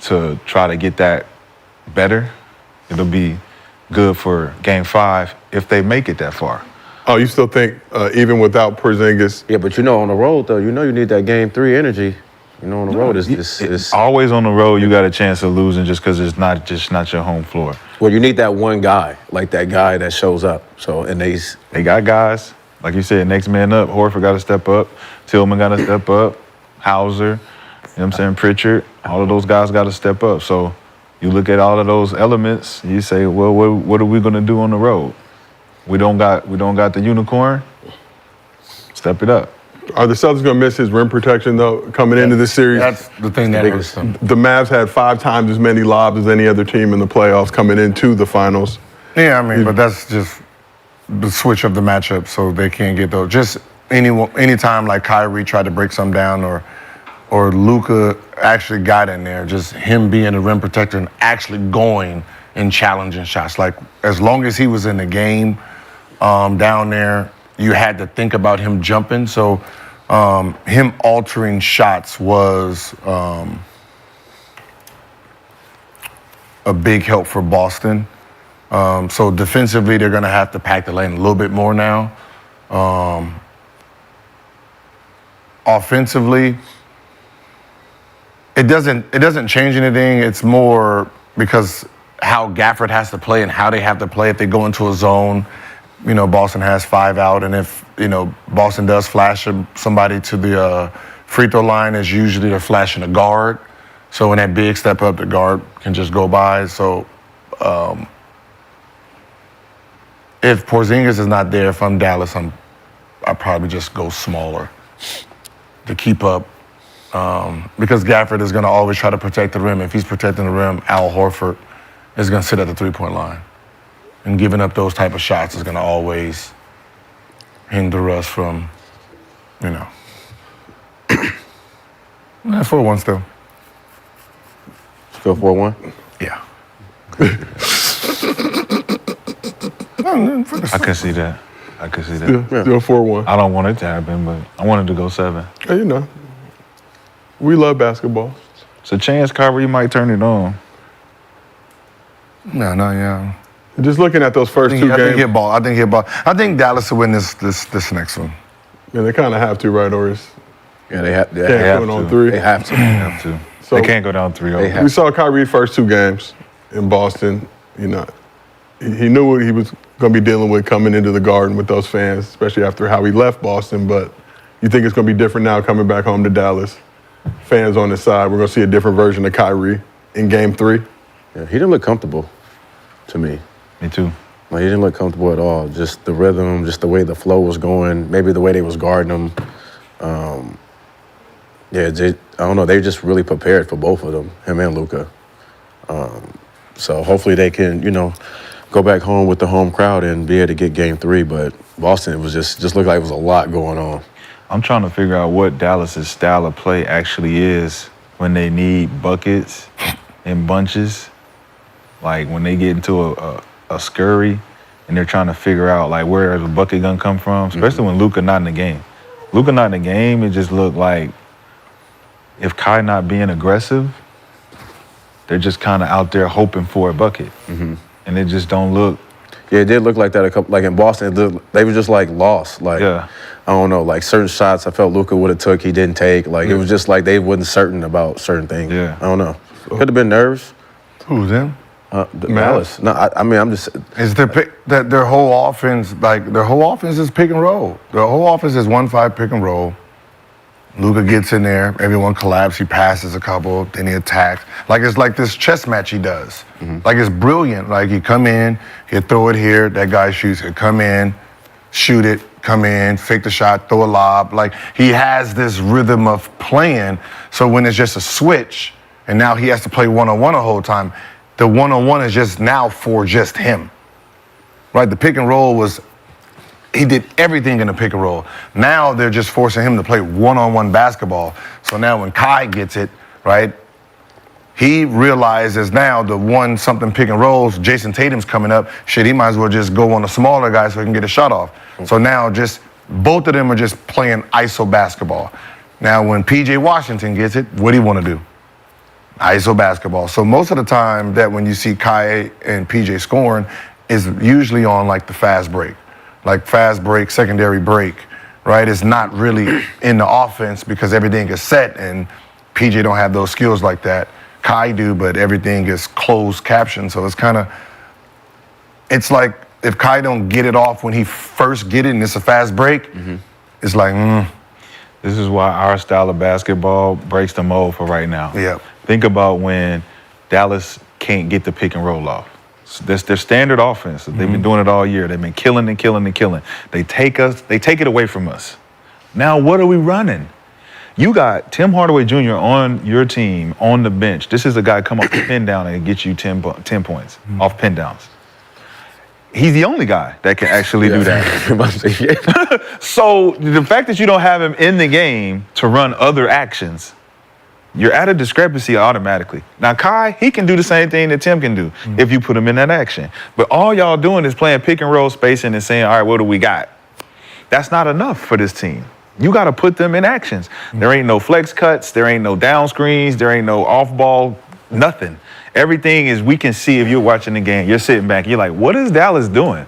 to try to get that better, it'll be good for Game 5 if they make it that far. Oh, you still think even without Porzingis? Yeah, but on the road, though, you need that Game 3 energy. On the road, it's always on the road, you got a chance of losing just because it's not your home floor. Well, you need that one guy, like that guy that shows up. So, and they got guys, like you said, next man up. Horford got to step up. Tillman got to step up. Hauser, you know what I'm saying, Pritchard, all of those guys got to step up. So you look at all of those elements, you say, well, what are we going to do on the road? We don't got the unicorn. Step it up. Are the Celtics going to miss his rim protection, though, coming into this series? That's the thing that hurts them. The Mavs had 5 times as many lobs as any other team in the playoffs coming into the finals. Yeah, I mean, but that's just the switch of the matchup, so they can't get those. Just any time like Kyrie tried to break some down or Luka actually got in there, just him being a rim protector and actually going and challenging shots. Like, as long as he was in the game down there, you had to think about him jumping. So him altering shots was a big help for Boston. So defensively, they're going to have to pack the lane a little bit more now. Offensively, it doesn't change anything. It's more because how Gafford has to play and how they have to play. If they go into a zone, Boston has 5 out, and if Boston does flash somebody to the free throw line, is usually they're flashing a guard. So when that big step up, the guard can just go by. So if Porzingis is not there, if I'm Dallas, I'd probably just go smaller to keep up. Because Gafford is going to always try to protect the rim. If he's protecting the rim, Al Horford is going to sit at the three-point line. And giving up those type of shots is going to always hinder us from, you know. 4-1 still. Still 4-1? Yeah. I can see that. I can see that. Still 4-1. I don't want it to happen, but I want it to go 7. Hey, you know, we love basketball. It's a chance, Kyrie might turn it on. No, yeah. Just looking at those first two I think games, he'll ball. I think Dallas will win this next one. yeah, they kind of have to, right? Or it's Yeah, they have can't have win on to. 3. They have to. They have to. So- They can't go down 3-0. We saw Kyrie first 2 games in Boston. You know, he knew what he was going to be dealing with coming into the Garden with those fans, especially after how he left Boston. But you think it's going to be different now coming back home to Dallas? Fans on his side, we're going to see a different version of Kyrie in Game 3. Yeah, he didn't look comfortable to me. Me too. Like, he didn't look comfortable at all. Just the rhythm, just the way the flow was going, maybe the way they was guarding him. I don't know. They just really prepared for both of them, him and Luka. So hopefully they can, go back home with the home crowd and be able to get Game 3. But Boston, it was just looked like it was a lot going on. I'm trying to figure out what Dallas's style of play actually is when they need buckets in bunches. Like when they get into a scurry and they're trying to figure out like where the bucket gonna come from, especially when Luka not in the game. Luka not in the game, it just looked like if Kai not being aggressive, they're just kind of out there hoping for a bucket. And it just don't look. Yeah, it did look like that like in Boston. They were just like lost. Like, Yeah. I don't know, like certain shots I felt Luka would have took, he didn't take. Like it was just like they wasn't certain about certain things. Yeah. I don't know. Could have been nerves. Who's them? Dallas. No, I mean, I'm just. Is their whole offense is pick and roll. Their whole offense is 1-5 pick and roll. Luka gets in there, everyone collapses, he passes a couple, then he attacks. Like it's like this chess match he does. Like it's brilliant. Like he come in, he'll throw it here, that guy shoots, he'll come in, shoot it, come in, fake the shot, throw a lob. Like he has this rhythm of playing. So when it's just a switch, and now he has to play one-on-one the whole time, the one-on-one is just now for just him. Right? The pick and roll he did everything in the pick and roll. Now they're just forcing him to play one-on-one basketball. So now when Kai gets it, right, he realizes now the 1-something pick and rolls, Jason Tatum's coming up, shit, he might as well just go on a smaller guy so he can get a shot off. So now just both of them are just playing ISO basketball. Now when PJ Washington gets it, what do you want to do? ISO basketball. So most of the time that when you see Kai and PJ scoring is usually on like the fast break. Like fast break, secondary break, right? It's not really in the offense because everything is set and PJ don't have those skills like that. Kai do, but everything is closed caption. So it's like if Kai don't get it off when he first get it and it's a fast break, it's like, This is why our style of basketball breaks the mold for right now. Yeah. Think about when Dallas can't get the pick and roll off. That's their standard offense. They've been doing it all year. They've been killing and killing and killing. They take it away from us. Now what are we running? You got Tim Hardaway Jr. on your team on the bench. This is a guy come off the pin down and get you 10 points off pin downs. He's the only guy that can actually do that. So the fact that you don't have him in the game to run other actions, you're at a discrepancy automatically. Now, Kai, he can do the same thing that Tim can do if you put him in that action. But all y'all doing is playing pick and roll spacing and saying, all right, what do we got? That's not enough for this team. You got to put them in actions. There ain't no flex cuts. There ain't no down screens. There ain't no off ball, nothing. Everything is we can see if you're watching the game. You're sitting back. You're like, what is Dallas doing?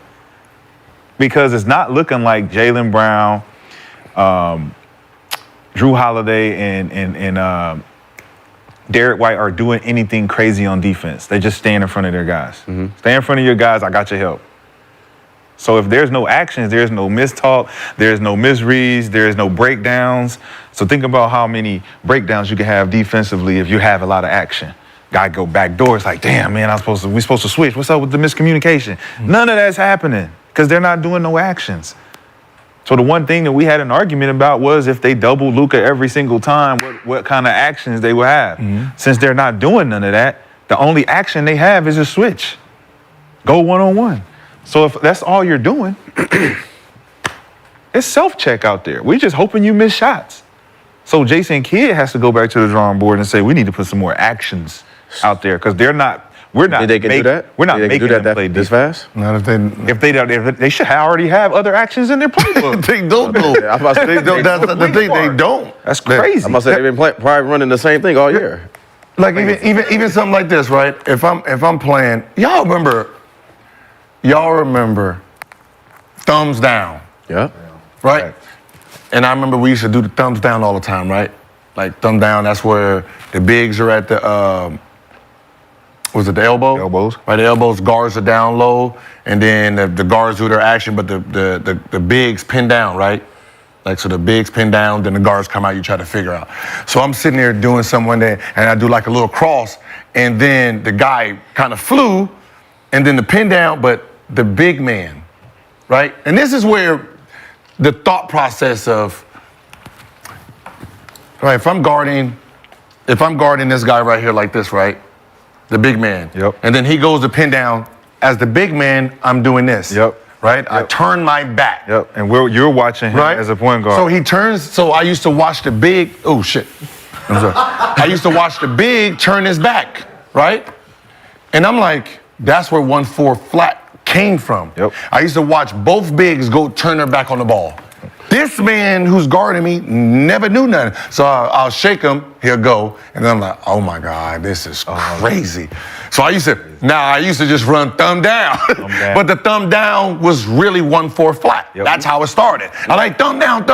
Because it's not looking like Jaylen Brown, Drew Holiday, and Derek White are doing anything crazy on defense. They just stand in front of their guys. Stay in front of your guys, I got your help. So if there's no actions, there's no mistalk, there's no misreads, there's no breakdowns. So think about how many breakdowns you can have defensively if you have a lot of action. Guy go back door, it's like, damn, man, we supposed to switch. What's up with the miscommunication? None of that's happening. because they're not doing no actions. So the one thing that we had an argument about was if they double Luka every single time, what kind of actions they would have. Since they're not doing none of that, the only action they have is a switch. Go one-on-one. So if that's all you're doing, it's self-check out there. We're just hoping you miss shots. So Jason Kidd has to go back to the drawing board and say, we need to put some more actions out there because we're not Did they do that? We're not Did they making do them that play this defense. fast? Not if they If they should already have other actions in their playbook. they don't know. I'm about to say, That's the thing. They don't. That's crazy. I'm about to say they've been probably running the same thing all year. Like even something like this, right? If I'm playing, y'all remember thumbs down, Yeah. right? And I remember we used to do the thumbs down all the time, right? Like thumb down, that's where the bigs are at the was it the elbow? Elbows. Right, the elbows, guards are down low, and then the guards do their action, but the bigs pin down, right? Like, so the bigs pin down, then the guards come out, you try to figure out. So I'm sitting there doing something one day, and I do like a little cross, and then the guy kind of flew, and then the pin down, but the big man, right? And this is where the thought process of, right, if I'm guarding this guy right here like this, right? The big man. Yep. And then he goes to pin down. As the big man, I'm doing this. Yep. Right? Yep. I turn my back. Yep. And you're watching him Right? as a point guard. So he turns, so I used to watch the big, oh shit. I'm sorry. I used to watch the big turn his back, right? And I'm like, that's where 1-4 flat came from. Yep. I used to watch both bigs go turn their back on the ball. This man who's guarding me never knew nothing. So I'll shake him, he'll go, and then I'm like, oh my God, this is crazy. So I used to just run thumb down. But the thumb down was really 1-4 flat. Yep. That's how it started. I like thumb down,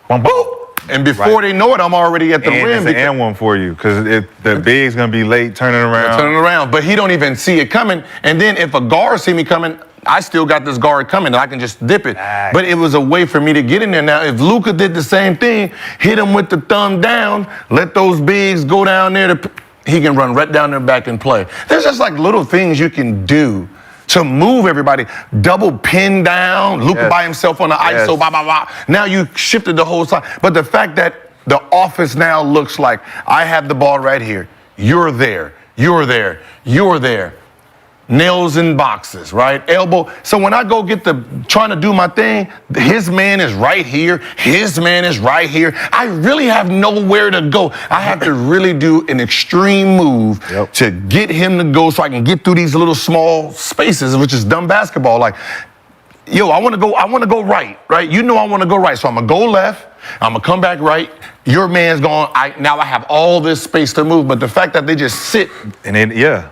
boop. And before they know it, I'm already at the rim. It's an and one for you because the big's gonna be late turning around. But he don't even see it coming. And then if a guard see me coming, I still got this guard coming and I can just dip it. Nice. But it was a way for me to get in there. Now, if Luka did the same thing, hit him with the thumb down, let those bigs go down there, he can run right down there back and play. There's just like little things you can do to move everybody. Double pin down, Luka by himself on the ISO, blah, blah, blah. Now you shifted the whole side. But the fact that the offense now looks like I have the ball right here, you're there, you're there, you're there. Nails in boxes, right? Elbow. So when I go trying to do my thing, his man is right here. His man is right here. I really have nowhere to go. I have to really do an extreme move to get him to go so I can get through these little small spaces, which is dumb basketball. Like, yo, I want to go right? You know I want to go right. So I'm going to go left. I'm going to come back right. Your man's gone. Now I have all this space to move. But the fact that they just sit. And then,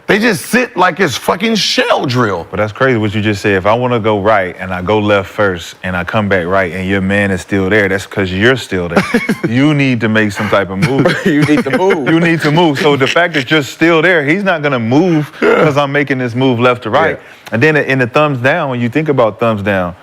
They just sit like it's fucking shell drill. But that's crazy what you just said. If I want to go right and I go left first and I come back right and your man is still there, that's because you're still there. You need to make some type of move. You need to move. You need to move. So the fact that you're still there, he's not going to move because I'm making this move left to right. Yeah. And then in the thumbs down, when you think about thumbs down,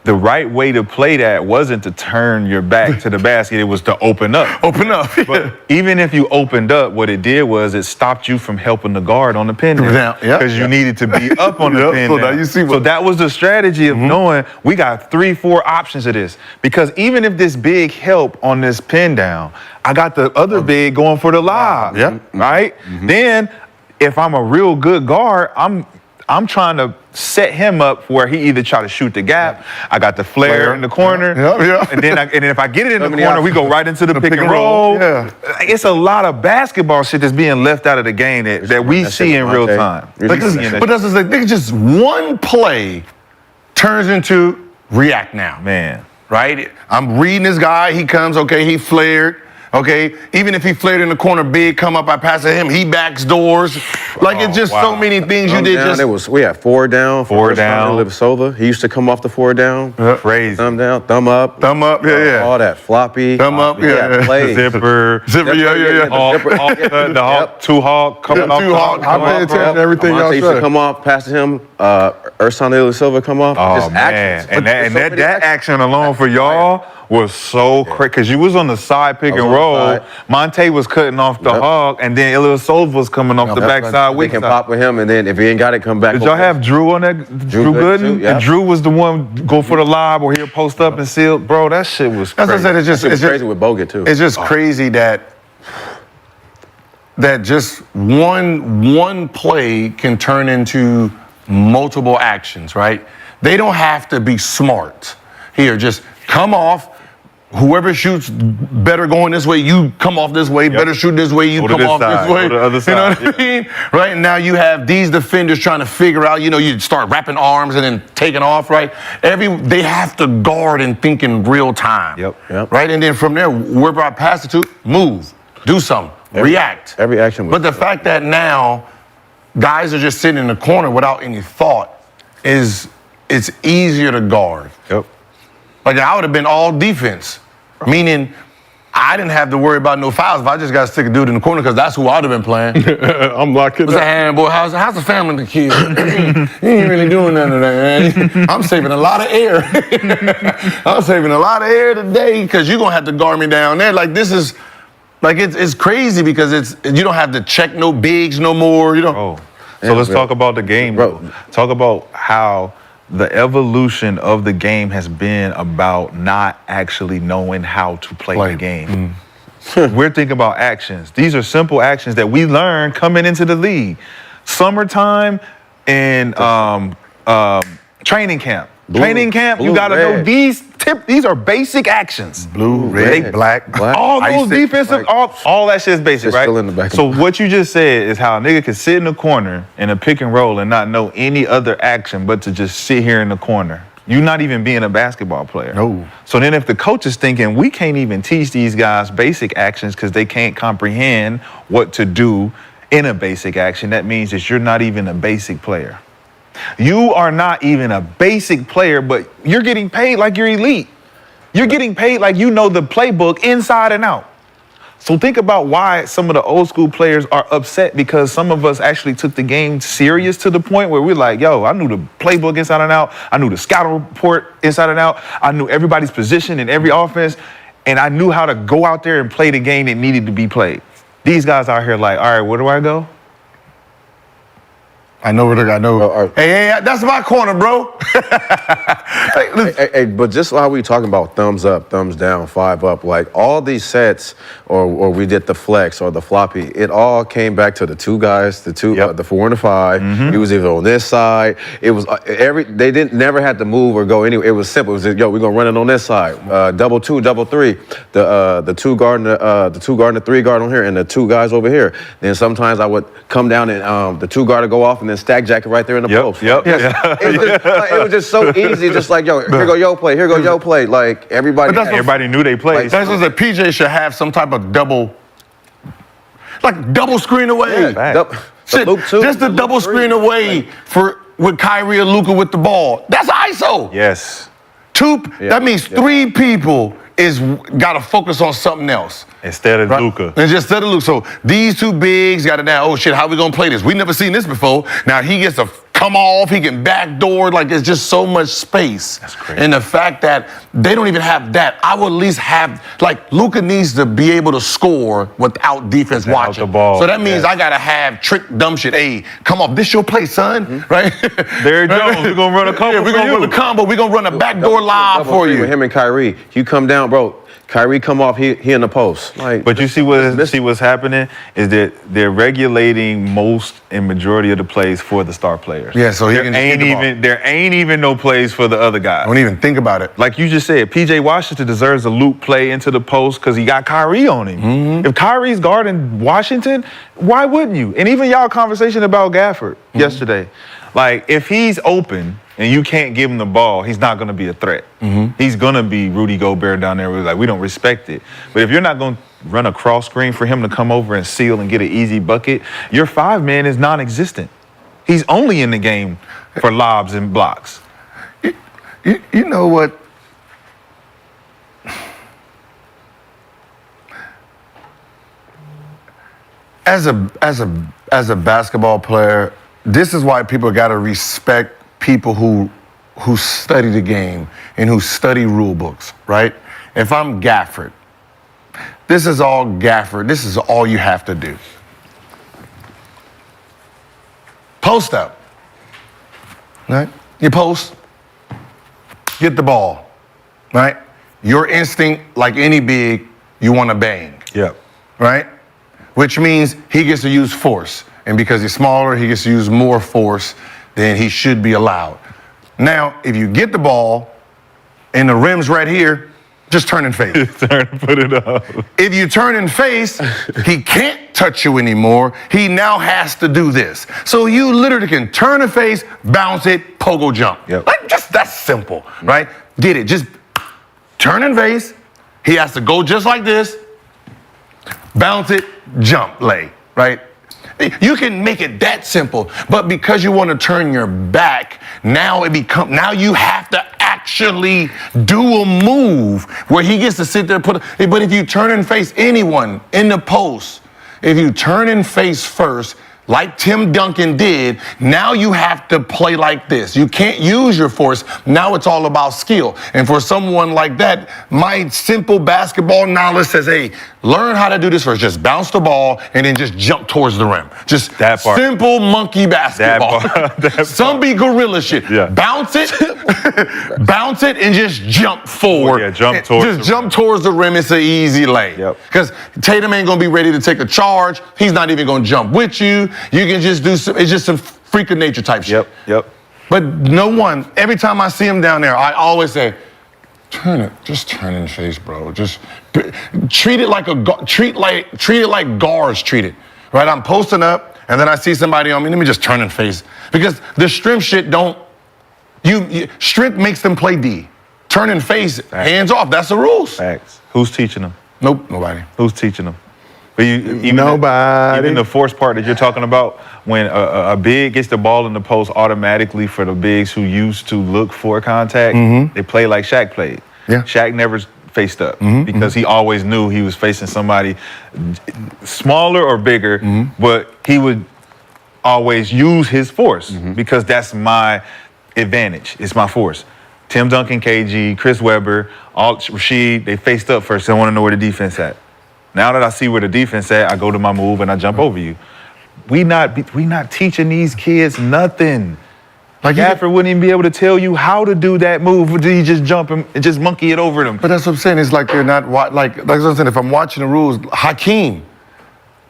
the right way to play that wasn't to turn your back to the basket. It was to open up. Open up. But even if you opened up, what it did was it stopped you from helping the guard on the pin down. Because you needed to be up on the pin so down. now you see So that was the strategy of knowing we got 3-4 options of this. Because even if this big help on this pin down, I got the other big going for the lob. Right? Then if I'm a real good guard, I'm trying to set him up where he either try to shoot the gap. I got the flare in the corner. And then if I get it in the corner, we go right into the pick and roll. It's a lot of basketball shit that's being left out of the game that we see in real time. But that's the thing. Just one play turns into react now. Man. Right? I'm reading this guy. He comes, okay, he flared. Okay, even if he flared in the corner big, come up, I pass it him, he backs doors. Like, it's just so many things you did. We had 4 down. 4 down. Livasova. He used to come off the 4 down. Crazy. Thumb down, thumb up. Thumb up, All that floppy. Thumb up, Play. Zipper, the Hawk, 2 Hawk, coming off. 2 Hawk. I pay attention to everything y'all used to say. come off, pass to him. Ursan Silva come off. Oh, just man. actions. And that action alone for y'all was so crazy because you was on the side pick I was and on the roll. side. Monte was cutting off the Yep. hog, and then Ilyasova was coming off the backside. They weak can side. pop with him, and then if he ain't got it, come back. Did y'all have Drew on that? Drew Gooden, Gooden? too, yeah. And Drew was the one go for the lob or he'll post up and seal. Bro, that shit was That's crazy. what I said. It's crazy with Bogut too. It's just crazy that just one play can turn into multiple actions, right? They don't have to be smart. Here, just come off. Whoever shoots better going this way, you come off this way. Better shoot this way, you Go to come this off side, this way. go to the other You know side, what I mean? Right now you have these defenders trying to figure out. You start wrapping arms and then taking off. Right? They have to guard and think in real time. Yep. Right, and then from there, wherever I pass it to, move, do something, react. Every action was. But the fact that now guys are just sitting in the corner without any thought it's easier to guard. Yep. Like I would have been all defense, meaning I didn't have to worry about no fouls if I just got to stick a dude in the corner because that's who I'd have been playing. I'm locking What's up. the hand, boy? How's the family and the kids? You ain't really doing none of that, man. I'm saving a lot of air. I'm saving a lot of air today because you're going to have to guard me down there. Like this is, like it's crazy because you don't have to check no bigs no more. You don't. Oh. So let's talk about the game, bro. Talk about how the evolution of the game has been about not actually knowing how to play the game. We're thinking about actions. These are simple actions that we learned coming into the league. Summertime and training camp. Training camp, you gotta know these are basic actions. Blue, red, black. All those defensive, all that shit is basic, right? still in the back of So what you just said is how a nigga can sit in the corner in a pick and roll and not know any other action but to just sit here in the corner. You're not even being a basketball player. No. So then if the coach is thinking we can't even teach these guys basic actions because they can't comprehend what to do in a basic action, that means that you're not even a basic player. You are not even a basic player, but you're getting paid like you're elite. You're getting paid like you know the playbook inside and out. So think about why some of the old school players are upset because some of us actually took the game serious to the point where we're like, yo, I knew the playbook inside and out. I knew the scouting report inside and out. I knew everybody's position in every offense. And I knew how to go out there and play the game that needed to be played. These guys out here like, all right, where do I go? I know where to go. I know. Hey, that's my corner, bro. Hey, but just how we talking about thumbs up, thumbs down, 5 up, like all these sets, or we did the flex or the floppy, it all came back to the two guys, the 4 and the 5. It was either on this side. It was they never had to move or go anywhere. It was simple. It was just, yo, we're gonna run it on this side. Double 2, double 3. The 2 guard, the 2 guard and the 3 guard on here, and the 2 guys over here. Then sometimes I would come down and the 2 guard would go off and then stack jacket right there in the post. It was just so easy, just like, yo, here go your play, here go your play. Like Everybody knew they played. That's what the PJ should have some type of double screen away. Shit, just the double screen away with Kyrie or Luka with the ball. That's ISO. Yes. That means 3 people got to focus on something else. Instead of Luka. Instead of Luka. So these 2 bigs got to now, oh shit, how we going to play this? We never seen this before. Now he gets to come off, he can backdoor, like it's just so much space. That's crazy. And the fact that they don't even have that, I would at least have, like Luka needs to be able to score without defense watching. The ball. So that means I got to have trick dumb shit. Hey, come off, this your play, son, right? Derrick Jones, we're going to run a combo we're going to run a combo. We're going to run a backdoor lob for you. With him and Kyrie, you come down, bro. Kyrie come off, he in the post. But you see what's happening is that they're regulating most and majority of the plays for the star players. Yeah, so there ain't even no plays for the other guys. Don't even think about it. Like you just said, PJ Washington deserves a loop play into the post because he got Kyrie on him. If Kyrie's guarding Washington, why wouldn't you? And even y'all conversation about Gafford yesterday. Like, if he's open and you can't give him the ball, he's not going to be a threat. He's going to be Rudy Gobert down there. We're like, we don't respect it. But if you're not going to run a cross screen for him to come over and seal and get an easy bucket, your 5-man is non-existent. He's only in the game for lobs and blocks. You know what? As a basketball player, this is why people got to respect people who study the game and who study rule books, right? if I'm Gafford, this is all Gafford. This is all you have to do. Post up. Right? You post, get the ball. Right? Your instinct, like any big, you want to bang. Yep. Right? Which means he gets to use force. And because he's smaller, he gets to use more force than he should be allowed. Now, if you get the ball and the rim's right here, just turn and face. Put it up. If you turn and face, he can't touch you anymore. He now has to do this. So you literally can turn and face, bounce it, pogo jump. Yep. Like, just that's simple, right? Get it. Just turn and face. He has to go just like this, bounce it, jump, lay, right? You can make it that simple, but because you want to turn your back, now you have to actually do a move where he gets to sit there but if you turn and face anyone in the post, if you turn and face first, like Tim Duncan did, now you have to play like this. You can't use your force. Now it's all about skill. And for someone like that, my simple basketball knowledge says, hey, learn how to do this first. Just bounce the ball and then just jump towards the rim. Just That part. simple monkey basketball. That Some be gorilla shit. Yeah. Bounce it, bounce it, and just jump forward. Yeah, jump towards Just the jump towards the rim. It's an easy lay. Yep. Because Tatum ain't gonna be ready to take a charge. He's not even gonna jump with you. You can just do it's just some freak of nature type shit. Yep. But no one, every time I see him down there, I always say, just turn and face, bro. Just treat it like treat it like guards treat it. Right? I'm posting up, and then I see somebody on me. Let me just turn and face. Because the strength shit strength makes them play D. Turn and face, hands off. That's the rules. Facts. Who's teaching them? Nope, nobody. Who's teaching them? But Nobody. Even the force part that you're talking about, when a big gets the ball in the post automatically for the bigs who used to look for contact, they play like Shaq played. Yeah. Shaq never faced up because he always knew he was facing somebody smaller or bigger, but he would always use his force because that's my advantage. It's my force. Tim Duncan, KG, Chris Webber, Rashad, they faced up first. I want to know where the defense at. Now that I see where the defense at, I go to my move and I jump over you. We not teaching these kids nothing. Like Gafford wouldn't even be able to tell you how to do that move. Did he just jump and just monkey it over them? But that's what I'm saying. It's like they're not like what I'm saying. If I'm watching the rules, Hakeem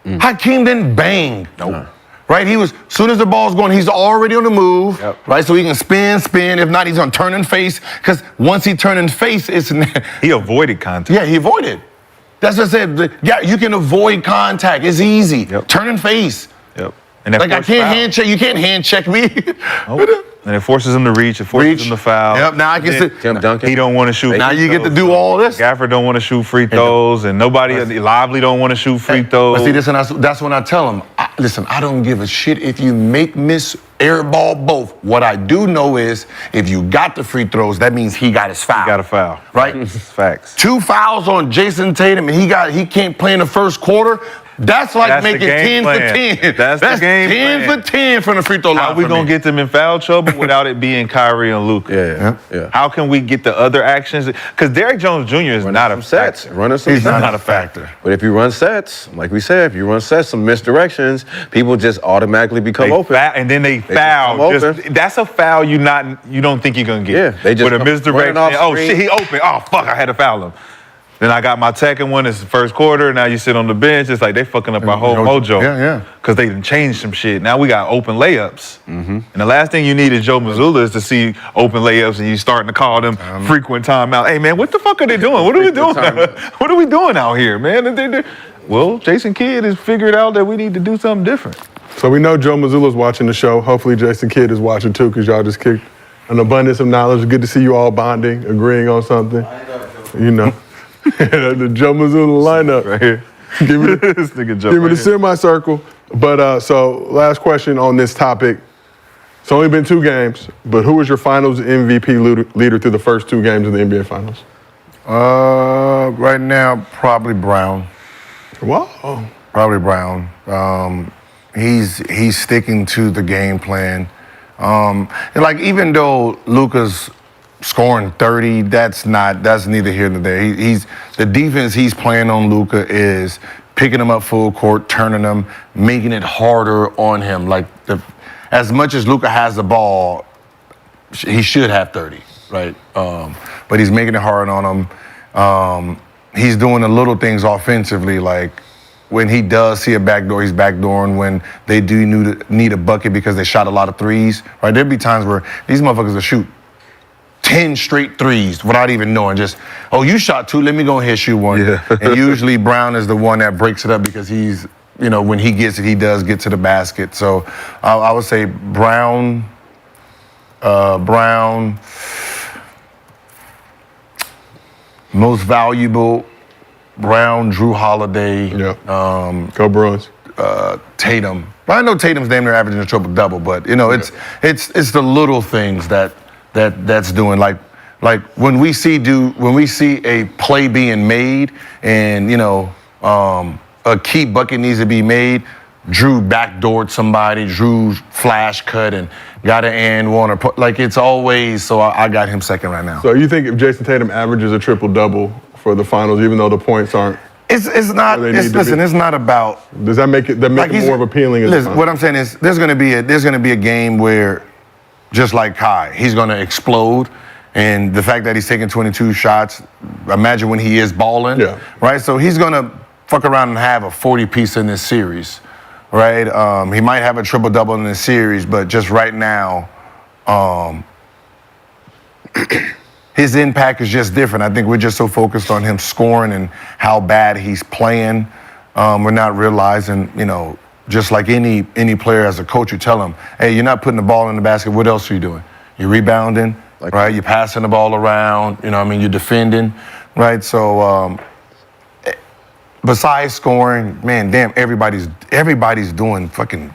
didn't bang. Nope. Right? He was, as soon as the ball's going, he's already on the move. Yep. Right? So he can spin. If not, he's gonna turn and face. Because once he turn and face, it's He avoided contact. yeah, he avoided. That's what I said. Yeah, you can avoid contact. It's easy. Yep. Turn and face. Yep. And that Like I forced can't foul. hand check. You can't hand check me. Nope. And it forces him to reach. It forces him to foul. Yep. Now I can Then sit. Tim Duncan. He don't want to shoot. Now free you get to throws. do all this. Gafford don't want to shoot free throws, and nobody, Lively don't want to shoot free throws. But see, that's when I tell him, listen, I don't give a shit if you miss airball both. What I do know is if you got the free throws, that means he got his foul. He got a foul. Right? Facts. 2 fouls on Jason Tatum, and he can't play in the first quarter. That's like That's the making game 10 plan. for 10. That's the game 10 plan. for 10 from the free throw line. How we for gonna me. get them in foul trouble without it being Kyrie and Luka? Yeah. How can we get the other actions? Because Derrick Jones Jr. is not a sets. factor. Running some He's sets. not a factor. But if you run sets, like we said, if you run sets, some misdirections, people just automatically become open. And then they just foul. come open. That's a foul you don't think you're gonna get. Yeah, they just with a come misdirection. running off Oh screen. shit, he open. Oh fuck, I had to foul him. Then I got my second one. It's the first quarter. Now you sit on the bench. It's like they fucking up our whole mojo. Yeah. Because they done changed some shit. Now we got open layups. And the last thing you need is Joe Mazzulla is to see open layups and you starting to call them frequent timeout. Hey man, what the fuck are they doing? What are we doing? What are we doing out here, man? Well, Jason Kidd has figured out that we need to do something different. So we know Joe Mazzulla's watching the show. Hopefully Jason Kidd is watching too, because y'all just kicked an abundance of knowledge. Good to see you all bonding, agreeing on something. You know. The Joe Mazzulla lineup. Right here. Give me This nigga Joe give me right the here. semicircle. But so last question on this topic. It's only been 2 games, but who was your finals MVP leader through the first 2 games of the NBA Finals? Right now, probably Brown. Wow. Probably Brown. He's sticking to the game plan. And like even though Luka's scoring 30, that's neither here nor there. He's the defense he's playing on Luka is picking him up full court, turning him, making it harder on him. Like as much as Luka has the ball, he should have 30, right? But he's making it hard on him. He's doing the little things offensively, like when he does see a backdoor, he's backdooring. When they do need a bucket because they shot a lot of threes, right? There'd be times where these motherfuckers will shoot 10 straight threes without even knowing. Just, oh, you shot 2, let me go ahead and shoot 1. Yeah. And usually Brown is the one that breaks it up because he's, when he gets it, he does get to the basket. So I would say Brown, most valuable, Brown, Drew Holiday, Go Bruins. Tatum. Well, I know Tatum's damn near averaging a triple-double, but it's the little things that's doing. Like when we see a play being made and a key bucket needs to be made, Drew backdoored somebody, Drew flash cut and got an and one, or like it's always. So I got him second right now. So you think if Jason Tatum averages a triple-double for the finals, even though the points aren't? It's not. It's not about. Does that make it more of appealing? Listen, what I'm saying is there's gonna be a game where, just like Kai, he's gonna explode, and the fact that he's taking 22 shots, imagine when he is balling, right? So he's gonna fuck around and have a 40-piece in this series, right? He might have a triple-double in this series, but just right now, his impact is just different. I think we're just so focused on him scoring and how bad he's playing. We're not realizing, just like any player, as a coach, you tell him, hey, you're not putting the ball in the basket. What else are you doing? You're rebounding, right? You're passing the ball around. You're defending, right? So besides scoring, man, damn, everybody's doing fucking.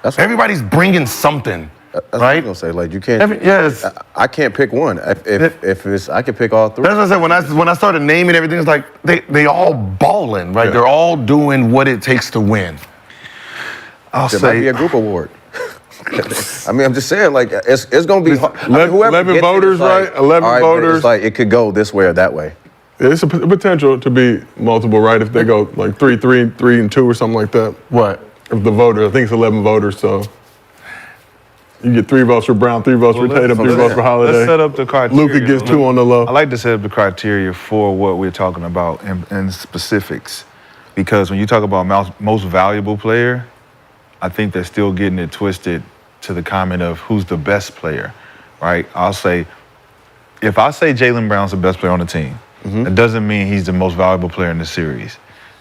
Everybody's bringing something. That's right? what I'm gonna say. Like you can't. I can't pick one. If it's, I can pick all 3. That's what I said. When I started naming everything, it's like they all balling, right? Yeah. They're all doing what it takes to win. It might be a group award. I mean, I'm just saying, like it's gonna be 11 voters, right? 11 voters. It's like it could go this way or that way. It's a potential to be multiple, right? If they go like 3, and 2, or something like that. What? If the voter, I think it's 11 voters, so. You get 3 votes for Brown, 3 votes for Tatum, 3 votes for Holiday. Let's set up the criteria. Luka gets 2 on the low. I like to set up the criteria for what we're talking about in specifics. Because when you talk about most valuable player, I think they're still getting it twisted to the comment of who's the best player, right? I'll say, if I say Jaylen Brown's the best player on the team, that doesn't mean he's the most valuable player in the series.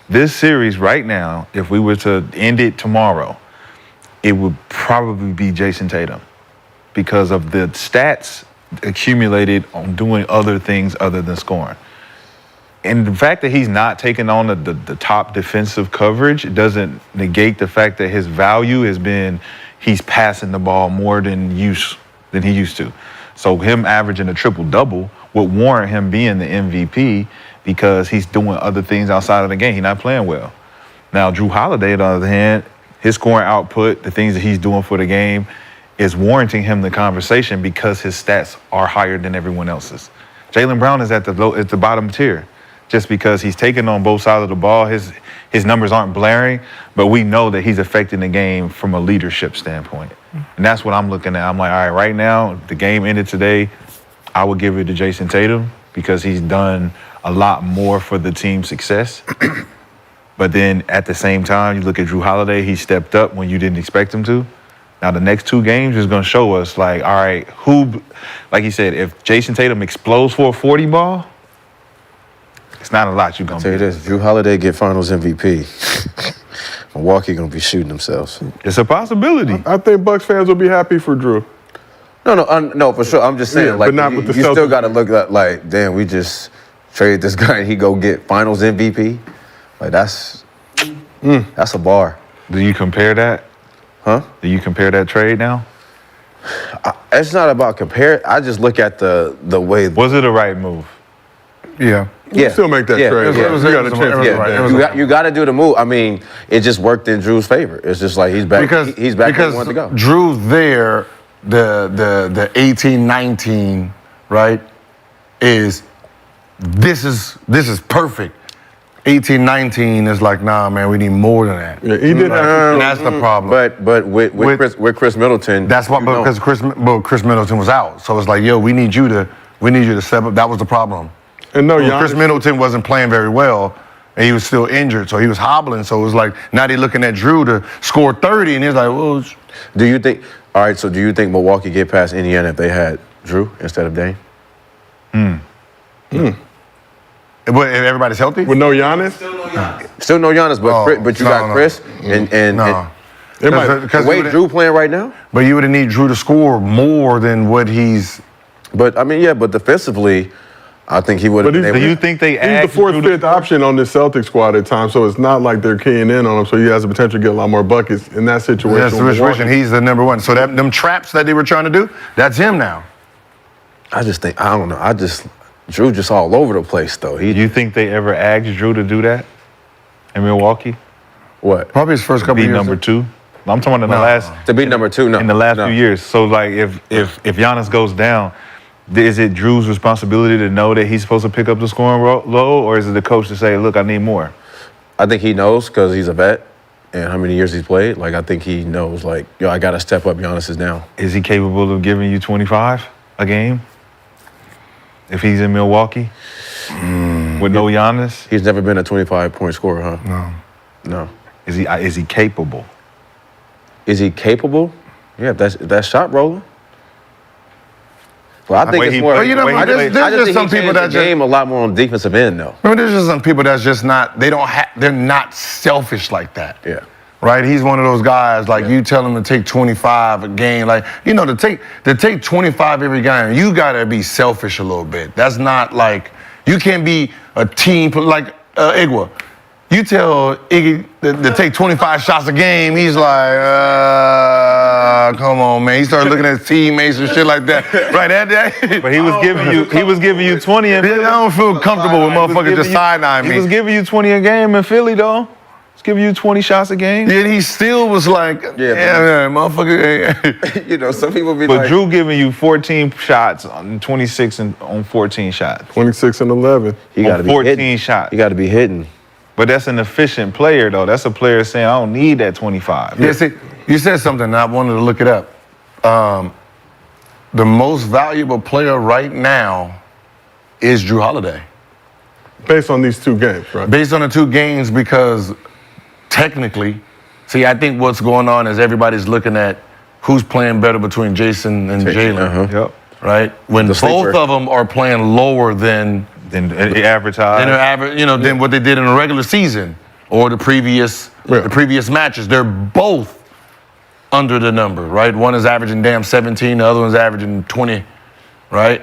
This series right now, if we were to end it tomorrow, it would probably be Jason Tatum because of the stats accumulated on doing other things other than scoring. And the fact that he's not taking on the top defensive coverage doesn't negate the fact that his value has been he's passing the ball more than he used to. So him averaging a triple-double would warrant him being the MVP because he's doing other things outside of the game. He's not playing well. Now, Drew Holiday, on the other hand, his scoring output, the things that he's doing for the game, is warranting him the conversation because his stats are higher than everyone else's. Jaylen Brown is at the bottom tier just because he's taking on both sides of the ball. His numbers aren't blaring, but we know that he's affecting the game from a leadership standpoint. And that's what I'm looking at. I'm like, all right, right now, the game ended today. I would give it to Jason Tatum because he's done a lot more for the team's success. But then at the same time, you look at Drew Holiday, he stepped up when you didn't expect him to. Now the next 2 games is gonna show us like, all right, like he said, if Jason Tatum explodes for a 40 ball, it's not a lot you're gonna tell you this, Drew Holiday get finals MVP. Milwaukee gonna be shooting themselves. It's a possibility. I think Bucks fans will be happy for Drew. No, for sure. I'm just saying, like, but not with the you still gotta look at like, damn, we just traded this guy and he go get finals MVP. Like that's a bar. Do you compare that? Huh? Do you compare that trade now? It's not about compare. I just look at the way. Was it a right move? Yeah. You still make that trade. You got a chance. You got to do the move. I mean, it just worked in Drew's favor. It's just like he's back. He's back where he wanted to go. Drew's there. The 18-19 right, is this is perfect. 18, 19 is like, nah, man, we need more than that. Yeah, he did have. And that's the problem. But with Chris Middleton, That's why, because Chris Middleton was out. So it's like, yo, we need you to step up. That was the problem. And no, Chris Middleton wasn't playing very well, and he was still injured, so he was hobbling. So it was like, now they're looking at Drew to score 30, and he's like, well. do you think Milwaukee get past Indiana if they had Drew instead of Dame? But if everybody's healthy? With no Giannis? Still no Giannis, but you got Chris and the way Drew playing right now. But you would need Drew to score more than what he's. But I mean, yeah, but defensively, I think he would have been able. Do you think they He's asked the fourth, Drew to fifth option on this Celtics squad at times, so it's not like they're keying in on him. So he has the potential to get a lot more buckets in that situation. That's the situation. He's the number one. So them traps that they were trying to do, that's him now. I don't know. Drew just all over the place though. You think they ever asked Drew to do that in Milwaukee? What? Probably his first couple Be years. number 2? I'm talking about in the last To be number 2, no. in the last no. few years. So like if Giannis goes down, is it Drew's responsibility to know that he's supposed to pick up the scoring load, or is it the coach to say, look, I need more? I think he knows because he's a vet and how many years he's played. Like I think he knows. Like yo, I got to step up. Giannis is down. Is he capable of giving you 25 a game if he's in Milwaukee with no Giannis? He's never been a 25-point scorer, huh? No. Is he capable? Is he capable? Yeah, if that's shot rolling. Well, I think Way it's he more. played- way he I played- just There's think some he people changed that the just- game a lot more on defensive end, though. I mean, there's just some people that's just not. They're not selfish like that. Yeah. Right? He's one of those guys. Like you tell him to take 25 a game. Like to take 25 every game, you gotta be selfish a little bit. That's not like you can't be a team like Igwa. You tell Iggy to take 25 shots a game, he's like, come on, man. He started looking at his teammates and shit like that. Right? But he was giving you 20 in Philly. I don't feel comfortable with motherfuckers just side-eyeing me. He was giving you 20 a game in Philly, though. He's giving you 20 shots a game. Yeah, he still was like, yeah, motherfucker. You know, some people be But like, Drew giving you 14 shots on 26 on 14 shots. 26 and 11. he got to be 14 hitting. shots. He got to be hitting. But that's an efficient player, though. That's a player saying, I don't need that 25. Yeah, see, you said something, and I wanted to look it up. The most valuable player right now is Drew Holiday. Based on these 2 games, right? Based on the 2 games, because technically, see, I think what's going on is everybody's looking at who's playing better between Jason and Jalen, Yep. right? When both sleeper. of them are playing lower than Then he advertised. than their average, than what they did in the regular season or the previous matches. They're both under the number, right? One is averaging 17, the other one's averaging 20, right?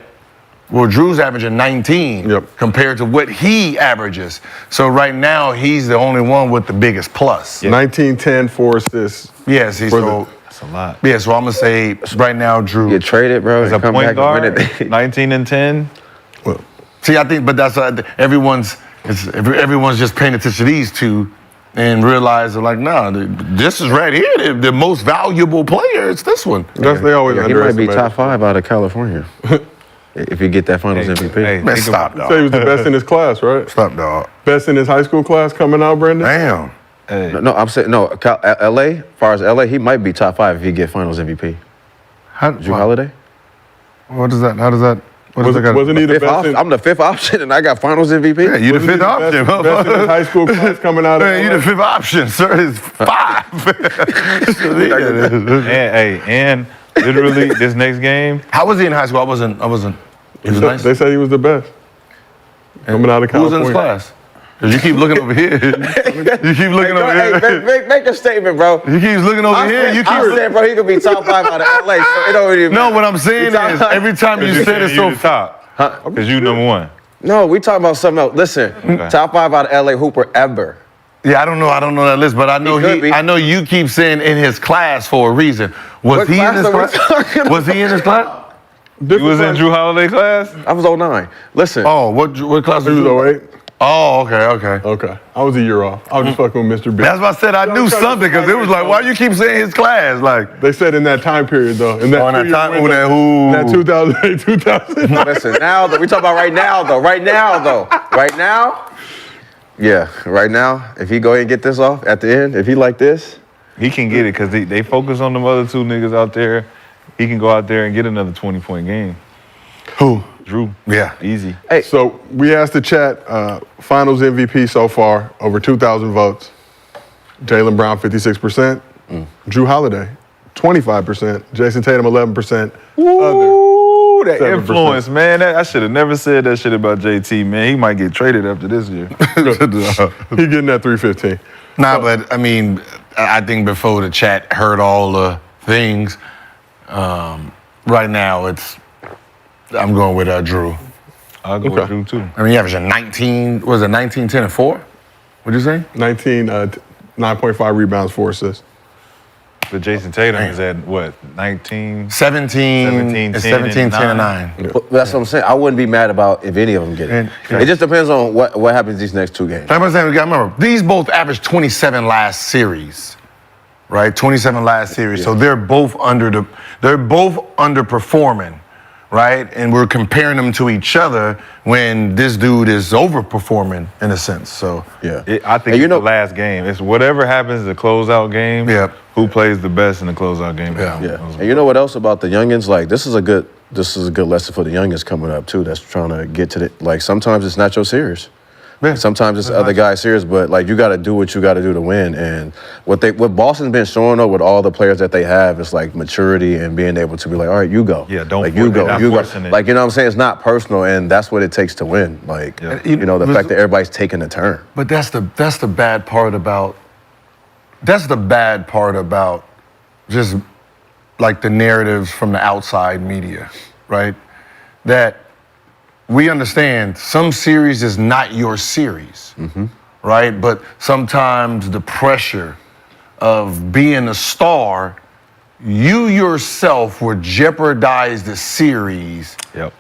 Well, Drew's averaging 19 compared to what he averages. So right now, he's the only one with the biggest plus. 19, 10, 4 assists. Yes, he's That's a lot. yeah, so I'm gonna say right now, Drew. Get traded, bro. As a and come point back guard, and win it. 19 and 10. See, I think, but that's everyone's just paying attention to these 2 and realize they're like, nah, this is right here. The most valuable player, it's this one. That's they always He might be underestimate. top 5 out of California if you get that Finals MVP. Hey, Man, think stop, about- Say he dog. was the best in his class, right? Stop, dog. Best in his high school class coming out, Brendan? Damn. Hey, No, I'm saying LA. As far as LA, he might be top 5 if he get Finals MVP. Drew Holiday. What is that? How does that? What does that got? Wasn't he the best in, I'm the 5th option, and I got Finals MVP. Yeah, you the wasn't he 5th option. best in his high school class coming out of Man, you the LA? 5th option, sir. It's 5. and literally this next game, How was he in high school? I wasn't. He was nice. They said he was the best. Coming out of Who was in California. his class? Because you keep looking over here. You keep looking over Hey, here. make a statement, bro. He keeps looking over here. You I'm keep. saying, bro, he could be top 5 out of LA. So it don't even No, matter. what I'm saying is every time you said it so. the top. Because you number 1. No, we talking about something else. Listen, top 5 out of LA Hooper ever. Yeah, I don't know that list, but I know could be. I know you keep saying in his class for a reason. Was What he in class his are we class? talking about? Was he in his class? You was in Drew Holiday class? I was 09. Listen. Oh, what class He was was you? 08. Oh, okay. Okay. I was a year off. I was just fucking with Mr. Big. That's why I said I knew something, because it was like, why you keep saying his class? Like, They said in that time period, though. In that Oh, in that 2-year time- window, ooh, that- that 2008, 2009. Listen, now though, we talking about right now though. Right now. Yeah, right now. If he go ahead and get this off at the end, if he like this, He can get it because they focus on them other two niggas out there. He can go out there and get another 20-point game. who? Drew. Yeah. Easy. So we asked the chat, finals MVP so far, over 2,000 votes. Jaylen Brown, 56%. Drew Holiday, 25%. Jason Tatum, 11%. Ooh, that 7%. influence, man. I should have never said that shit about JT, man. He might get traded after this year. He getting that 315. Nah, but I mean, I think before the chat heard all the things, right now I'm going with Drew. I'll go with Drew, too. I mean, he averaging 19, was it 19, 10, and 4? What'd you say? 9.5 rebounds, 4 assists. But Jason Tatum is at, what, 19? 17, 17, 17, 10, 10, and 9. but that's what I'm saying. I wouldn't be mad about if any of them get it. And- It just depends on what happens these next 2 games. Like I'm saying, we got to remember, these both averaged 27 last series, right? 27 last series. So they're both underperforming, right? And we're comparing them to each other when this dude is overperforming in a sense. So Yeah. I think And it's the last game. It's whatever happens in the closeout game. Yep. Who plays the best in the closeout game? Yeah. Yeah. And you know what else about the youngins? Like this is a good lesson for the youngins coming up too. That's trying to get to the like sometimes it's not your series. Yeah. Sometimes it's other guys' series, but like you got to do what you got to do to win. And what Boston's been showing up with all the players that they have is like maturity and being able to be like, all right, you go. Yeah, don't like force you it. go, Not you go. forcing it. Like you know what I'm saying? It's not personal, and that's what it takes to win. Like you know the fact that everybody's taking a turn. But that's the bad part about just like the narratives from the outside media, right? That we understand some series is not your series, right? But sometimes the pressure of being a star, you yourself would jeopardize the series. Yep.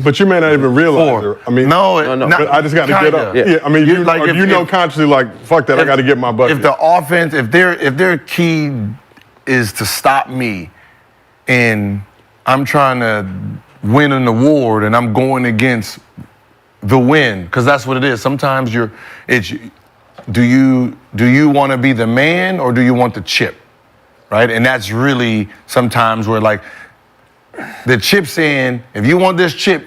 But you may not even realize it. I mean, no. but I just got to get up. kinda. Yeah, I mean, Like, you know consciously like, fuck that, I got to get my bucket. If the offense, if their key is to stop me, and I'm trying to win an award, and I'm going against the win, because that's what it is. Sometimes do you want to be the man or do you want the chip, right? And that's really sometimes where like the chip's in. If you want this chip,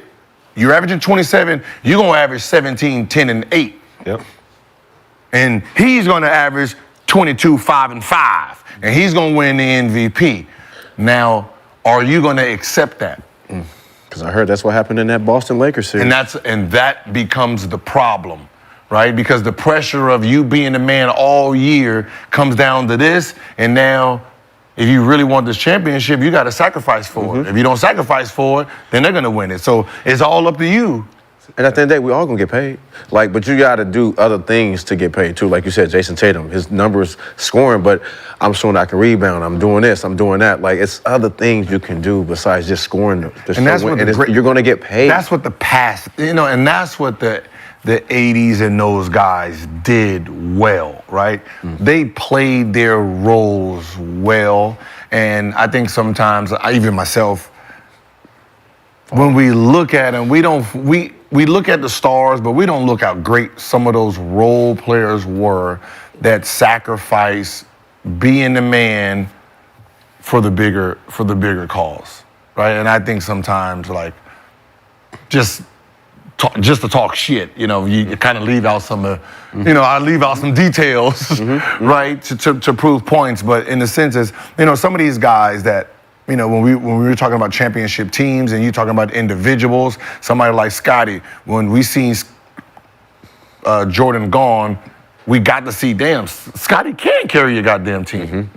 you're averaging 27. You're gonna average 17, 10, and 8. Yep. And he's going to average 22, 5, and 5. And he's going to win the MVP. Now, are you going to accept that? Because I heard that's what happened in that Boston Lakers series. And that becomes the problem, right? Because the pressure of you being the man all year comes down to this. And now, if you really want this championship, you got to sacrifice for it. If you don't sacrifice for it, then they're going to win it. So it's all up to you. And at the end of the day, we all gonna get paid. Like, but you gotta do other things to get paid too. Like you said, Jason Tatum, his numbers scoring, but I'm showing I can rebound. I'm doing this. I'm doing that. Like, it's other things you can do besides just scoring. And that's what you're gonna get paid. That's what the past, and that's what the 80s and those guys did well, right? They played their roles well, and I think sometimes, even myself, when we look at them, we look at the stars, but we don't look how great some of those role players were that sacrifice being the man for the bigger cause, right? And I think sometimes like just to talk shit, you kind of leave out some I leave out some details, right, to prove points. But in the sense is, some of these guys that, when we were talking about championship teams and you talking about individuals, somebody like Scotty, when we seen Jordan gone, we got to see, damn, Scotty can carry your goddamn team.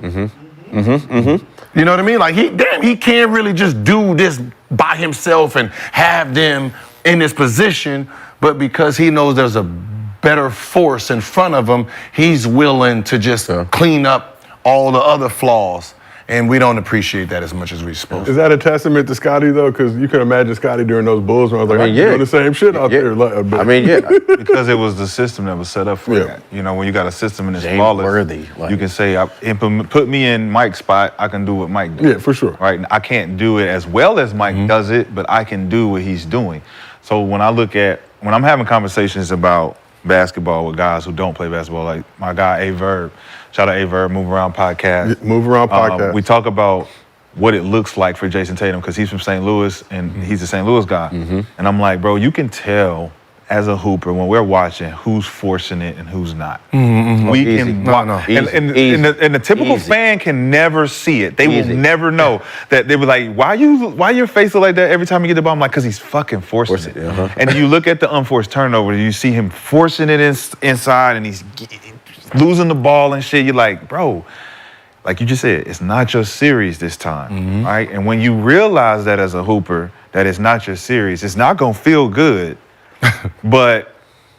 You know what I mean? Like he can't really just do this by himself and have them in this position, but because he knows there's a better force in front of him, he's willing to just clean up all the other flaws. and we don't appreciate that as much as we're supposed to. Is that a testament to Scotty though? Because you can imagine Scotty during those Bulls when I was like, I can do the same shit out there. I mean, yeah. Because it was the system that was set up for that. You know, when you got a system and it's flawless, worthy, you can say, put me in Mike's spot, I can do what Mike does. Yeah, for sure. Right? I can't do it as well as Mike does it, but I can do what he's doing. So when I'm having conversations about basketball with guys who don't play basketball, like my guy A-Verb, shout out A-Verb, Move Around Podcast. Move Around Podcast. We talk about what it looks like for Jason Tatum because he's from St. Louis and he's a St. Louis guy. And I'm like, bro, you can tell as a hooper when we're watching who's forcing it and who's not. We can, and the typical fan can never see it. They will never know that. They were like, why your face look like that every time you get the ball? I'm like, because he's fucking forcing it. And you look at the unforced turnover, you see him forcing it inside and he's losing the ball and shit. You're like, bro, like you just said, it's not your series this time, right? And when you realize that as a hooper, that it's not your series, it's not gonna feel good, but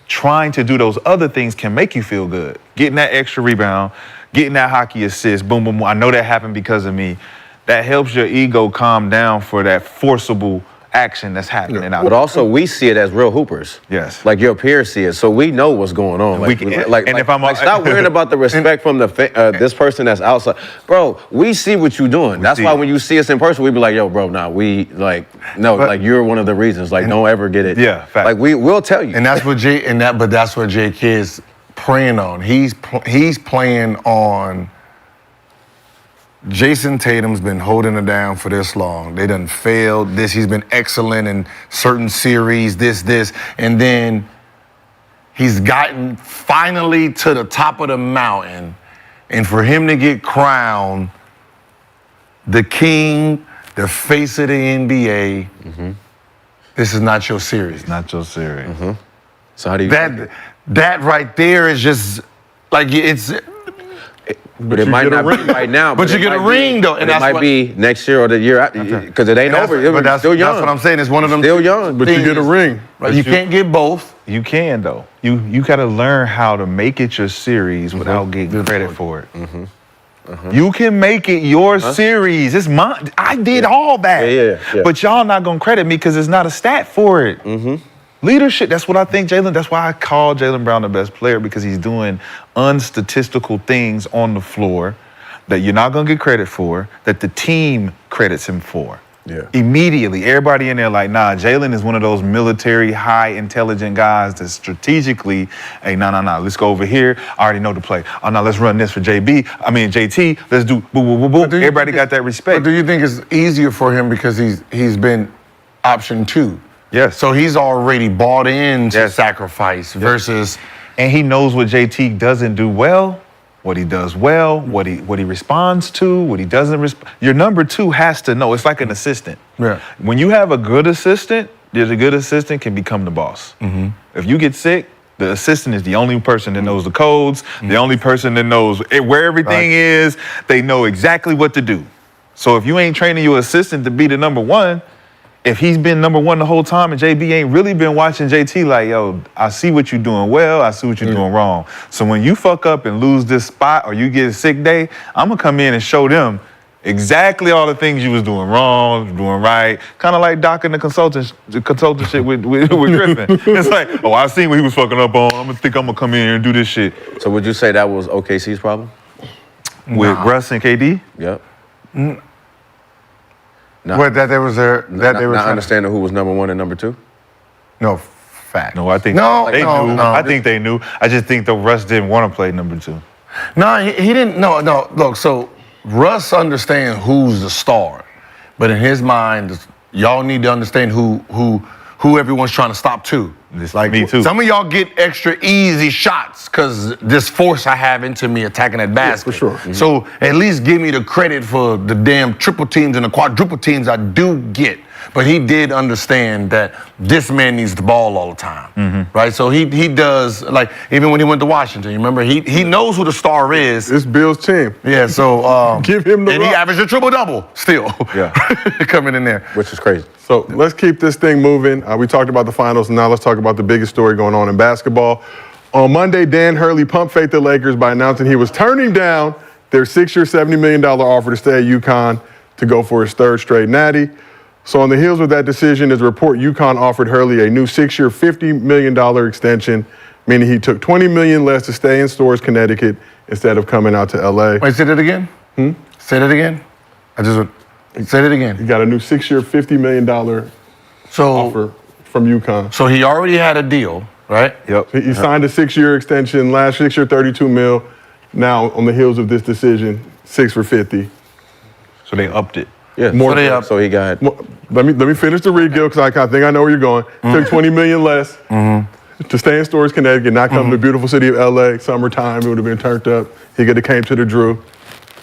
trying to do those other things can make you feel good. Getting that extra rebound, getting that hockey assist, boom, boom, boom. I know that happened because of me. That helps your ego calm down for that forcible action that's happening out there. But also, we see it as real hoopers. Yes. Like your peers see it, so we know what's going on. Stop worrying about the respect from the this person that's outside, bro. We see what you're doing. That's why when you see us in person, we be like, yo, bro, you're one of the reasons. Like, don't ever get it. Yeah, fact. Like we'll tell you. And that's what that's what J Kid's praying on. He's playing on. Jason Tatum's been holding it down for this long. They done failed this. He's been excellent in certain series, this. And then he's gotten finally to the top of the mountain. And for him to get crowned the king, the face of the NBA, this is not your series. It's not your series. So how do you that right there is just like it's. But it might not be right now. But you get a ring, though. And it might be next year or the year after, because it ain't over. It's still young. That's what I'm saying. It's one of them. Still young. But you get a ring. Right? You can't get both. You can, though. You got to learn how to make it your series without getting credit for it. You can make it your series. It's mine. I did all that. Yeah. But y'all not going to credit me because it's not a stat for it. Leadership, that's what I think that's why I call Jaylen Brown the best player, because he's doing unstatistical things on the floor that you're not going to get credit for, that the team credits him for. Yeah. Immediately, everybody in there like, nah, Jaylen is one of those military, high intelligent guys that strategically, hey, nah, let's go over here. I already know the play. Oh, no, let's run this for JT. Let's do boo. Everybody got that respect. But do you think it's easier for him because he's been option 2? Yes. So he's already bought into sacrifice versus. And he knows what JT doesn't do well, what he does well, what he responds to, what he doesn't respond. Your number 2 has to know. It's like an assistant. Yeah. When you have a good assistant, a good assistant can become the boss. If you get sick, the assistant is the only person that knows the codes, the only person that knows where everything is. They know exactly what to do. So if you ain't training your assistant to be the number 1, if he's been number 1 the whole time and JB ain't really been watching JT like, yo, I see what you're doing well, I see what you're doing wrong. So when you fuck up and lose this spot or you get a sick day, I'm gonna come in and show them exactly all the things you was doing wrong, doing right. Kind of like Doc and the consultant shit with Griffin. It's like, oh, I seen what he was fucking up on. I'm gonna come in here and do this shit. So would you say that was OKC's problem? With Russ and KD? Yep. What, that they was there? That they were not understanding who was number 1 and number 2? No, fact. No, I think they knew. I think they knew. I just think the Russ didn't want to play number 2. No, he didn't. No. Look, so Russ understands who's the star, but in his mind, y'all need to understand who everyone's trying to stop too. Like me too. Some of y'all get extra easy shots because this force I have into me attacking that basket. for sure. So at least give me the credit for the damn triple teams and the quadruple teams I do get. But he did understand that this man needs the ball all the time, right? So he does, like, even when he went to Washington, you remember, he knows who the star is. It's Bill's team. Yeah, so give him the and rock. he averaged a triple-double still. Yeah. Coming in there. Which is crazy. So let's keep this thing moving. We talked about the finals, and now let's talk about the biggest story going on in basketball. On Monday, Dan Hurley pumped fake the Lakers by announcing he was turning down their 6-year, $70 million offer to stay at UConn to go for his 3rd straight natty. So on the heels of that decision, there's a report UConn offered Hurley a new 6-year, $50 million extension, meaning he took $20 million less to stay in Storrs, Connecticut, instead of coming out to LA. Wait, say that again? Say that again? Say that again. He got a new 6-year, $50 million offer from UConn. So he already had a deal, right? Yep. He signed a 6-year extension, last 6-year, $32 million. Now, on the heels of this decision, 6 for 50. So they upped it. Yeah. More So he got. Let me finish the read, Gil, because I think I know where you're going. Took $20 million less to stay in Storrs, Connecticut, not come to the beautiful city of LA. Summertime, it would have been turned up. He could have came to the Drew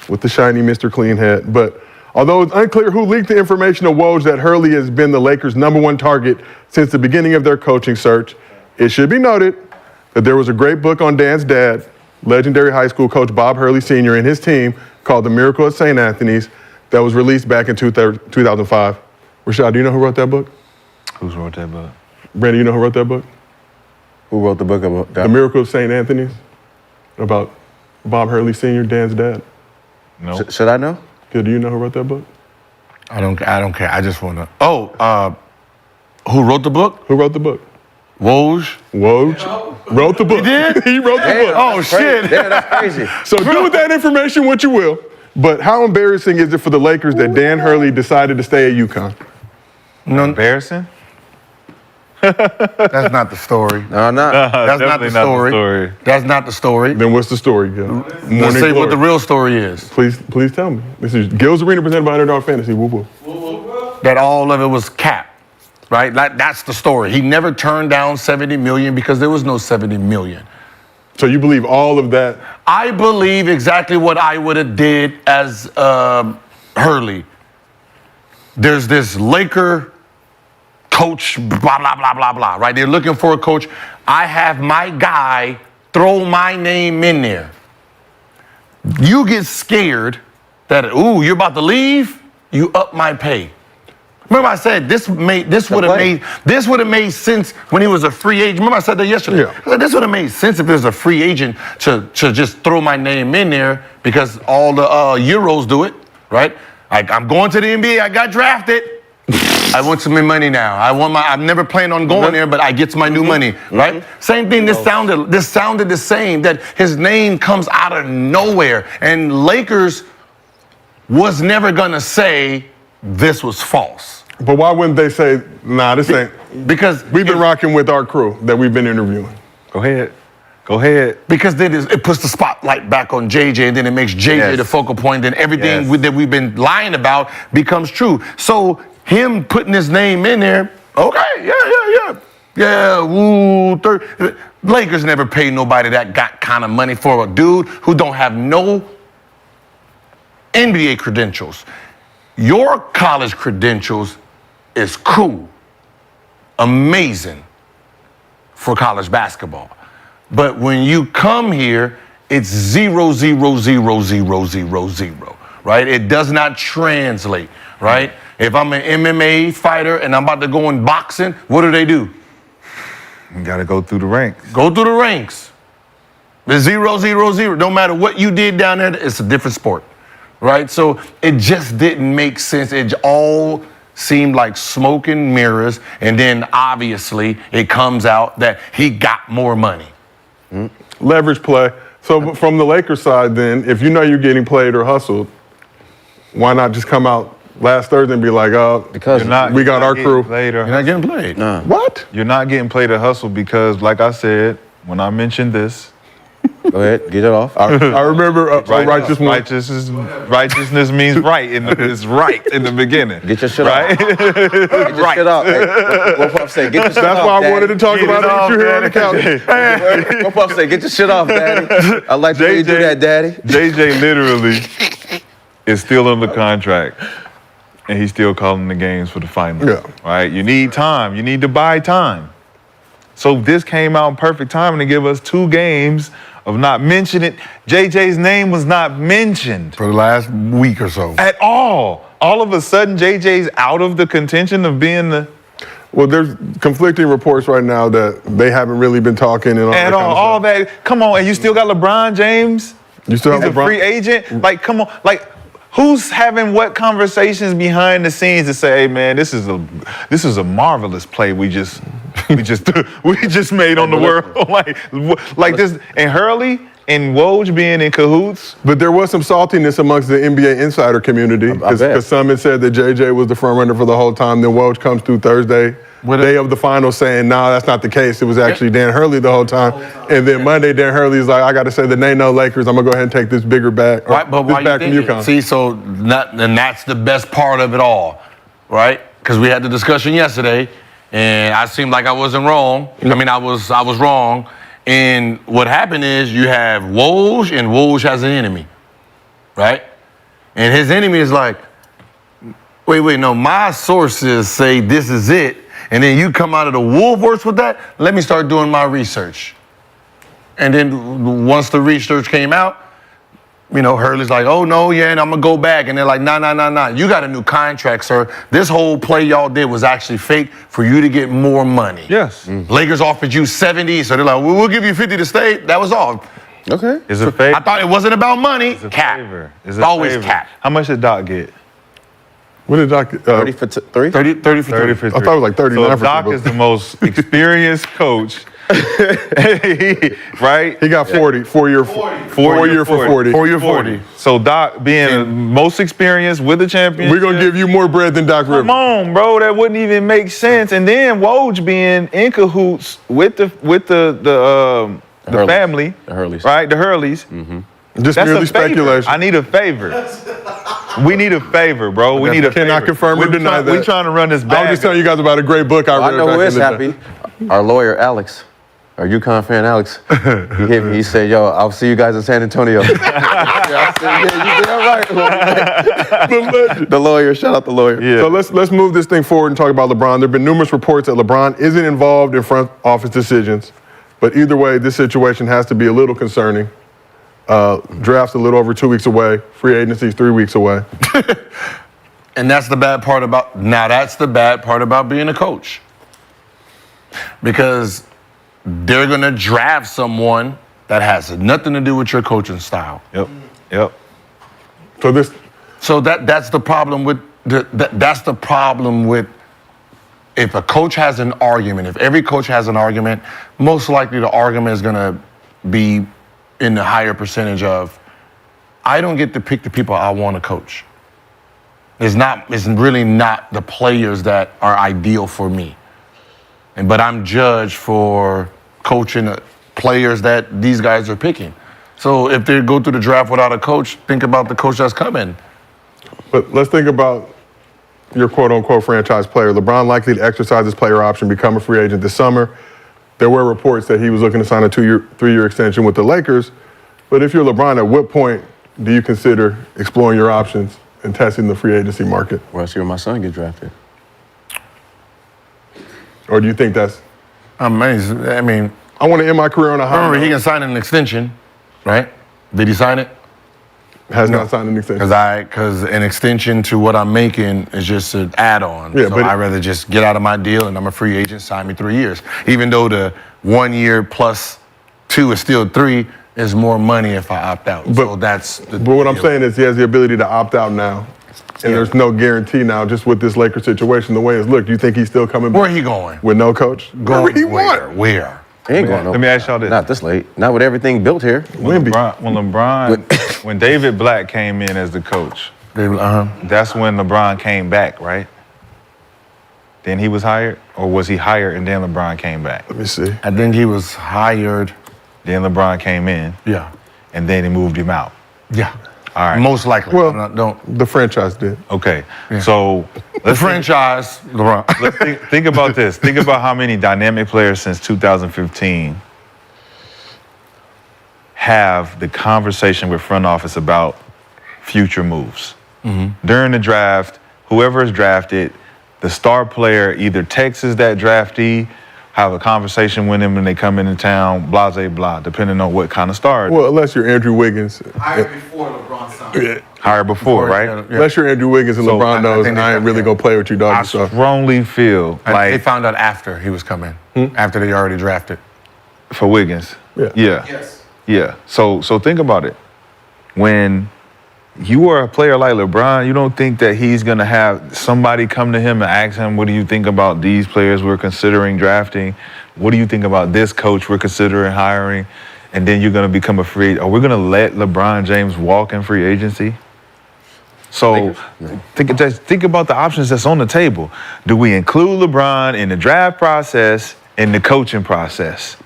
with the shiny Mr. Clean hat. But although it's unclear who leaked the information to Woj that Hurley has been the Lakers' #1 target since the beginning of their coaching search, it should be noted that there was a great book on Dan's dad, legendary high school coach Bob Hurley Sr. and his team called The Miracle at St. Anthony's that was released back in 2005. Rashad, do you know who wrote that book? Who's wrote that book? Brandon, you know who wrote that book? Who wrote the book about that? The Miracle of St. Anthony's? About Bob Hurley Sr., Dan's dad. No. Should I know? Gil, do you know who wrote that book? I don't care. I just want to. Who wrote the book? Who wrote the book? Woj. Woj wrote the book. He did? He wrote the book. Oh, shit. Yeah, that's crazy. So do with that information what you will. But how embarrassing is it for the Lakers that Dan Hurley decided to stay at UConn? Embarrassing? That's not the story. No, not. That's not the Definitely story. That's not the story. Then what's the story, Gil? Let's Morning say what Glory. the real story is. Please tell me. This is Gil's Arena presented by Underdog Fantasy. Woo woo. That all of it was cap, right? That's the story. He never turned down $70 million because there was no $70 million. So you believe all of that? I believe exactly what I would have did as Hurley. There's this Laker coach, blah, blah, blah, blah, blah, right? They're looking for a coach. I have my guy throw my name in there. You get scared that, you're about to leave, you up my pay. Remember I said this would have made sense when he was a free agent. Remember I said that yesterday? Yeah. I said, this would have made sense if there was a free agent to just throw my name in there because all the Euros do it, right? I'm going to the NBA, I got drafted. I want some money now. I'm never planning on going there, but I get my new money, right? Same thing, this sounded the same, that his name comes out of nowhere. And Lakers was never gonna say this was false. But why wouldn't they say, nah, this ain't? Because We've been rocking with our crew that we've been interviewing. Go ahead. Because then it puts the spotlight back on JJ, and then it makes JJ the focal point, and everything that we've been lying about becomes true. So him putting his name in there, okay, yeah, woo. Lakers never paid nobody that got kind of money for a dude who don't have no NBA credentials. Your college credentials is cool, amazing for college basketball. But when you come here, it's 0, 0, 0, 0, 0, 0, right? It does not translate, right? If I'm an MMA fighter and I'm about to go in boxing, what do? You gotta go through the ranks. Go through the ranks. The 0, 0, 0. No matter what you did down there, it's a different sport, right? So it just didn't make sense. It all seemed like smoke and mirrors. And then obviously it comes out that he got more money. Leverage play. So from the Lakers side then, if you know you're getting played or hustled, why not just come out last Thursday and be like, Because we got our crew. You're not getting played. Nah. What? You're not getting played a hustle because, like I said, when I mentioned this, Go ahead, get it off. I remember righteous one. righteousness means right. It's right in the beginning. Get your shit right? off. Get your shit off. Hey, what Puff say? Get your shit That's off, why I Daddy. wanted to talk about it with you here on the couch. What Puff say? Get your shit off, Daddy. I like the way you do that, Daddy. JJ literally is still under contract, and he's still calling the games for the finals. Yeah. Right? You need time. You need to buy time. So this came out in perfect time to give us 2 games of not mentioning it. JJ's name was not mentioned For the last week or so. at all. All of a sudden, JJ's out of the contention of being the Well, there's conflicting reports right now that they haven't really been talking and all that at kind of all. All stuff. that. Come on, and you still got LeBron James You still He's have a LeBron? free agent. Like, come on. Like, who's having what conversations behind the scenes to say, hey man, this is a marvelous play we just made on the world. like this, and Hurley and Woj being in cahoots. But there was some saltiness amongst the NBA insider community I bet. because some had said that JJ was the front runner for the whole time. Then Woj comes through Thursday, day of the final, saying, "No, that's not the case. It was actually Dan Hurley the whole time." And then Monday, Dan Hurley's like, "I got to say the name no Lakers. I'm gonna go ahead and take this bigger bag, Right, but this why bag you from think UConn." See, so and that's the best part of it all, right? Because we had the discussion yesterday, and I seemed like I wasn't wrong. I mean, I was wrong. And what happened is you have Woj, and Woj has an enemy, right? And his enemy is like, wait, no, my sources say this is it, and then you come out of the woolworths with that. Let me start doing my research. And then once the research came out, you know, Hurley's like, oh, no, yeah, and I'm going to go back. And they're like, nah. You got a new contract, sir. This whole play y'all did was actually fake for you to get more money. Yes. Lakers offered you 70, so they're like, well, we'll give you 50 to stay. That was all. Okay. Is it favor? I thought it wasn't about money. It's a Cap. favor. It's always cap. How much did Doc get? What did Doc? 30 for 3? 30 for 30 30. for I thought it was like 39 So for Doc three, is but- the most experienced coach, right? He got 40, 4-year for 40. 40. So Doc being most experienced with the championship. We're gonna give you more bread than Doc Rivers. Come on, bro. That wouldn't even make sense. And then Woj being in cahoots with the Hurleys. family, The Hurleys. right? The Hurleys. Just That's merely a favor. speculation. I need a favor. We need a favor, bro. We need a favor. Cannot confirm or deny that. We're trying to run this I was back. just telling you guys about a great book I Well, read I know back who in is the happy. day. Our lawyer, Alex. Our UConn fan, Alex. He said, yo, I'll see you guys in San Antonio. I said, yeah, you did right. The lawyer, shout out the lawyer. Yeah. So let's move this thing forward and talk about LeBron. There have been numerous reports that LeBron isn't involved in front office decisions, but either way, this situation has to be a little concerning. Draft's a little over 2 weeks away. Free agency's 3 weeks away. And that's the bad part about being a coach. Because they're going to draft someone that has nothing to do with your coaching style. Yep. So that's the problem with that's the problem with if a coach has an argument, if every coach has an argument, most likely the argument is going to be in the higher percentage of I don't get to pick the people I want to coach. It's really not the players that are ideal for me. But I'm judged for coaching players that these guys are picking. So if they go through the draft without a coach, think about the coach that's coming. But let's think about your quote-unquote franchise player. LeBron likely to exercise his player option, become a free agent this summer. There were reports that he was looking to sign a 3-year extension with the Lakers. But if you're LeBron, at what point do you consider exploring your options and testing the free agency market? Well, see where my son get drafted. Or do you think that's, Amazing. I mean, I want to end my career on a high remember, he note? can sign an extension, right? Did he sign it? Has not signed an extension. Because an extension to what I'm making is just an add-on. Yeah, so but- I'd rather just get out of my deal and I'm a free agent, sign me 3 years. Even though the 1 year plus 2 is still 3, is more money if I opt out. So that's the But what I'm deal. saying is he has the ability to opt out now. And there's no guarantee now just with this Lakers situation, the way it's looked. Do you think he's still coming back Where he going? with no coach? Going he where? want. Where? He ain't going Let me ask y'all this. Not this late. Not with everything built here. When when David Black came in as the coach, that's when LeBron came back, right? Then he was hired? Or was he hired and then LeBron came back? Let me see. I think he was hired. Then LeBron came in, Yeah. and then he moved him out. Yeah. All right. Most likely. Well, don't. the franchise did. Okay. So The let's franchise, LeBron. let's think about this. Think about how many dynamic players since 2015 have the conversation with front office about future moves. During the draft, whoever is drafted, the star player either texts that draftee, have a conversation with him when they come into town, blah, blah, blah, depending on what kind of star. Well, unless you're Andrew Wiggins. Hired before LeBron signed. Hired before, right? Yeah. Unless you're Andrew Wiggins and So, LeBron I knows think I they- ain't really yeah. going to play with you, dog. I strongly feel They like found out after he was coming, after they already drafted. for Wiggins. Yeah. Yeah. Yes. Yeah. So think about it. when you are a player like LeBron, you don't think that he's going to have somebody come to him and ask him, what do you think about these players we're considering drafting? What do you think about this coach we're considering hiring? And then you're going to become a free agent. Are we going to let LeBron James walk in free agency? So think about the options that's on the table. Do we include LeBron in the draft process and the coaching process?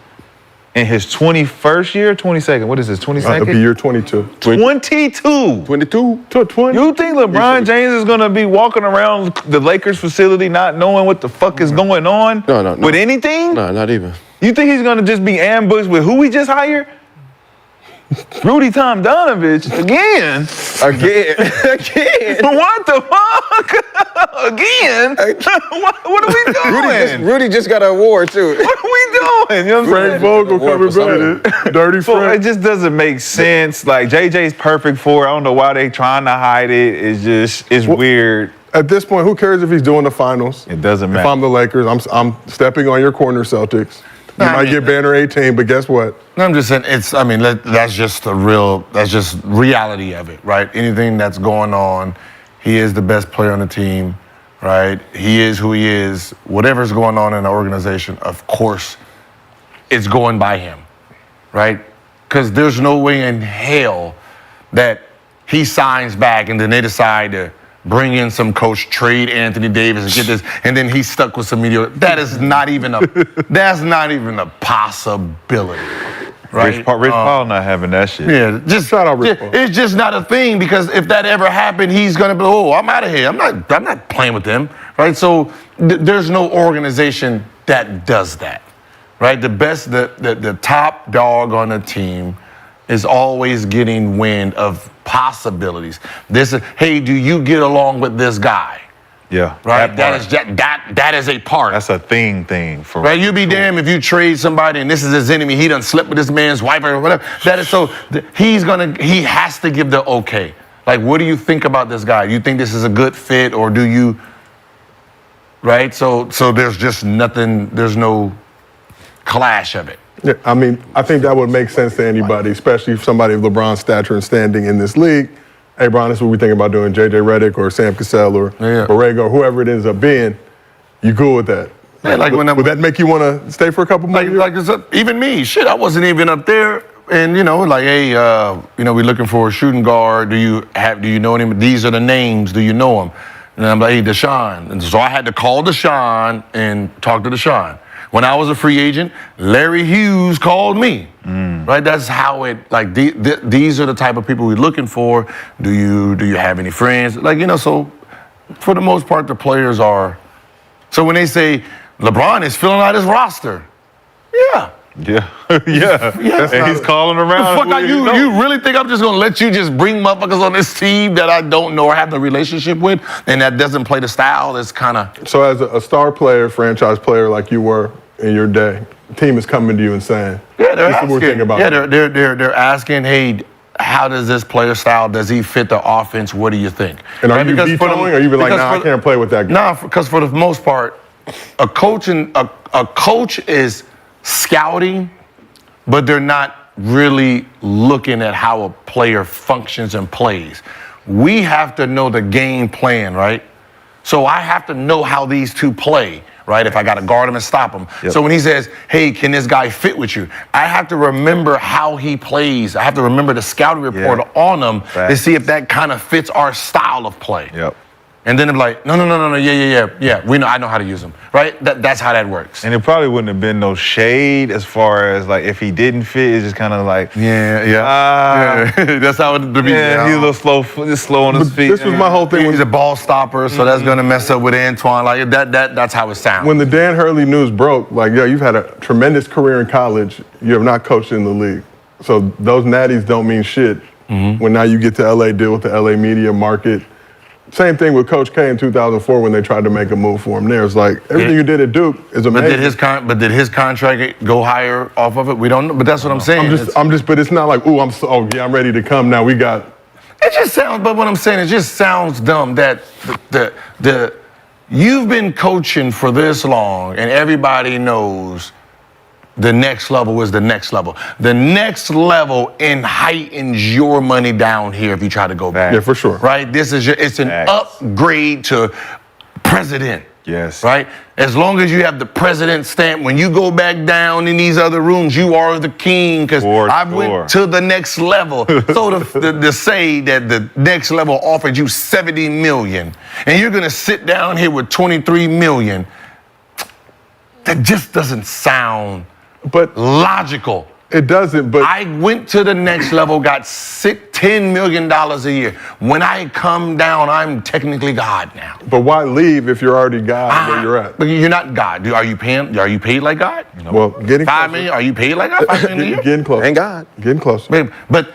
In his 21st year, 22nd, what is this, 22nd? It'll be year 22. 22. 22 to 20. You think LeBron James is going to be walking around the Lakers facility not knowing what the fuck is going on No. with anything? No, not even. You think he's going to just be ambushed with who we just hired? Rudy Tomjanovich again. What the fuck? Again? What are we doing? Rudy just got an award too. What are we doing? You know what I'm Frank saying? Vogel coming back. Dirty So it Frank. just doesn't make sense. Like JJ's perfect for it. I don't know why they trying to hide it. It's weird. At this point, who cares if he's doing the finals? It doesn't If matter. I'm the Lakers, I'm stepping on your corner, Celtics. You might get banner 18, but guess what? I'm just saying that's just reality of it, right? Anything that's going on, he is the best player on the team, right? He is who he is. Whatever's going on in the organization, of course, it's going by him, right? Because there's no way in hell that he signs back and then they decide to bring in some coach, trade Anthony Davis and get this, and then he's stuck with some mediocre. That's not even a possibility, right? Rich Paul not having that shit. Yeah, just Shout out Rich Paul. It's just not a thing because if that ever happened, he's gonna be, I'm out of here. I'm not playing with them, right? So there's no organization that does that, right? The top dog on the team is always getting wind of possibilities. Hey, do you get along with this guy? Yeah. Right? That That is a part. That's a thing for Right, you be damned if you trade somebody and this is his enemy. He done slept with this man's wife or whatever. That is so. He has to give the okay. Like, what do you think about this guy? You think this is a good fit, or do you? Right. So there's just nothing. There's no clash of it. Yeah, I mean, I think that would make sense to anybody, especially somebody of LeBron's stature and standing in this league. Hey, Bron, this is what we think about doing. J.J. Redick or Sam Cassell or Borrego, whoever it ends up being. You cool with that? Yeah, like would that make you want to stay for a couple more years? Even me, shit, I wasn't even up there. And hey, we're looking for a shooting guard. Do you know him? These are the names. Do you know him? And I'm like, hey, Deshaun. And so I had to call Deshaun and talk to Deshaun. When I was a free agent, Larry Hughes called me. Right? That's how it. Like these are the type of people we're looking for. Do you have any friends? So for the most part, the players are. So when they say LeBron is filling out his roster, yeah. And he's calling around. The fuck you really think I'm just gonna let you just bring motherfuckers on this team that I don't know or have the relationship with, and that doesn't play the style? That's kind of. So as a star player, franchise player like you were in your day, the team is coming to you and saying, "Yeah, they're this asking. is what we're thinking about." Yeah, they're asking, hey, how does this player style? Does he fit the offense? What do you think? And are you vetoing, or you be like, nah, I can't play with that guy? Nah, because for the most part, a coach is scouting, but they're not really looking at how a player functions and plays. We have to know the game plan, right? So I have to know how these two play, right? If I got to guard him and stop him. Yep. So when he says, hey, can this guy fit with you? I have to remember how he plays. I have to remember the scouting report on him to see if that kind of fits our style of play. Yep. And then they're like, no, yeah. I know how to use them, right? That's how that works. And it probably wouldn't have been no shade as far as like if he didn't fit, it's just kind of like That's how it would be. Yeah, he's a little slow, just slow on his feet. This was my whole thing. He's a ball stopper, so that's gonna mess up with Antoine. Like that's how it sounds. When the Dan Hurley news broke, like, you've had a tremendous career in college. You have not coached in the league. So those natties don't mean shit when now you get to LA, deal with the LA media market. Same thing with Coach K in 2004 when they tried to make a move for him there. It's like, everything you did at Duke is amazing. But did his contract go higher off of it? We don't know, but that's what I'm saying. But it's not like, I'm ready to come now. We got. It just sounds, but what I'm saying, it just sounds dumb that you've been coaching for this long and everybody knows the next level is the next level. The next level heightens your money down here if you try to go back. Yeah, for sure. Right? It's an upgrade to president. Yes. Right? As long as you have the president stamp, when you go back down in these other rooms, you are the king because I went to the next level. So to say that the next level offered you $70 million and you're going to sit down here with $23 million, that just doesn't sound logical. It doesn't, but I went to the next level, got $10 million a year. When I come down, I'm technically God now. But why leave if you're already God where you're at? But you're not God. Are you paid like God? Well, getting $5 closer. million? Are you paid like God? $5 million a year? Getting closer. Thank God. Getting closer. But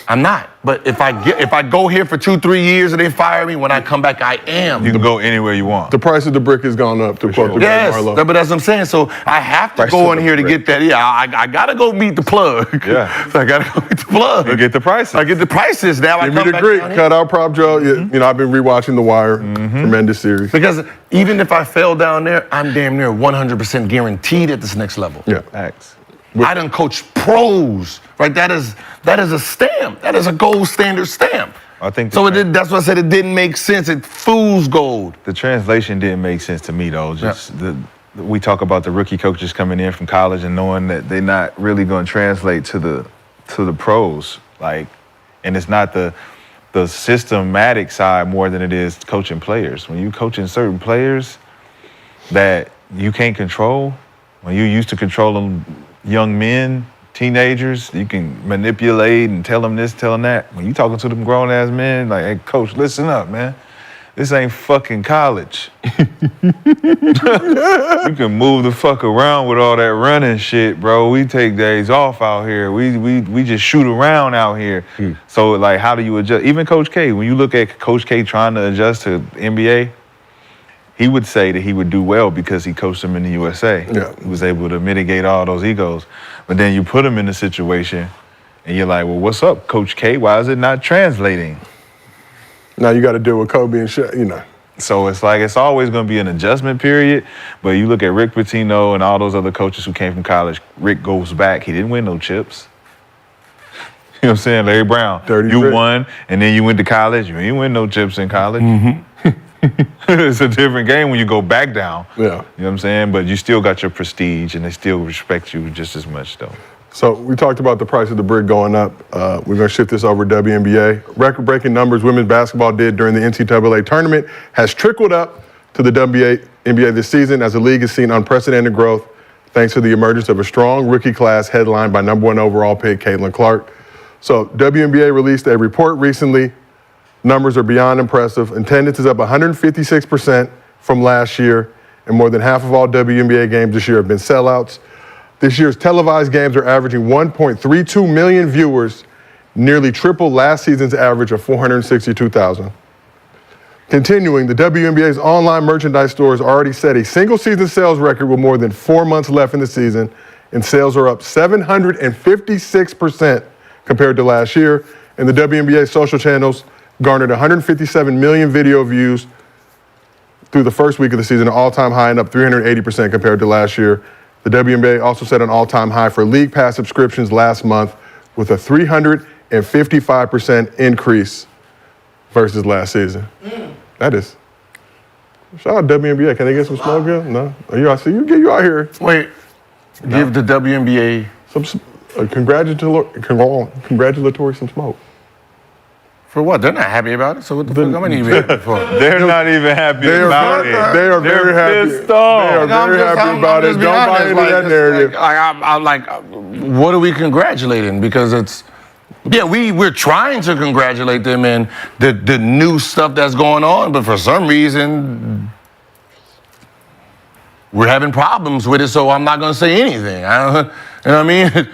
I'm not. But if I go here for 2-3 years and they fire me, when I come back, I am. You can go anywhere you want. The price of the brick has gone up to quote the great Yes, Marlowe. but that's what I'm saying. So I have to go in here to get that. Yeah, I gotta go meet the plug. Yeah. So I gotta go meet the plug. You get the prices. I get the prices now. Give me the Greek. Cut out Prop Joe. You know, I've been rewatching The Wire. Tremendous series. Because even if I fail down there, I'm damn near 100% guaranteed at this next level. Yeah. Facts. I done coach pros, right? That is a stamp. That is a gold standard stamp. I think so. That's why I said it didn't make sense. It fool's gold. The translation didn't make sense to me though. We talk about the rookie coaches coming in from college and knowing that they're not really going to translate to the pros. And it's not the systematic side more than it is coaching players. When you coaching certain players that you can't control, when you're used to controlling young men, teenagers, you can manipulate and tell them this, tell them that. When you talking to them grown ass men, like, hey, coach, listen up, man. This ain't fucking college. You can move the fuck around with all that running shit, bro. We take days off out here. We just shoot around out here. So, like, how do you adjust? Even Coach K, when you look at Coach K trying to adjust to NBA, he would say that he would do well because he coached them in the USA. Yeah. He was able to mitigate all those egos. But then you put him in a situation and you're like, well, what's up, Coach K? Why is it not translating? Now you got to deal with Kobe and shit, you know. So it's like, it's always going to be an adjustment period. But you look at Rick Pitino and all those other coaches who came from college, Rick goes back. He didn't win no chips. You know what I'm saying? Larry Brown, you Rick. won, and then you went to college. You ain't win no chips in college. It's a different game when you go back down. Yeah. You know what I'm saying? But you still got your prestige, and they still respect you just as much, though. So we talked about the price of the brick going up. We're going to shift this over to WNBA. Record-breaking numbers women's basketball did during the NCAA tournament has trickled up to the WNBA this season as the league has seen unprecedented growth thanks to the emergence of a strong rookie class headlined by #1 overall pick Caitlin Clark. So WNBA released a report recently. Numbers are beyond impressive. Attendance is up 156% from last year, and more than half of all WNBA games this year have been sellouts. This year's televised games are averaging 1.32 million viewers, nearly triple last season's average of 462,000. Continuing, the WNBA's online merchandise stores already set a single-season sales record with more than 4 months left in the season, and sales are up 756% compared to last year. And the WNBA social channels garnered 157 million video views through the first week of the season, an all-time high and up 380% compared to last year. The WNBA also set an all-time high for League Pass subscriptions last month with a 355% increase versus last season. That is. Shout out WNBA. Can they get some smoke here? No? I see you out here. Wait, give the WNBA Some congratulatory some smoke. for what? They're not happy about it. So what the fuck am I even happy for? They're not even happy about it. They are very happy. Pissed off. They are very happy about it. Don't buy into that narrative. I'm like, what are we congratulating? Because it's, yeah, we're trying to congratulate them in the new stuff that's going on, but for some reason, we're having problems with it, so I'm not going to say anything. You know what I mean?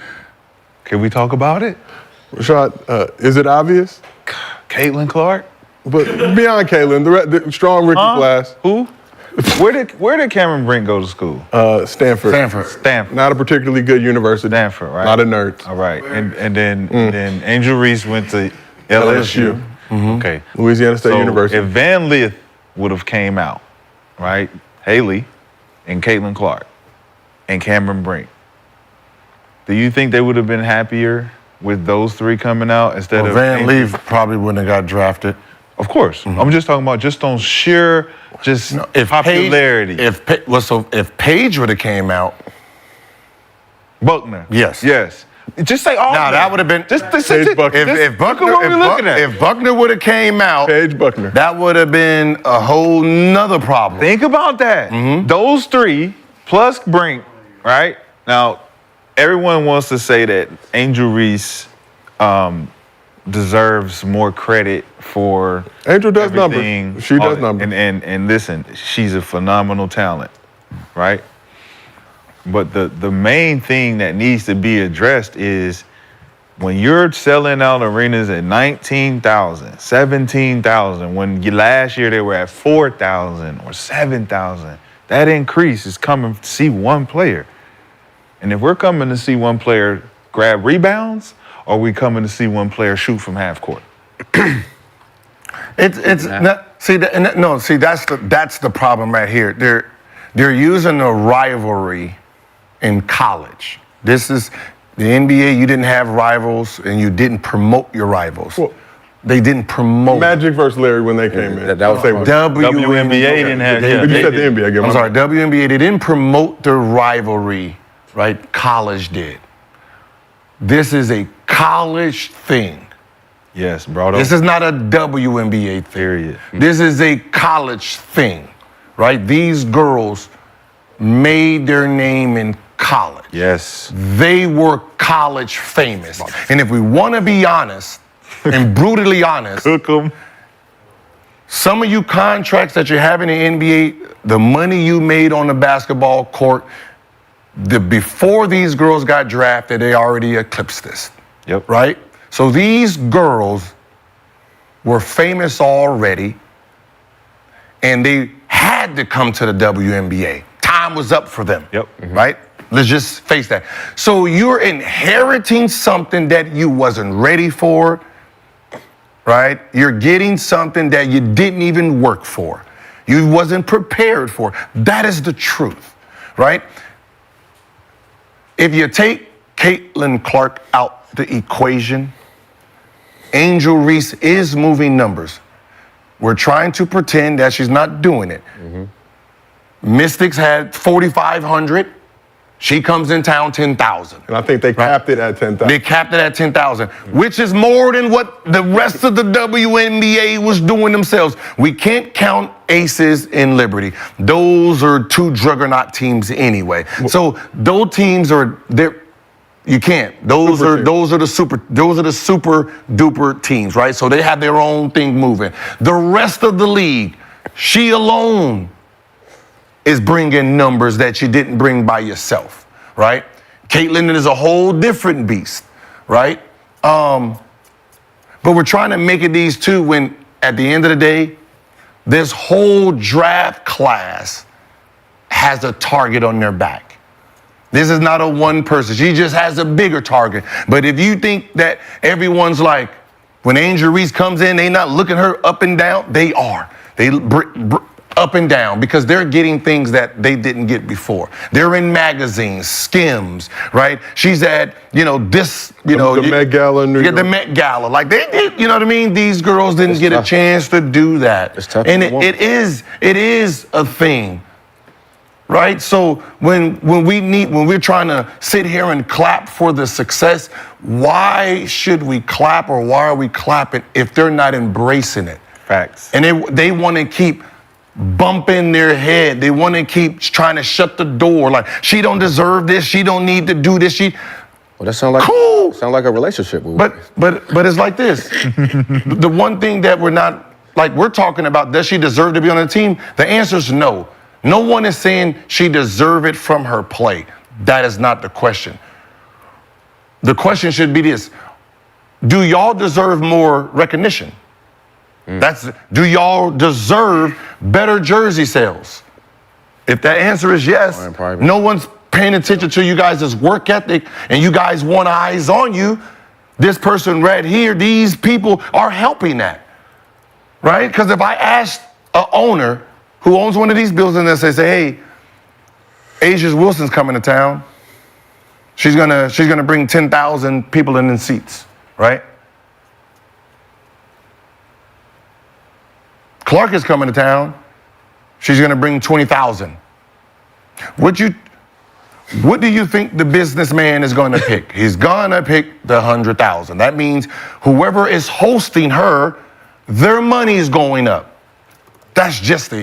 Can we talk about it? Rashad, is it obvious? Caitlin Clark? But beyond Caitlin, the strong rookie class. Who? Where did Cameron Brink go to school? Stanford. Stanford. Not a particularly good university. Stanford, right? A lot of nerds. All right. And then Angel Reese went to LSU. Okay. Louisiana State University. If Van Lith would have came out, right? Haley and Caitlin Clark and Cameron Brink, Do you think they would have been happier with those three coming out instead of Van Leaf probably wouldn't have got drafted. Of course. I'm just talking about just on sheer popularity. If Paige would have came out, Buckner. Yes. Yes. Just say all. now that would have been Paige Buckner. if Buckner what we looking at. if Buckner would have came out, Paige Buckner. that would have been a whole nother problem. Think about that. Those three plus Brink, right? Now, everyone wants to say that Angel Reese deserves more credit for Angel does everything. numbers. She does numbers. And listen, she's a phenomenal talent, right? But the main thing that needs to be addressed is when you're selling out arenas at 19,000, 17,000, when last year they were at 4,000 or 7,000, that increase is coming to see one player. And if we're coming to see one player grab rebounds, or are we coming to see one player shoot from half court? It's not, see that's the problem right here. They're using a rivalry in college. This is the NBA. You didn't have rivals, and you didn't promote your rivals. Well, they didn't promote. Magic versus Larry when they came in. that was WNBA didn't have. But you said the NBA game. I'm sorry, WNBA. They didn't promote the rivalry, right? College did. This is a college thing. Yes, brought up. This is not a WNBA thing. Period. This is a college thing, right? These girls made their name in college. Yes. They were college famous. And if we want to be honest and brutally honest, Cook 'em. some of you contracts that you have in the NBA, the money you made on the basketball court, before these girls got drafted, they already eclipsed this. Yep. Right? So these girls were famous already, and they had to come to the WNBA. Time was up for them. Yep. Right? Let's just face that. So you're inheriting something that you wasn't ready for, right? You're getting something that you didn't even work for. You wasn't prepared for. That is the truth, right? If you take Caitlin Clark out the equation, Angel Reese is moving numbers. We're trying to pretend that she's not doing it. Mystics had 4,500. She comes in town 10,000. And I think they capped it at 10,000. They capped it at 10,000, which is more than what the rest of the WNBA was doing themselves. We can't count Aces and Liberty. Those are two juggernaut teams anyway. So those teams are there. You can't. Those are the super duper teams, right? So they have their own thing moving. The rest of the league, she alone is bringing numbers that you didn't bring by yourself, right? Caitlin is a whole different beast, right? But we're trying to make it these two when, at the end of the day, this whole draft class has a target on their back. This is not a one person. She just has a bigger target. But if you think that everyone's like, when Angel Reese comes in, they not looking her up and down, they are. They up and down because they're getting things that they didn't get before. They're in magazines, Skims, right? She's at, this, the Met Gala in New York. The Met Gala. Like they did, you know what I mean? These girls didn't get tough. A chance to do that. It's tough. And it is a thing. Right? So when we're trying to sit here and clap for the success, why should we clap or why are we clapping if they're not embracing it? Facts. And they want to keep bumping their head. They want to keep trying to shut the door. Like, she don't deserve this. She don't need to do this. Well, that sound like Cool. Sound like a relationship. But it's like this. The one thing that we're talking about, does she deserve to be on the team? The answer is no. No one is saying she deserve it from her play. That is not the question. The question should be this: do y'all deserve more recognition? Do y'all deserve better jersey sales? If that answer is yes, no one's paying attention to you guys' work ethic and you guys want eyes on you. This person right here, these people are helping that, right? Because if I asked an owner who owns one of these buildings and say, hey, Asia Wilson's coming to town. She's gonna bring 10,000 people in seats, right? Clark is coming to town. She's gonna bring 20,000. What do you think the businessman is gonna pick? He's gonna pick the 100,000. That means whoever is hosting her, their money is going up. That's just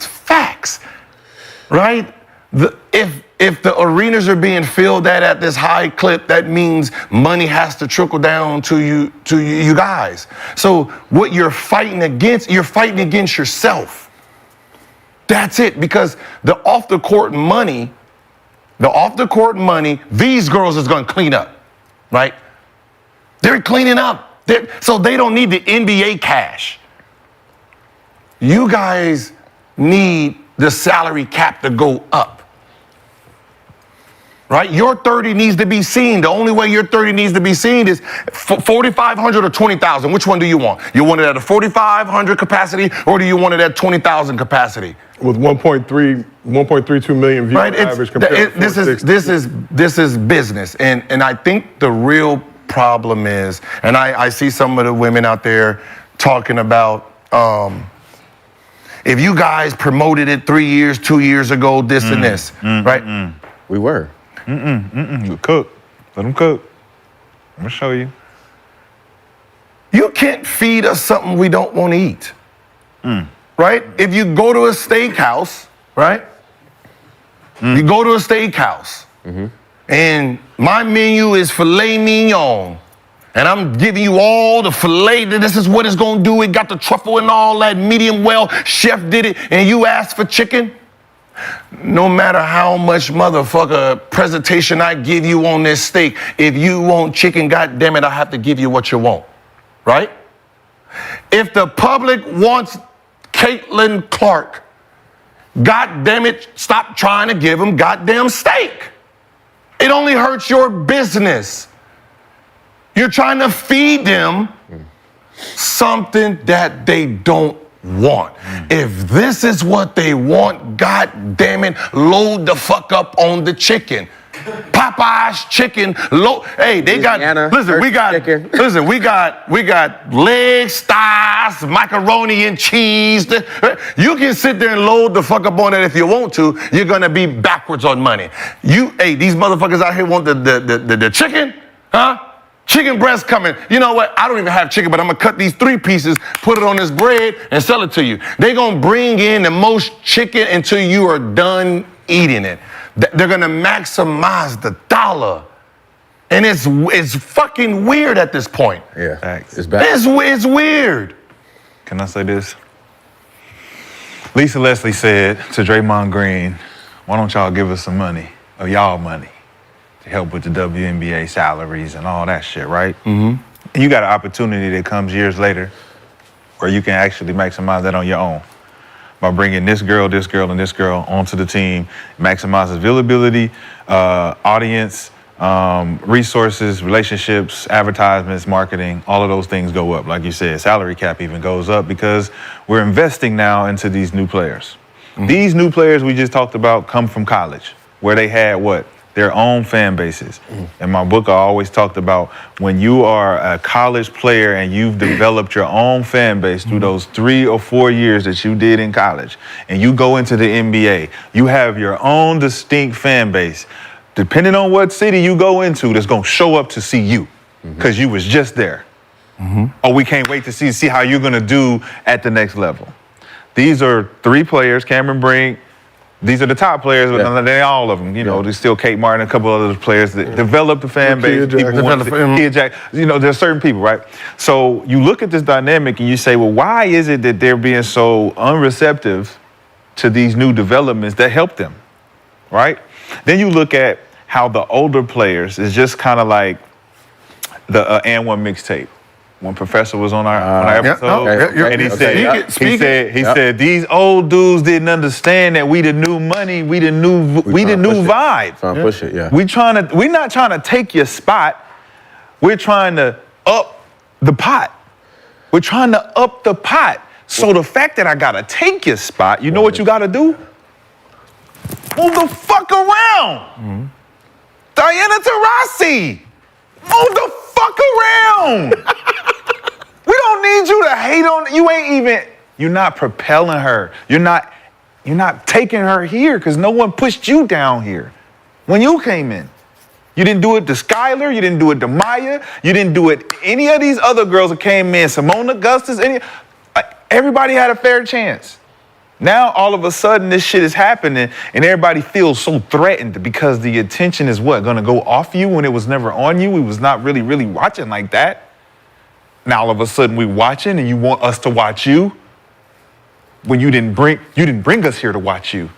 facts, right? If the arenas are being filled at this high clip, that means money has to trickle down to you guys. So what you're fighting against yourself. That's it, because the off the court money, these girls is gonna clean up, right? They're cleaning up. So they don't need the NBA cash. You guys need the salary cap to go up. Right? Your 30 needs to be seen. The only way your 30 needs to be seen is 4,500 or 20,000. Which one do you want? You want it at a 4,500 capacity, or do you want it at 20,000 capacity? With 1.32 million views Right? average compared to This is business. And I think the real problem is, and I see some of the women out there talking about, if you guys promoted it 3 years, 2 years ago, this and this, right? We were. Cook. Let them cook. I'm gonna show you. You can't feed us something we don't want to eat, right? If you go to a steakhouse, right? You go to a steakhouse, and my menu is filet mignon, and I'm giving you all the filet. This is what it's gonna do. It got the truffle and all that, medium well. Chef did it, and you asked for chicken. No matter how much motherfucker presentation I give you on this steak, if you want chicken, goddamn it, I have to give you what you want, right? If the public wants Caitlin Clark, goddamn it, stop trying to give them goddamn steak. It only hurts your business. You're trying to feed them something that they don't want. If this is what they want, god damn it, load the fuck up on the chicken. Popeye's chicken, hey, they got, listen, we got legs, thighs, macaroni and cheese. You can sit there and load the fuck up on it if you want to. You're gonna be backwards on money. These motherfuckers out here want the chicken, huh? Chicken breast coming. You know what? I don't even have chicken, but I'm gonna cut these 3 pieces, put it on this bread, and sell it to you. They're gonna bring in the most chicken until you are done eating it. They're gonna maximize the dollar. And it's fucking weird at this point. Yeah, it's bad. It's weird. Can I say this? Lisa Leslie said to Draymond Green, why don't y'all give us some money, or y'all money, to help with the WNBA salaries and all that shit, right? And you got an opportunity that comes years later where you can actually maximize that on your own by bringing this girl, and this girl onto the team, maximizes availability, audience, resources, relationships, advertisements, marketing, all of those things go up. Like you said, salary cap even goes up because we're investing now into these new players. These new players we just talked about come from college, where they had what? Their own fan bases. In my book, I always talked about when you are a college player and you've developed your own fan base through those 3 or 4 years that you did in college, and you go into the NBA, you have your own distinct fan base. Depending on what city you go into, that's gonna show up to see you because you was just there. Oh, we can't wait to see how you're gonna do at the next level. These are 3 players, Cameron Brink. These are the top players, but they all of them. You know, there's still Kate Martin, a couple other players that developed the fan base. Kia Jack. You know, there's certain people, right? So you look at this dynamic and you say, well, why is it that they're being so unreceptive to these new developments that help them, right? Then you look at how the older players is just kind of like the And One mixtape. One professor was on our episode, and he said these old dudes didn't understand that we the new money, we the new vibe. Trying to push it, yeah. We're not trying to take your spot. We're trying to up the pot. We're trying to up the pot. So the fact that I gotta take your spot, you know what you gotta do? Move the fuck around. Diana Taurasi. Move the fuck around. We don't need you to hate on. You're not propelling her. You're not taking her here because no one pushed you down here when you came in. You didn't do it to Skylar. You didn't do it to Maya. You didn't do it to any of these other girls that came in. Simone Augustus. Everybody had a fair chance. Now, all of a sudden, this shit is happening, and everybody feels so threatened because the attention is going to go off you when it was never on you? We was not really, really watching like that. Now, all of a sudden, we watching, and you want us to watch you when you didn't bring us here to watch you.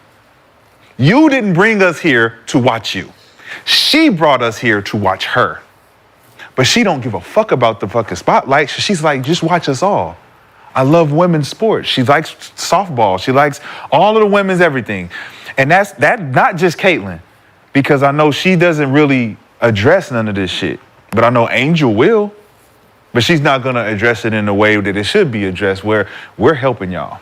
You didn't bring us here to watch you. She brought us here to watch her. But she don't give a fuck about the fucking spotlight. She's like, just watch us all. I love women's sports. She likes softball. She likes all of the women's everything. And that's not just Caitlyn, because I know she doesn't really address none of this shit. But I know Angel will. But she's not going to address it in the way that it should be addressed, where we're helping y'all.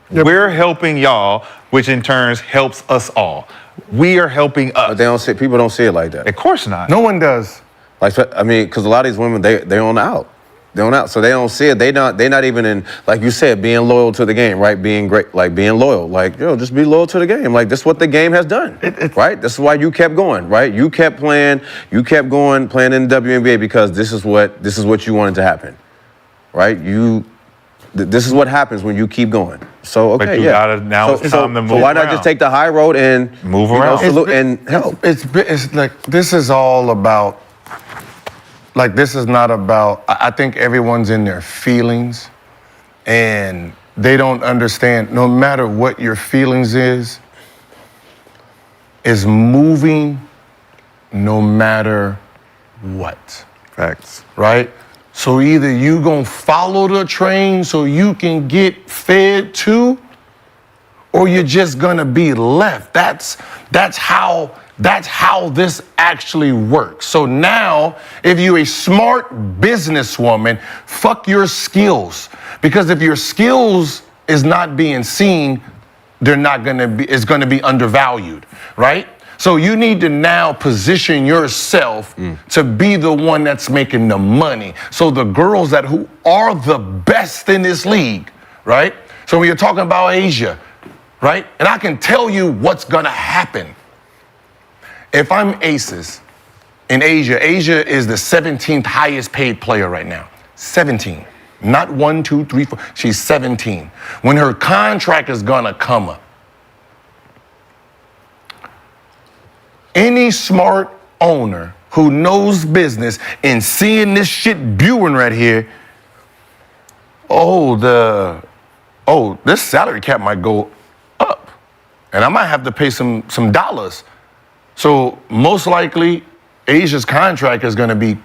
We're helping y'all, which in turn helps us all. We are helping us. But people don't see it like that. Of course not. No one does. Like, I mean, because a lot of these women, they on out. They're on out, so they don't see it. They're not even in, like you said, being loyal to the game, right? Being great, like being loyal. Like, just be loyal to the game. Like, this is what the game has done, right? This is why you kept going, right? You kept playing, playing in the WNBA because this is what you wanted to happen, right? This is what happens when you keep going. So, okay, but you gotta, now it's time to move So why not around. just take the high road and move around and help? It's like, this is all about, like, this is not about, I think everyone's in their feelings and they don't understand, no matter what your feelings is moving no matter what. Facts. Right? So either you gonna follow the train so you can get fed too, or you're just gonna be left. That's how this actually works. So now, if you're a smart businesswoman, fuck your skills. Because if your skills is not being seen, it's gonna be undervalued, right? So you need to now position yourself to be the one that's making the money. So the girls who are the best in this league, right? So when you're talking about Asia, right? And I can tell you what's gonna happen. If I'm Aces in Asia is the 17th highest paid player right now. 17. Not 1, 2, 3, 4. She's 17. When her contract is gonna come up, any smart owner who knows business and seeing this shit brewing right here, this salary cap might go up. And I might have to pay some dollars. So most likely, Asia's contract is gonna be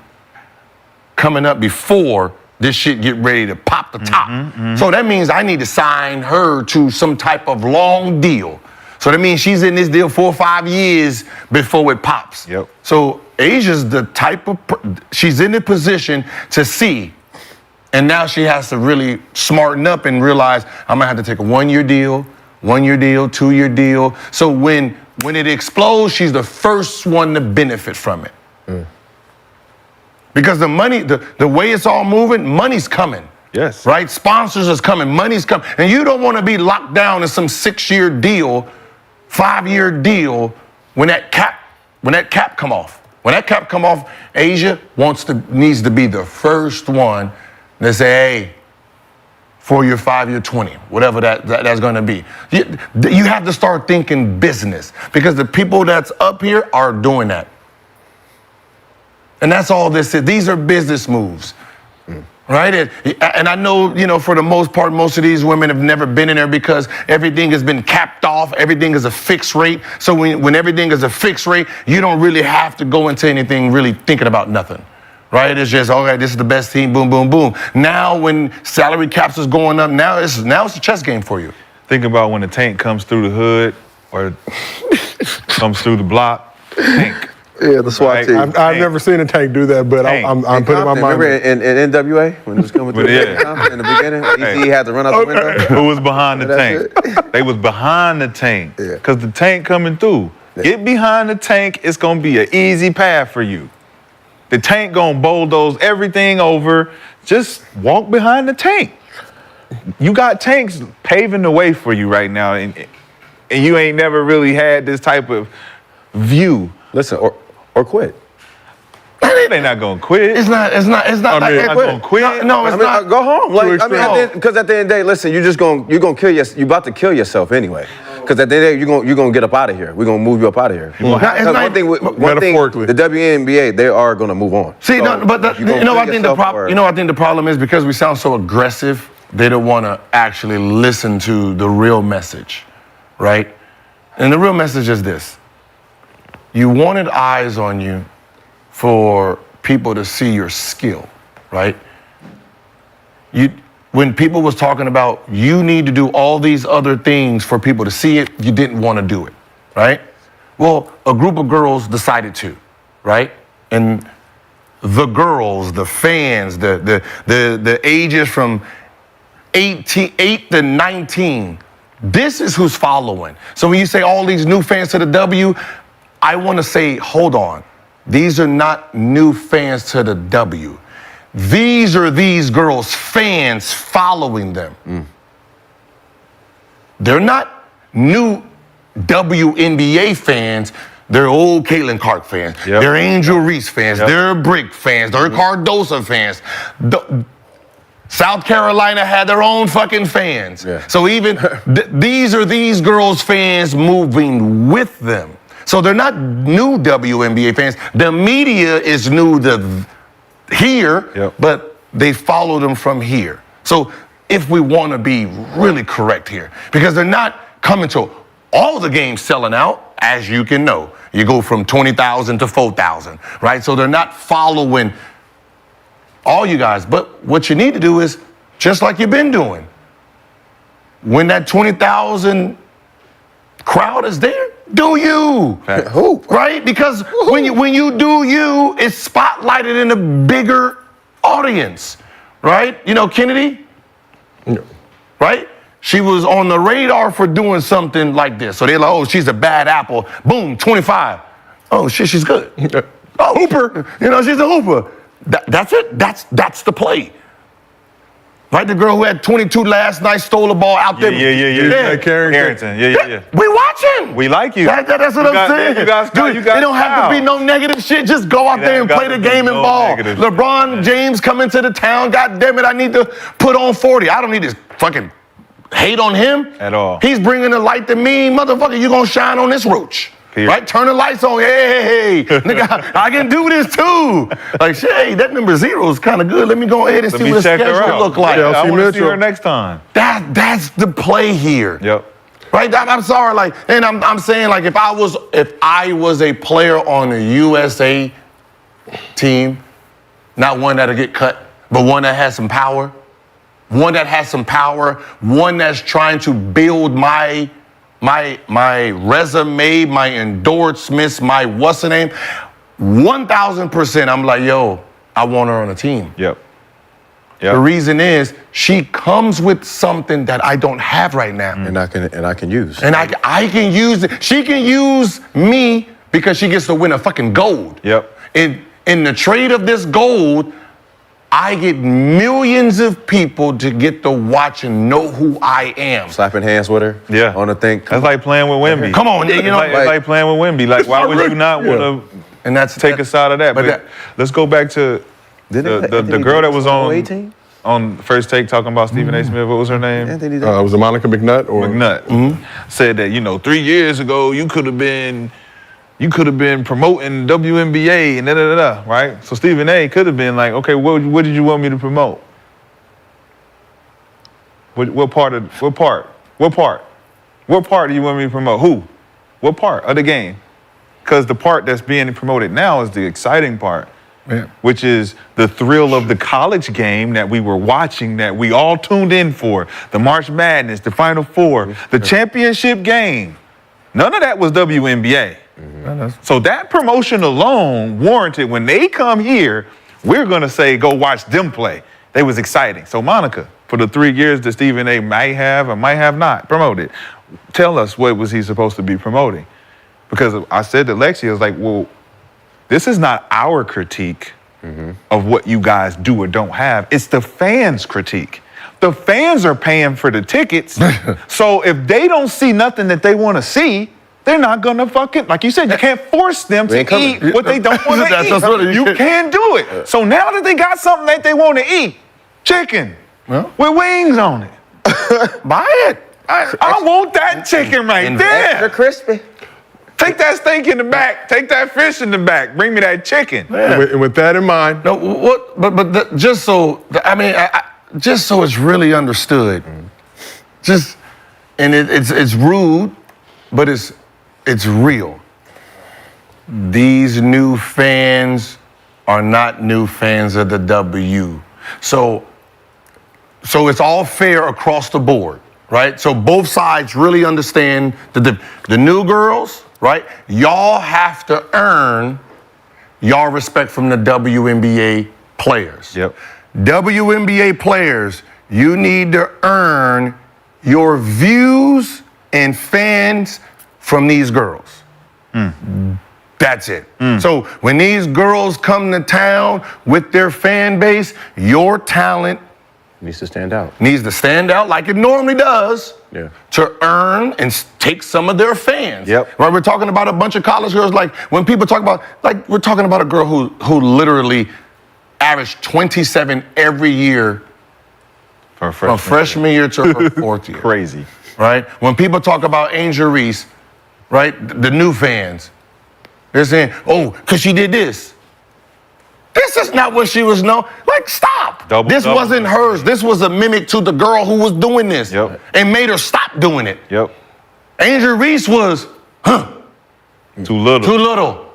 coming up before this shit get ready to pop the top. So that means I need to sign her to some type of long deal. So that means she's in this deal 4 or 5 years before it pops. Yep. So Asia's the type of, she's in the position to see. And now she has to really smarten up and realize I'm gonna have to take a 1-year deal, 1-year deal, 2-year deal. So when it explodes, she's the first one to benefit from it. Because the money, the way it's all moving, money's coming. Yes. Right? Sponsors is coming, money's coming. And you don't want to be locked down in some 6-year deal, 5-year deal when that cap come off. When that cap come off, Asia needs to be the first one to say, hey, 4-year, 5-year, 20, whatever that's going to be. You have to start thinking business because the people that's up here are doing that. And that's all this is. These are business moves. Right? And I know, for the most part, most of these women have never been in there because everything has been capped off. Everything is a fixed rate. So when everything is a fixed rate, you don't really have to go into anything really thinking about nothing. Right? It's just, okay, this is the best team, boom, boom, boom. Now when salary caps is going up, now it's a chess game for you. Think about when the tank comes through the hood or comes through the block. Tank. Yeah, the SWAT team. I've never seen a tank do that, but I'm putting my mind. Remember in NWA when it was coming through in the beginning? He had to run out the window. Who was behind the tank? They was behind the tank. Because the tank coming through. Get behind the tank. It's going to be an easy path for you. The tank going to bulldoze everything over. Just walk behind the tank. You got tanks paving the way for you right now, and you ain't never really had this type of view. Listen, or quit. They not gonna quit. It's not. I mean, like, not gonna quit. No, it's not. Go home. Like, I mean, True. because at the end of the day, listen, you're gonna kill yourself. You're about to kill yourself anyway. Because at the end of the day, you're gonna get up out of here. We're gonna move you up out of here. It's not- One thing, Metaphorically. the WNBA, they are gonna move on. See, So, no, but you're gonna you know, kill I think the yourself problem. or- You know, I think the problem is because we sound so aggressive. They don't want to actually listen to the real message, right? And the real message is this: you wanted eyes on you for people to see your skill, right? When people was talking about you need to do all these other things for people to see it, you didn't want to do it, right? Well, a group of girls decided to, right? And the girls, the fans, the ages from 8 to 19, this is who's following. So when you say all these new fans to the W, I want to say, hold on. These are not new fans to the W. These are these girls' fans following them. They're not new WNBA fans. They're old Caitlin Clark fans. Yep. They're Angel Reese fans. Yep. They're Brick fans. They're Cardosa fans. South Carolina had their own fucking fans. Yeah. So even these are these girls' fans moving with them. So they're not new WNBA fans. The media is new to here, Yep. but they follow them from here. So if we want to be really correct here, because they're not coming to all the games selling out, as you can know. You go from 20,000 to 4,000, right? So they're not following all you guys. But what you need to do is, just like you've been doing, when that 20,000 crowd is there, do you. Hoop. Right? Because when you do you, it's spotlighted in a bigger audience. Right? You know Kennedy? Right? She was on the radar for doing something like this. So they're like, oh, she's a bad apple. Boom, 25. Oh, shit, she's good. Oh, hooper. You know, she's a hooper. That's it. That's the play. Right? The girl who had 22 last night stole the ball out there. Yeah. Carrington. Yeah. We watching. We like you. That's what I'm saying. You guys, Dude, it don't have to be no negative shit. Just go out there and play the game and ball. LeBron James coming to the town. God damn it, I need to put on 40. I don't need to fucking hate on him. At all. He's bringing the light to me. Motherfucker, you gonna shine on this roach. Here. Right? Turn the lights on. Hey. Nigga, I can do this too. Like, shit, hey, that number 0 is kind of good. Let me go ahead and see what the schedule look like. Yeah, I Chelsea want to see Mitchell. her next time. That's the play here. Yep. Right? I'm sorry, like, and I'm saying, like, if I was a player on a USA team, not one that'll get cut, but one that has some power, one that's trying to build my resume, my endorsements, my what's the name, 1,000%. I'm like, yo, I want her on a team. Yep. The reason is she comes with something that I don't have right now. And I can use. And I can use it. She can use me because she gets to win a fucking gold. Yep. In the trade of this gold, I get millions of people to get to watch and know who I am. Slapping hands with her. Yeah. On the thing. That's like playing with Wemby. Come on, you know. It's like playing with Wemby. Like, why would you not want to And that's take us out of that? But let's go back to the girl that was on 18? on First Take talking about Stephen A. Smith. What was her name? Anthony Was it Monica McNutt or McNutt. Said that 3 years ago you could have been promoting WNBA and right? So Stephen A. could have been like, okay, what did you want me to promote? What part do you want me to promote? Who? What part of the game? Because the part that's being promoted now is the exciting part. Yeah. Which is the thrill of the college game that we were watching, that we all tuned in for. The March Madness, the Final Four, the championship game. None of that was WNBA. So that promotion alone warranted when they come here, we're going to say, go watch them play. They was exciting. So Monica, for the 3 years that Stephen A. might have or might have not promoted, tell us what was he supposed to be promoting? because I said to Lexi, I was like, well, this is not our critique of what you guys do or don't have. It's the fans' critique. The fans are paying for the tickets. So if they don't see nothing that they want to see, they're not gonna fucking, like you said, you can't force them to eat what they don't want to eat. You can't do it. So now that they got something that they want to eat, chicken with wings on it, buy it. I want that chicken right there. Extra crispy. Take that steak in the back. Take that fish in the back. Bring me that chicken. And with that in mind, No, what? But just so just so it's really understood, it's rude, but it's real. These new fans are not new fans of the W. So it's all fair across the board, right? So both sides really understand the new girls, right? Y'all have to earn y'all respect from the WNBA players. Yep. WNBA players, you need to earn your views and fans from these girls. That's it. So when these girls come to town with their fan base, your talent Needs to stand out. needs to stand out like it normally does to earn and take some of their fans. Yep. Right? We're talking about a bunch of college girls. Like when people talk about, like we're talking about a girl who literally averaged 27 every year from freshman year to her fourth year. Crazy. Right? When people talk about Angel Reese, right, the new fans, they're saying, oh, because she did this. This is not what she was known. Like, stop. This wasn't hers. This was a mimic to the girl who was doing this and made her stop doing it. Yep. Angel Reese was, Too little. too little.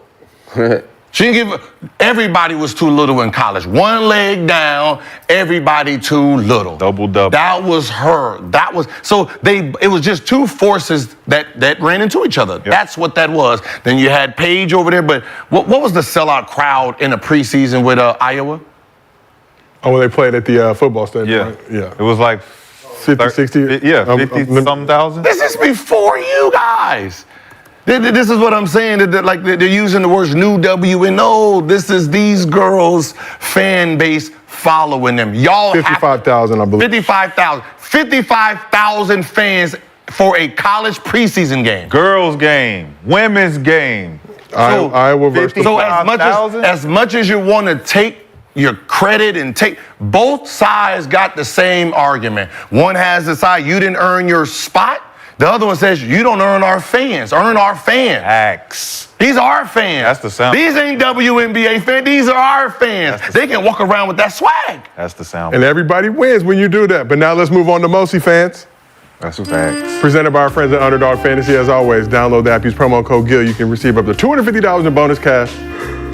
She didn't give, everybody was too little in college. One leg down, everybody too little. Double. That was her. That was, so it was just two forces that ran into each other. That's what that was. Then you had Paige over there, but what was the sellout crowd in the preseason with Iowa? when they played at the football stadium, right? It was like 50, 60? Yeah, 50-something thousand. This is before you guys. This is what I'm saying. That they're using the words new W and no. This is these girls' fan base following them. Y'all 55,000, I believe. 55,000. 55,000 fans for a college preseason game. Girls game, women's game. Iowa versus. So as much as you want to take your credit and take, both sides got the same argument. One has the side, you didn't earn your spot. The other one says, you don't earn our fans. Earn our fans. Facts. These are our fans. That's the sound. These ain't WNBA fans. These are our fans. They can walk around with that swag. That's the sound. And everybody wins when you do that. But now let's move on to Mosi fans. That's facts. Presented by our friends at Underdog Fantasy. As always, download the app, use promo code GIL. You can receive up to $250 in bonus cash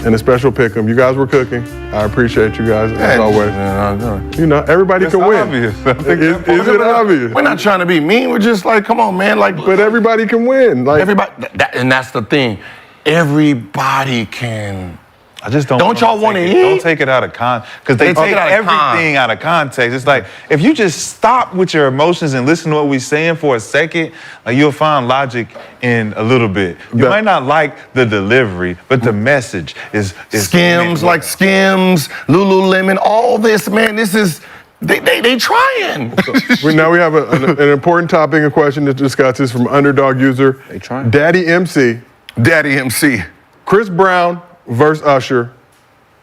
and a special pick 'em. You guys were cooking. I appreciate you guys as always. You know, everybody can win. Obvious. Is it obvious? We're not trying to be mean. We're just like, come on, man. Like, But everybody can win. Like everybody, and that's the thing. Everybody can. I just don't. Don't y'all want to eat? Don't take it out of context, because they take everything out of context. It's like if you just stop with your emotions and listen to what we're saying for a second, like you'll find logic in a little bit. You might not like the delivery, but the message is Skims, like Skims, Lululemon, all this, man. This is they trying. Now we have an important topic and question to discuss. This from Underdog user Daddy MC. Daddy MC. Chris Brown versus Usher,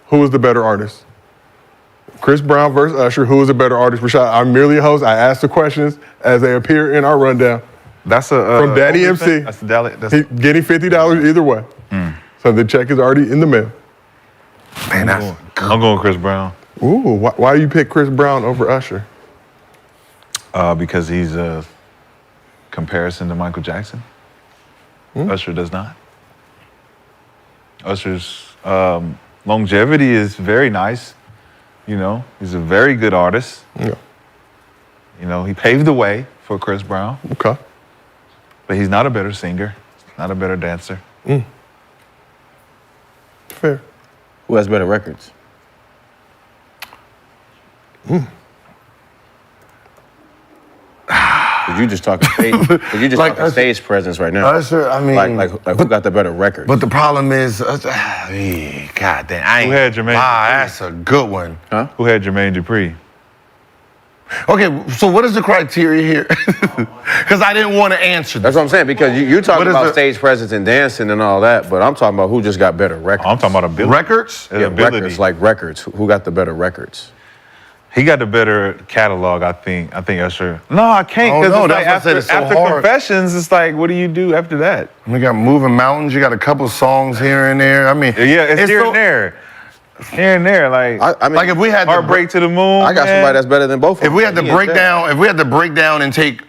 who is the better artist? Chris Brown versus Usher, who is the better artist? Rashad, I'm merely a host. I ask the questions as they appear in our rundown. That's from Daddy MC. That's the He's getting $50 either way. So the check is already in the mail. Man, I'm going Chris Brown. Ooh, why do you pick Chris Brown over Usher? Because he's a comparison to Michael Jackson. Usher does not. Usher's longevity is very nice. You know, he's a very good artist. Yeah. You know, he paved the way for Chris Brown. Okay. But he's not a better singer, not a better dancer. Fair. Who has better records? Because you just talking stage presence right now. Usher, I mean, like who got the better record? But the problem is, God damn, I ain't. Who had Jermaine Dupri? That's a good one. Huh? Who had Jermaine Dupri? Okay, so what is the criteria here? Because I didn't want to answer That's this. what I'm saying, because you're talking What is about the- stage presence and dancing and all that, but I'm talking about who just got better records. I'm talking about ability. Records? Yeah, ability. records. Who got the better records? He got the better catalog, I think. I think Usher. No, I can't Oh, because no, it's like that's what I said, it's so after hard. Confessions, it's like, what do you do after that? We got Moving Mountains. You got a couple songs here and there. I mean, Yeah, it's here so- and there. Here and there, like I mean, Like if we had Heartbreak to the Moon. I got man. somebody that's better than both of them. If we had to He is break better. down, and take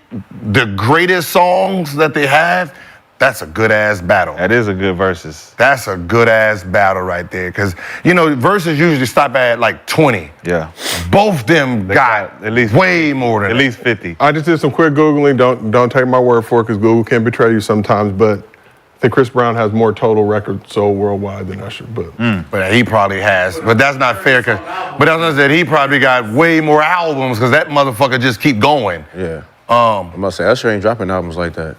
the greatest songs that they have, that's a good ass battle. That is a good versus. That's a good ass battle right there. Cause verses usually stop at like 20. Yeah. Both them got got at least way more than At that. least 50. I just did some quick Googling. Don't take my word for it because Google can betray you sometimes. But I think Chris Brown has more total records sold worldwide than Usher. But But he probably has. But that's not fair. But that's what I said. He probably got way more albums because that motherfucker just keep going. Yeah. I must say, Usher ain't dropping albums like that.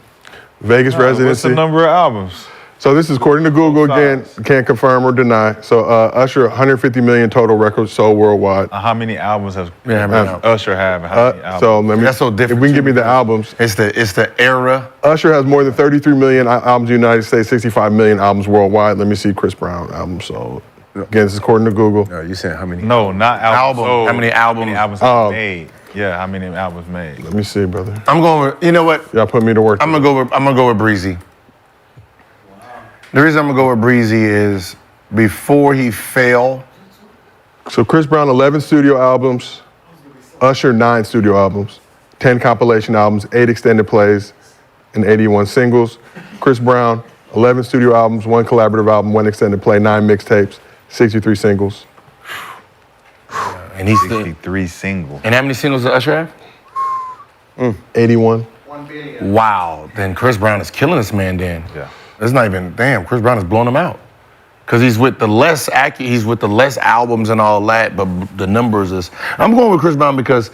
Vegas What's residency. the number of albums? So this is according to Google again. Can't confirm or deny. So Usher, 150 million total records sold worldwide. How many albums has Yeah, I mean, Usher have? And how many albums? So let me. That's so different, If we can too, give me the albums, It's the era. Usher has more than 33 million albums in the United States, 65 million albums worldwide. Let me see Chris Brown albums sold. Again, this is according to Google. You saying how many? No, not albums. Album. sold. How many albums? Oh. made? Yeah, how many albums made? Let me see, brother. I'm going with, you know what? Y'all put me to work. I'm gonna go with Breezy. The reason I'm gonna go with Breezy is before he fell. So Chris Brown, 11 studio albums. Usher, 9 studio albums. 10 compilation albums, 8 extended plays, and 81 singles. Chris Brown, 11 studio albums, 1 collaborative album, 1 extended play, 9 mixtapes, 63 singles. And he's 63 singles. And how many singles does Usher have? 81. Wow. Then Chris Brown is killing this man. Then. Yeah. It's not even. Damn. Chris Brown is blowing him out. Because he's with the less albums and all that, but the numbers is. I'm going with Chris Brown because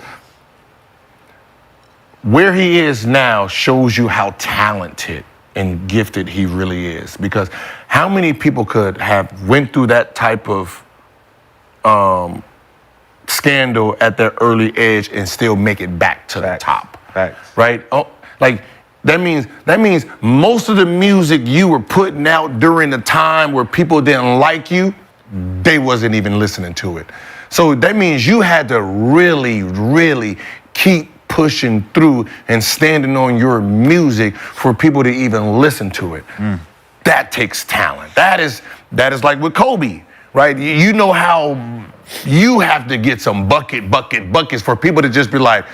where he is now shows you how talented and gifted he really is. Because how many people could have went through that type of scandal at their early age and still make it back to the top? Facts. Right? Oh, like that means most of the music you were putting out during the time where people didn't like you, they wasn't even listening to it. So that means you had to really, really keep pushing through and standing on your music for people to even listen to it. That takes talent. That is like with Kobe, right? You know how you have to get some buckets for people to just be like,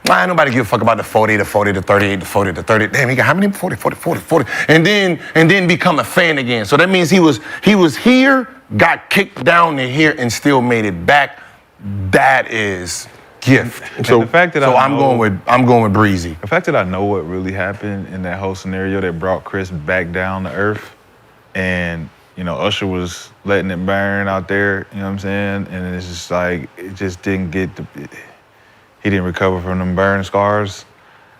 ain't nobody give a fuck about the 40, the 40, the 38, the 40, the 30. Damn, he got how many? 40. And then become a fan again. So that means he was here, got kicked down to here, and still made it back. That is gift. So the fact that I'm going with Breezy. The fact that I know what really happened in that whole scenario that brought Chris back down to earth, and Usher was letting it burn out there, you know what I'm saying? And it's just like, it just didn't he didn't recover from them burn scars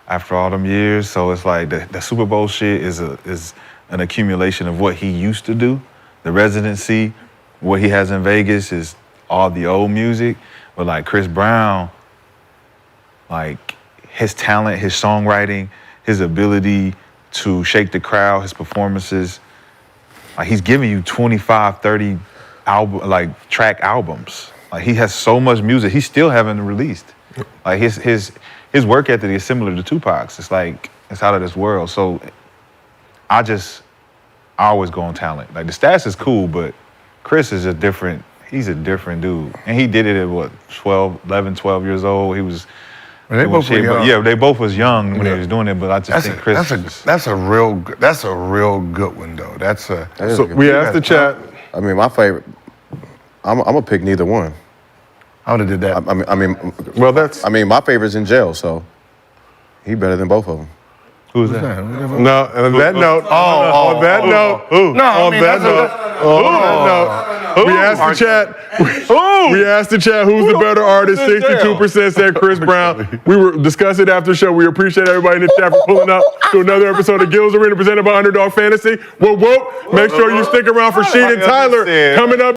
after all them years. So it's like the Super Bowl shit is an accumulation of what he used to do. The residency, what he has in Vegas is all the old music. But like Chris Brown, like his talent, his songwriting, his ability to shake the crowd, his performances, like he's giving you 25, 30 track albums. Like he has so much music he still haven't released. Like his work ethic is similar to Tupac's. It's like it's out of this world. So I always go on talent. Like the stats is cool, but Chris is he's a different dude. And he did it at what, 12 years old. He was They both were young. yeah, they both was young when they was doing it, but I just think Chris that's a real good one though. So we asked the chat. I mean, my favorite. I'm gonna pick neither one. I would have did that. I mean, Well, that's my favorite's in jail, so he better than both of them. Who's that? no. On that note, on that note, We asked the chat. We asked the chat who's the better artist. 62% said Chris Brown. We were discussing it after the show. We appreciate everybody in the chat for pulling up to another episode of Gil's Arena presented by Underdog Fantasy. Whoa, whoa. Make sure you stick around for Sheed and Tyler coming up.